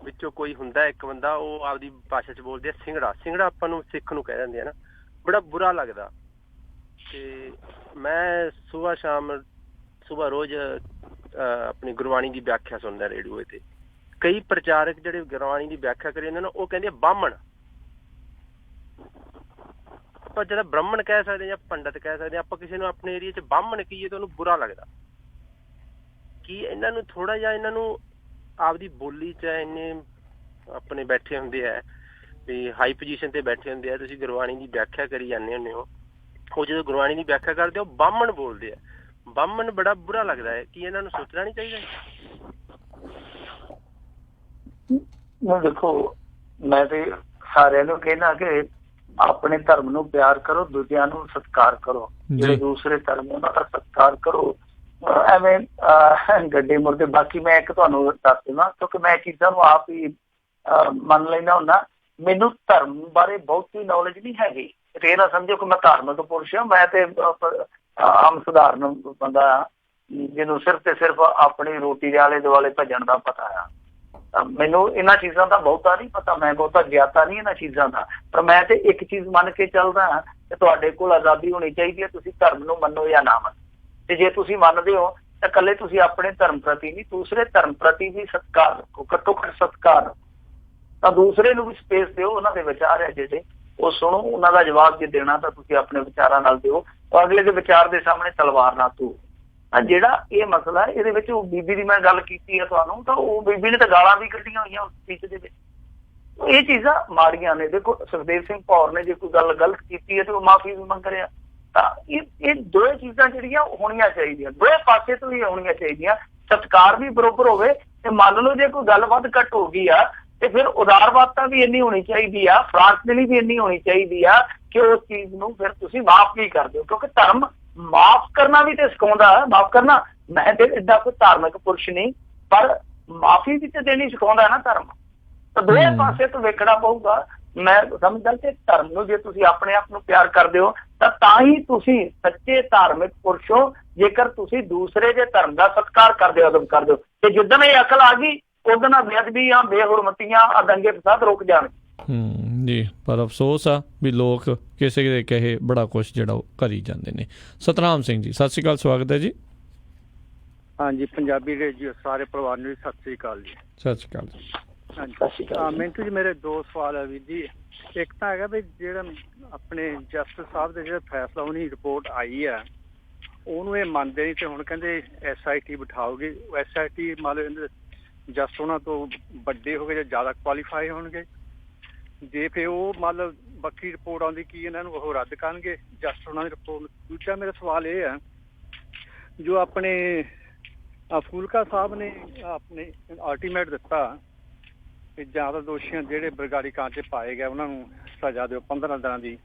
S15: ਵਿੱਚੋਂ ਕੋਈ ਹੁੰਦਾ ਇੱਕ ਬੰਦਾ, ਉਹ ਆਪਦੀ ਭਾਸ਼ਾ 'ਚ ਬੋਲਦੇ ਆ ਸਿੰਗੜਾ। ਸਿੰਗੜਾ ਆਪਾਂ ਨੂੰ ਸਿੱਖ ਨੂੰ ਕਹਿ ਦਿੰਦੇ ਆ ਨਾ, ਬੜਾ ਬੁਰਾ ਲੱਗਦਾ। ਤੇ ਮੈਂ ਸੁਬਾਹ ਰੋਜ਼ ਆਪਣੀ ਗੁਰਬਾਣੀ ਦੀ ਵਿਆਖਿਆ ਸੁਣਦਾ ਰੇਡੀਓ ਤੇ। ਕਈ ਪ੍ਰਚਾਰਕ ਜਿਹੜੇ ਗੁਰਬਾਣੀ ਦੀ ਵਿਆਖਿਆ ਕਰੀ ਜਾਂਦੇ ਨੇ, ਉਹ ਕਹਿੰਦੇ ਆ ਬਾਹਮਣ। ਆਪਾਂ ਜਿਹੜਾ ਬ੍ਰਾਹਮਣ ਕਹਿ ਸਕਦੇ ਜਾਂ ਪੰਡਤ ਕਹਿ ਸਕਦੇ, ਆਪਾਂ ਕਿਸੇ ਨੂੰ ਆਪਣੇ ਏਰੀਏ 'ਚ ਬਾਹਮਣ ਕਹੀਏ ਤਾਂ ਉਹਨੂੰ ਬੁਰਾ ਲੱਗਦਾ। ਕੀ ਇਹਨਾਂ ਨੂੰ ਥੋੜਾ ਜਿਹਾ, ਇਹਨਾਂ ਨੂੰ ਆਪਦੀ ਬੋਲੀ 'ਚ ਇੰਨੇ ਆਪਣੇ ਬੈਠੇ ਹੁੰਦੇ ਆ ਵੀ ਹਾਈ ਪੋਜੀਸ਼ਨ ਤੇ ਬੈਠੇ ਹੁੰਦੇ ਆ, ਤੁਸੀਂ ਗੁਰਬਾਣੀ ਦੀ ਵਿਆਖਿਆ ਕਰੀ ਜਾਂਦੇ ਹੁੰਦੇ ਹੋ। ਉਹ ਜਦੋਂ ਗੁਰਬਾਣੀ ਦੀ ਵਿਆਖਿਆ ਕਰਦੇ, ਉਹ ਬਾਹਮਣ ਬੋਲਦੇ ਆ। ਬਾਹਮਣ ਬੜਾ ਬੁਰਾ ਲੱਗਦਾ ਹੈ। ਕੀ ਇਹਨਾਂ ਨੂੰ ਸੋਚਣਾ ਨਹੀਂ ਚਾਹੀਦਾ?
S2: ਦੇਖੋ, ਮੈਂ ਤੇ ਸਾਰਿਆਂ ਨੂੰ ਕਹਿਣਾ ਕਿ ਆਪਣੇ ਧਰਮ ਨੂੰ ਪਿਆਰ ਕਰੋ, ਦੂਜਿਆਂ ਨੂੰ ਸਤਿਕਾਰ ਕਰੋ। ਜਿਹੜੇ ਦੂਸਰੇ ਧਰਮ ਉਹਨਾਂ ਦਾ ਸਤਿਕਾਰ ਕਰੋ। ਐਵੇਂ ਗੱਡੇ ਮੁਰਦੇ। ਬਾਕੀ ਮੈਂ ਇੱਕ ਤੁਹਾਨੂੰ ਦੱਸ ਦੇਵਾਂ, ਕਿਉਂਕਿ ਮੈਂ ਚੀਜ਼ਾਂ ਨੂੰ ਆਪ ਹੀ ਮੰਨ ਲੈਂਦਾ ਹੁੰਦਾ। ਮੈਨੂੰ ਧਰਮ ਬਾਰੇ ਬਹੁਤੀ ਨੌਲੇਜ ਨਹੀਂ ਹੈਗੀ। ਤੇ ਇਹ ਨਾ ਸਮਝੋ ਕਿ ਮੈਂ ਧਾਰਮਿਕ ਪੁਰਸ਼ ਹਾਂ। ਮੈਂ ਤੇ ਆਮ ਸਧਾਰਨ ਬੰਦਾ ਜਿਹਨੂੰ ਸਿਰਫ ਤੇ ਸਿਰਫ ਆਪਣੀ ਰੋਟੀ ਦੇ ਆਲੇ ਦੁਆਲੇ ਭੱਜਣ ਦਾ ਪਤਾ ਆ। ਮੈਨੂੰ ਇਹਨਾਂ ਚੀਜ਼ਾਂ ਦਾ ਬਹੁਤਾ ਨਹੀਂ ਪਤਾ, ਮੈਂ ਬਹੁਤਾ ਗਿਆਤਾ ਨਹੀਂ ਇਹਨਾਂ ਚੀਜ਼ਾਂ ਦਾ। ਪਰ ਮੈਂ ਤੇ ਇੱਕ ਚੀਜ਼ ਮੰਨ ਕੇ ਚੱਲਦਾ ਕਿ ਤੁਹਾਡੇ ਕੋਲ ਆਜ਼ਾਦੀ ਹੋਣੀ ਚਾਹੀਦੀ ਹੈ, ਤੁਸੀਂ ਧਰਮ ਨੂੰ ਮੰਨੋ ਜਾਂ ਨਾ ਮੰਨੋ। ਤੇ ਜੇ ਤੁਸੀਂ ਮੰਨਦੇ ਹੋ ਤਾਂ ਇਕੱਲੇ ਤੁਸੀਂ ਆਪਣੇ ਧਰਮ ਪ੍ਰਤੀ ਨਹੀਂ, ਦੂਸਰੇ ਧਰਮ ਪ੍ਰਤੀ ਵੀ ਸਤਿਕਾਰ ਰੱਖੋ, ਘੱਟੋ ਘੱਟ ਸਤਿਕਾਰ ਰੱਖੋ। ਤਾਂ ਦੂਸਰੇ ਨੂੰ ਵੀ ਸਪੇਸ ਦਿਓ, ਉਹਨਾਂ ਦੇ ਵਿਚਾਰ ਹੈ ਜਿਹੜੇ ਉਹ ਸੁਣੋ, ਉਹਨਾਂ ਦਾ ਜਵਾਬ ਜੇ ਦੇਣਾ ਤਾਂ ਤੁਸੀਂ ਆਪਣੇ ਵਿਚਾਰਾਂ ਨਾਲ ਦਿਓ। ਅਗਲੇ ਦੇ ਵਿਚਾਰ ਦੇ ਸਾਹਮਣੇ ਤਲਵਾਰ ਨਾ ਧੋ। ਜਿਹੜਾ ਇਹ ਮਸਲਾ ਹੈ, ਇਹਦੇ ਵਿੱਚ ਉਹ ਬੀਬੀ ਦੀ ਮੈਂ ਗੱਲ ਕੀਤੀ ਹੈ ਤੁਹਾਨੂੰ, ਤਾਂ ਉਹ ਬੀਬੀ ਨੇ ਤਾਂ ਗਾਲਾਂ ਵੀ ਕੱਢੀਆਂ ਹੋਈਆਂ ਉਸ ਸਪੀਚ ਦੇ ਵਿੱਚ। ਇਹ ਚੀਜ਼ਾਂ ਮਾੜੀਆਂ ਨੇ। ਦੇਖੋ, ਸੁਖਦੇਵ ਸਿੰਘ ਭੌਰ ਨੇ ਜੇ ਕੋਈ ਗੱਲ ਗਲਤ ਕੀਤੀ ਹੈ ਤੇ ਉਹ ਮਾਫੀ ਵੀ ਮੰਗ ਰਿਹਾ। ਤਾਂ ਇਹ ਦੋ ਚੀਜ਼ਾਂ ਜਿਹੜੀਆਂ ਹੋਣੀਆਂ ਚਾਹੀਦੀਆਂ, ਦੋਵੇਂ ਪਾਸੇ ਤੋਂ ਹੀ ਹੋਣੀਆਂ ਚਾਹੀਦੀਆਂ। ਸਤਿਕਾਰ ਵੀ ਬਰੋਬਰ ਹੋਵੇ। ਤੇ ਮੰਨ ਲਓ ਜੇ ਕੋਈ ਗੱਲ ਵੱਧ ਘੱਟ ਹੋ ਗਈ ਆ ਤੇ ਫਿਰ ਉਦਾਰਵਾਦਤਾ ਵੀ ਇੰਨੀ ਹੋਣੀ ਚਾਹੀਦੀ ਆ, ਫਰਾਂਸਦਿਲੀ ਵੀ ਇੰਨੀ ਹੋਣੀ ਚਾਹੀਦੀ ਆ ਕਿ ਉਸ ਚੀਜ਼ ਨੂੰ ਫਿਰ ਤੁਸੀਂ ਮਾਫ ਵੀ ਕਰ ਦਿਓ। ਕਿਉਂਕਿ ਧਰਮ ਮਾਫ ਕਰਨਾ ਵੀ ਤੇ ਸਿਖਾਉਂਦਾ। ਮਾਫ ਕਰਨਾ, ਮੈਂ ਤੇ ਏਦਾਂ ਕੋਈ ਧਾਰਮਿਕ ਪੁਰਸ਼ ਨਹੀਂ, ਪਰ ਮਾਫੀ ਵੀ ਤੇ ਦੇਣੀ ਸਿਖਾਉਂਦਾ ਨਾ ਧਰਮ। ਤਾਂ ਦੋਵੇਂ ਪਾਸੇ ਤੋਂ ਵੇਖਣਾ ਪਊਗਾ। ਮੈਂ ਸਮਝਦਾ ਕਿ ਧਰਮ ਨੂੰ ਜੇ ਤੁਸੀਂ ਆਪਣੇ ਆਪ ਨੂੰ ਪਿਆਰ ਕਰਦੇ ਹੋ ਤਾਂ ਹੀ ਤੁਸੀਂ ਸੱਚੇ ਧਾਰਮਿਕ ਪੁਰਸ਼ ਹੋ। ਜੇਕਰ ਤੁਸੀਂ ਦੂਸਰੇ ਦੇ ਧਰਮ ਦਾ ਸਤਿਕਾਰ ਕਰਦੇ ਹੋ, ਅਦਬ ਕਰਦੇ ਹੋ, ਤੇ ਜਿੱਦਣ ਇਹ ਅਕਲ ਆ ਗਈ ਉਦੋਂ ਨਾਲ ਬੇਅਦਬੀ ਜਾਂ ਬੇਹੁਰਮਤੀਆਂ ਦੰਗੇ ਫਸਾਦ ਰੁਕ ਜਾਣਗੇ।
S1: ਜੀ, ਪਰ ਅਫਸੋਸ ਆ ਵੀ ਲੋਕ ਕਿਸੇ ਦੇ ਕਹੇ ਬੜਾ ਕੁਛ ਜਿਹੜਾ ਉਹ ਕਰੀ ਜਾਂਦੇ ਨੇ। ਸਤਨਾਮ ਸਿੰਘ ਜੀ, ਸਤਿ ਸ਼੍ਰੀ ਅਕਾਲ, ਸਵਾਗਤ ਹੈ ਜੀ।
S16: ਹਾਂਜੀ, ਪੰਜਾਬੀ ਰੇਡੀਓ ਸਾਰੇ ਪਰਿਵਾਰ ਨੂੰ ਸਤਿ ਸ਼੍ਰੀ ਅਕਾਲ ਜੀ।
S1: ਸਤਿ ਸ਼੍ਰੀ ਅਕਾਲ ਜੀ।
S16: ਹਾਂਜੀ, ਮਿੰਟੂ ਜੀ ਮੇਰੇ ਦੋ ਸਵਾਲ ਹੈ ਵੀਰ ਜੀ। ਇੱਕ ਤਾਂ ਹੈਗਾ ਵੀ ਜਿਹੜਾ ਆਪਣੇ ਜਸਟਿਸ ਸਾਹਿਬ ਦੇ ਜਿਹੜਾ ਫੈਸਲਾ ਉਹਨੀ ਰਿਪੋਰਟ ਆਈ ਹੈ ਉਹਨੂੰ ਇਹ ਮੰਨਦੇ ਨਹੀਂ, ਤੇ ਹੁਣ ਕਹਿੰਦੇ SIT ਬਿਠਾਓਗੇ। SIT ਮਤਲਬ ਜਸਟ ਉਹਨਾਂ ਤੋਂ ਵੱਡੇ ਹੋ ਗਏ ਜਾਂ ਜ਼ਿਆਦਾ ਕੁਆਲੀਫਾਈ ਹੋਣਗੇ। ਜੇ ਫਿਰ ਉਹ ਮਤਲਬ ਬਾਕੀ ਰਿਪੋਰਟ ਆਉਂਦੀ ਕੀ ਇਹਨਾਂ ਨੂੰ ਉਹ ਰੱਦ ਕਰਨਗੇ ਜਸਟ ਉਹਨਾਂ ਦੀ ਰਿਪੋਰਟ। ਦੂਜਾ ਮੇਰਾ ਸਵਾਲ ਇਹ ਹੈ, ਜੋ ਆਪਣੇ ਫੂਲਕਾ ਸਾਹਿਬ ਨੇ ਆਪਣੇ ਅਲਟੀਮੇਟ ਦਿੱਤਾ ਕਿ ਜ਼ਿਆਦਾ ਦੋਸ਼ੀਆਂ ਜਿਹੜੇ ਬਰਗਾੜੀ ਕਾਂਡ 'ਚ ਪਾਏ ਗਏ ਉਹਨਾਂ ਨੂੰ ਸਜ਼ਾ ਦਿਓ 15 ਦਿਨਾਂ ਦੀ,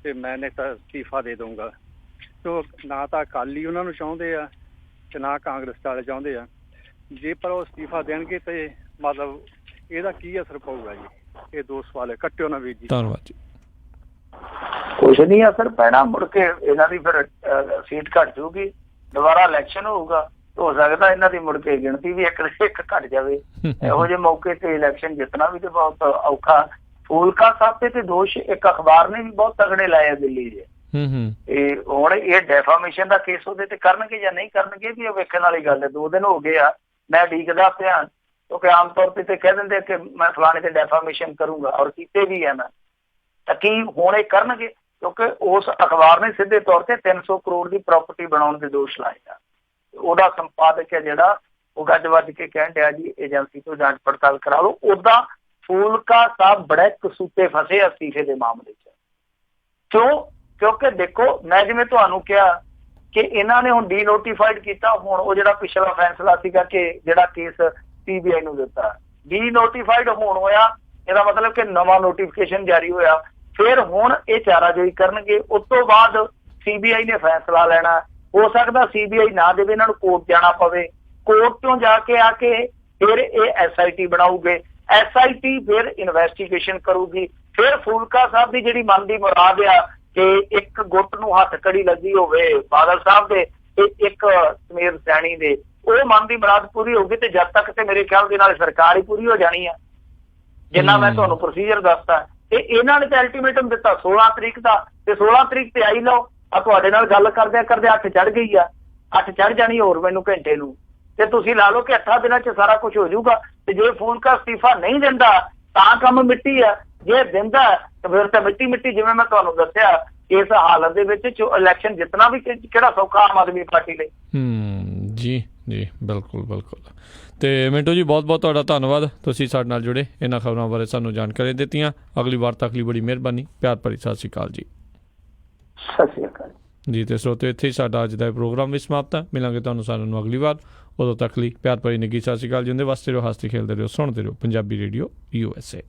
S16: ਤੇ ਮੈਂ ਤਾਂ ਅਸਤੀਫਾ ਦੇ ਦਊਂਗਾ। ਤੋ ਨਾ ਤਾਂ ਅਕਾਲੀ ਉਹਨਾਂ ਨੂੰ ਚਾਹੁੰਦੇ ਆ ਤੇ ਨਾ ਕਾਂਗਰਸ ਵਾਲੇ ਚਾਹੁੰਦੇ ਆ। ਜੇ ਪਰ ਉਹ ਅਸਤੀਫਾ ਦੇਣਗੇ ਤੇ ਮਤਲਬ ਇਹਦਾ ਕੀ ਅਸਰ ਪਊਗਾ ਜੀ? ਇਹ ਦੋ ਸਵਾਲ ਹੈ, ਕੱਟਿਓ ਨਾ ਵੀਰ ਜੀ।
S1: ਧੰਨਵਾਦ ਜੀ।
S2: ਕੁਛ ਨਹੀਂ ਅਸਰ ਪੈਣਾ, ਮੁੜ ਕੇ ਇਹਨਾਂ ਦੀ ਫਿਰ ਸੀਟ ਘੱਟ ਜਾਊਗੀ, ਦੁਬਾਰਾ ਇਲੈਕਸ਼ਨ ਹੋਊਗਾ। ਹੋ ਸਕਦਾ ਇਹਨਾਂ ਦੀ ਮੁੜ ਕੇ ਗਿਣਤੀ ਵੀ ਇੱਕ ਘੱਟ ਜਾਵੇ। ਇਹੋ ਜਿਹੇ ਮੌਕੇ ਤੇ ਇਲੈਕਸ਼ਨ ਜਿੱਤਣਾ ਵੀ ਤੇ ਬਹੁਤ ਔਖਾ। ਫੂਲਕਾ ਸਾਹਿਬ ਤੇ ਦੋਸ਼ ਇੱਕ ਅਖਬਾਰ ਨੇ ਵੀ ਬਹੁਤ ਤਗੜੇ ਲਾਏ ਆ ਦਿੱਲੀ ਦੇ। ਹੁਣ ਇਹ ਡੈਫਾਮੇਸ਼ਨ ਦਾ ਕੇਸ ਉਹਦੇ ਤੇ ਕਰਨਗੇ ਜਾਂ ਨਹੀਂ ਕਰਨਗੇ ਵੀ ਉਹ ਵੇਖਣ ਵਾਲੀ ਗੱਲ ਹੈ। 2 ਦਿਨ ਹੋ ਗਏ ਆ, ਮੈਂ ਉਡੀਕਦਾ ਪਿਆ, ਕਿਉਂਕਿ ਆਮ ਤੌਰ ਤੇ ਕਹਿ ਦਿੰਦੇ ਕਿ ਮੈਂ ਫਲਾਣੇ ਤੇ ਡੈਫਾਮੇਸ਼ਨ ਕਰੂੰਗਾ, ਔਰ ਕੀਤੇ ਵੀ ਹੈ ਮੈਂ। ਤਾਂ ਕੀ ਹੁਣ ਇਹ ਕਰਨਗੇ? ਕਿਉਂਕਿ ਉਸ ਅਖਬਾਰ ਨੇ ਸਿੱਧੇ ਤੌਰ ਤੇ 300 ਕਰੋੜ ਦੀ ਪ੍ਰਾਪਰਟੀ ਬਣਾਉਣ ਦੇ ਦੋਸ਼ ਲਾਏ ਆ। ਉਹਦਾ ਸੰਪਾਦਕ ਹੈ ਜਿਹੜਾ, ਉਹ ਗੱਜ ਵੱਜ ਕੇ ਕਹਿਣ ਡਿਆ ਜੀ ਏਜੰਸੀ ਤੋਂ ਜਾਂਚ ਪੜਤਾਲ ਕਰਾ ਲਓ। ਉਦਾਂ ਫੂਲਕਾ ਸਾਹਿਬ ਬੜੇ ਕਸੂਤੇ ਫਸੇ ਅਸਤੀਫੇ ਦੇ ਮਾਮਲੇ 'ਚ। ਕਿਉਂ? ਕਿਉਂਕਿ ਦੇਖੋ, ਮੈਂ ਜਿਵੇਂ ਤੁਹਾਨੂੰ ਕਿਹਾ ਕਿ ਇਹਨਾਂ ਨੇ ਹੁਣ ਡੀਨੋਟੀਫਾਈਡ ਕੀਤਾ। ਹੁਣ ਉਹ ਜਿਹੜਾ ਪਿਛਲਾ ਫੈਸਲਾ ਸੀਗਾ ਕਿ ਜਿਹੜਾ ਕੇਸ CBI ਨੂੰ ਦਿੱਤਾ, ਡੀਨੋਟੀਫਾਈਡ ਹੋਣ ਹੋਇਆ, ਇਹਦਾ ਮਤਲਬ ਕਿ ਨਵਾਂ ਨੋਟੀਫਿਕੇਸ਼ਨ ਜਾਰੀ ਹੋਇਆ। ਫਿਰ ਹੁਣ ਇਹ ਚਾਰਾਜੋਈ ਕਰਨਗੇ। ਉਸ ਤੋਂ ਬਾਅਦ CBI ਨੇ ਫੈਸਲਾ ਲੈਣਾ। ਹੋ ਸਕਦਾ CBI ਨਾ ਦੇਵੇ, ਇਹਨਾਂ ਨੂੰ ਕੋਰਟ ਜਾਣਾ ਪਵੇ। ਕੋਰਟ ਤੋਂ ਜਾ ਕੇ ਆ ਕੇ ਫਿਰ ਇਹ SIT ਬਣਾਉਗੇ। SIT ਫਿਰ ਇਨਵੈਸਟੀਗੇਸ਼ਨ ਕਰੂਗੀ। ਫਿਰ ਫੂਲਕਾ ਸਾਹਿਬ ਦੀ ਜਿਹੜੀ ਮਨ ਦੀ ਮੁਰਾਦ ਆ ਕਿ ਇੱਕ ਗੁੱਟ ਨੂੰ ਹੱਥ ਕੜੀ ਲੱਗੀ ਹੋਵੇ ਬਾਦਲ ਸਾਹਿਬ ਦੇ ਤੇ ਇੱਕ ਸਮੀਰ ਸੈਣੀ ਦੇ, ਉਹ ਮਨ ਦੀ ਮੁਰਾਦ ਪੂਰੀ ਹੋਊਗੀ। ਤੇ ਜਦ ਤੱਕ ਤੇ ਮੇਰੇ ਖਿਆਲ ਦੇ ਨਾਲ ਸਰਕਾਰ ਹੀ ਪੂਰੀ ਹੋ ਜਾਣੀ ਆ, ਜਿੰਨਾ ਮੈਂ ਤੁਹਾਨੂੰ ਪ੍ਰੋਸੀਜਰ ਦੱਸਤਾ। ਤੇ ਇਹਨਾਂ ਨੇ ਤਾਂ ਅਲਟੀਮੇਟਮ ਦਿੱਤਾ 16 ਤਰੀਕ ਦਾ, ਤੇ 16 ਤਰੀਕ ਤੇ ਆਈ ਲਓ। ਆ ਤੁਹਾਡੇ ਨਾਲ ਗੱਲ ਕਰਦੇ 8 ਚੜ ਗਈ ਆ, 8 ਚੜ ਜਾਣੀ ਹੋਰ ਮੈਨੂੰ ਘੰਟੇ ਨੂੰ। ਤੇ ਤੁਸੀਂ ਲਾ ਲਓ ਕਿ 8 ਦਿਨਾਂ 'ਚ ਸਾਰਾ ਕੁਝ ਹੋ ਜਾਊਗਾ। ਤੇ ਜੇ ਫੂਲਕਾ ਅਸਤੀਫਾ ਨਹੀਂ ਦਿੰਦਾ ਤਾਂ ਕੰਮ ਮਿੱਟੀ ਆ, ਜੇ ਦਿੰਦਾ ਤਾਂ ਫਿਰ ਤਾਂ ਮਿੱਟੀ। ਜਿਵੇਂ ਮੈਂ ਤੁਹਾਨੂੰ ਦੱਸਿਆ, ਇਸ ਹਾਲਤ ਦੇ ਵਿੱਚ ਇਲੈਕਸ਼ਨ ਜਿੱਤਣਾ ਵੀ ਕਿਹੜਾ ਸੌਖਾ ਆਮ ਆਦਮੀ ਪਾਰਟੀ ਲਈ।
S1: ਜੀ ਬਿਲਕੁਲ। ਤੇ ਮਿੰਟੂ ਜੀ, ਬਹੁਤ ਬਹੁਤ ਤੁਹਾਡਾ ਧੰਨਵਾਦ, ਤੁਸੀਂ ਸਾਡੇ ਨਾਲ ਜੁੜੇ, ਇਹਨਾਂ ਖਬਰਾਂ ਬਾਰੇ ਸਾਨੂੰ ਜਾਣਕਾਰੀ ਦਿੱਤੀਆਂ। ਅਗਲੀ ਵਾਰ ਤੱਕ ਲਈ ਬੜੀ ਮਿਹਰਬਾਨੀ। ਪਿਆਰ ਭਰੀ ਸਤਿ ਸ਼੍ਰੀ ਅਕਾਲ ਜੀ।
S2: ਸਤਿ ਸ਼੍ਰੀ ਅਕਾਲ
S1: ਜੀ। ਤੇ ਸਰੋਤਿਓ, ਇੱਥੇ ਹੀ ਸਾਡਾ ਅੱਜ ਦਾ ਪ੍ਰੋਗਰਾਮ ਵੀ ਸਮਾਪਤ ਹੈ। ਮਿਲਾਂਗੇ ਤੁਹਾਨੂੰ ਸਾਰਿਆਂ ਨੂੰ ਅਗਲੀ ਵਾਰ। ਉਦੋਂ ਤੱਕ ਲਈ ਪਿਆਰ ਭਰੀ ਨਿੱਘੀ ਸਤਿ ਸ਼੍ਰੀ ਅਕਾਲ। ਜਿਉਂਦੇ ਵਾਸਤੇ ਰਹੋ, ਹੱਸਦੇ ਖੇਲਦੇ ਰਹੋ, ਸੁਣਦੇ ਰਹੋ ਪੰਜਾਬੀ ਰੇਡੀਓ USA।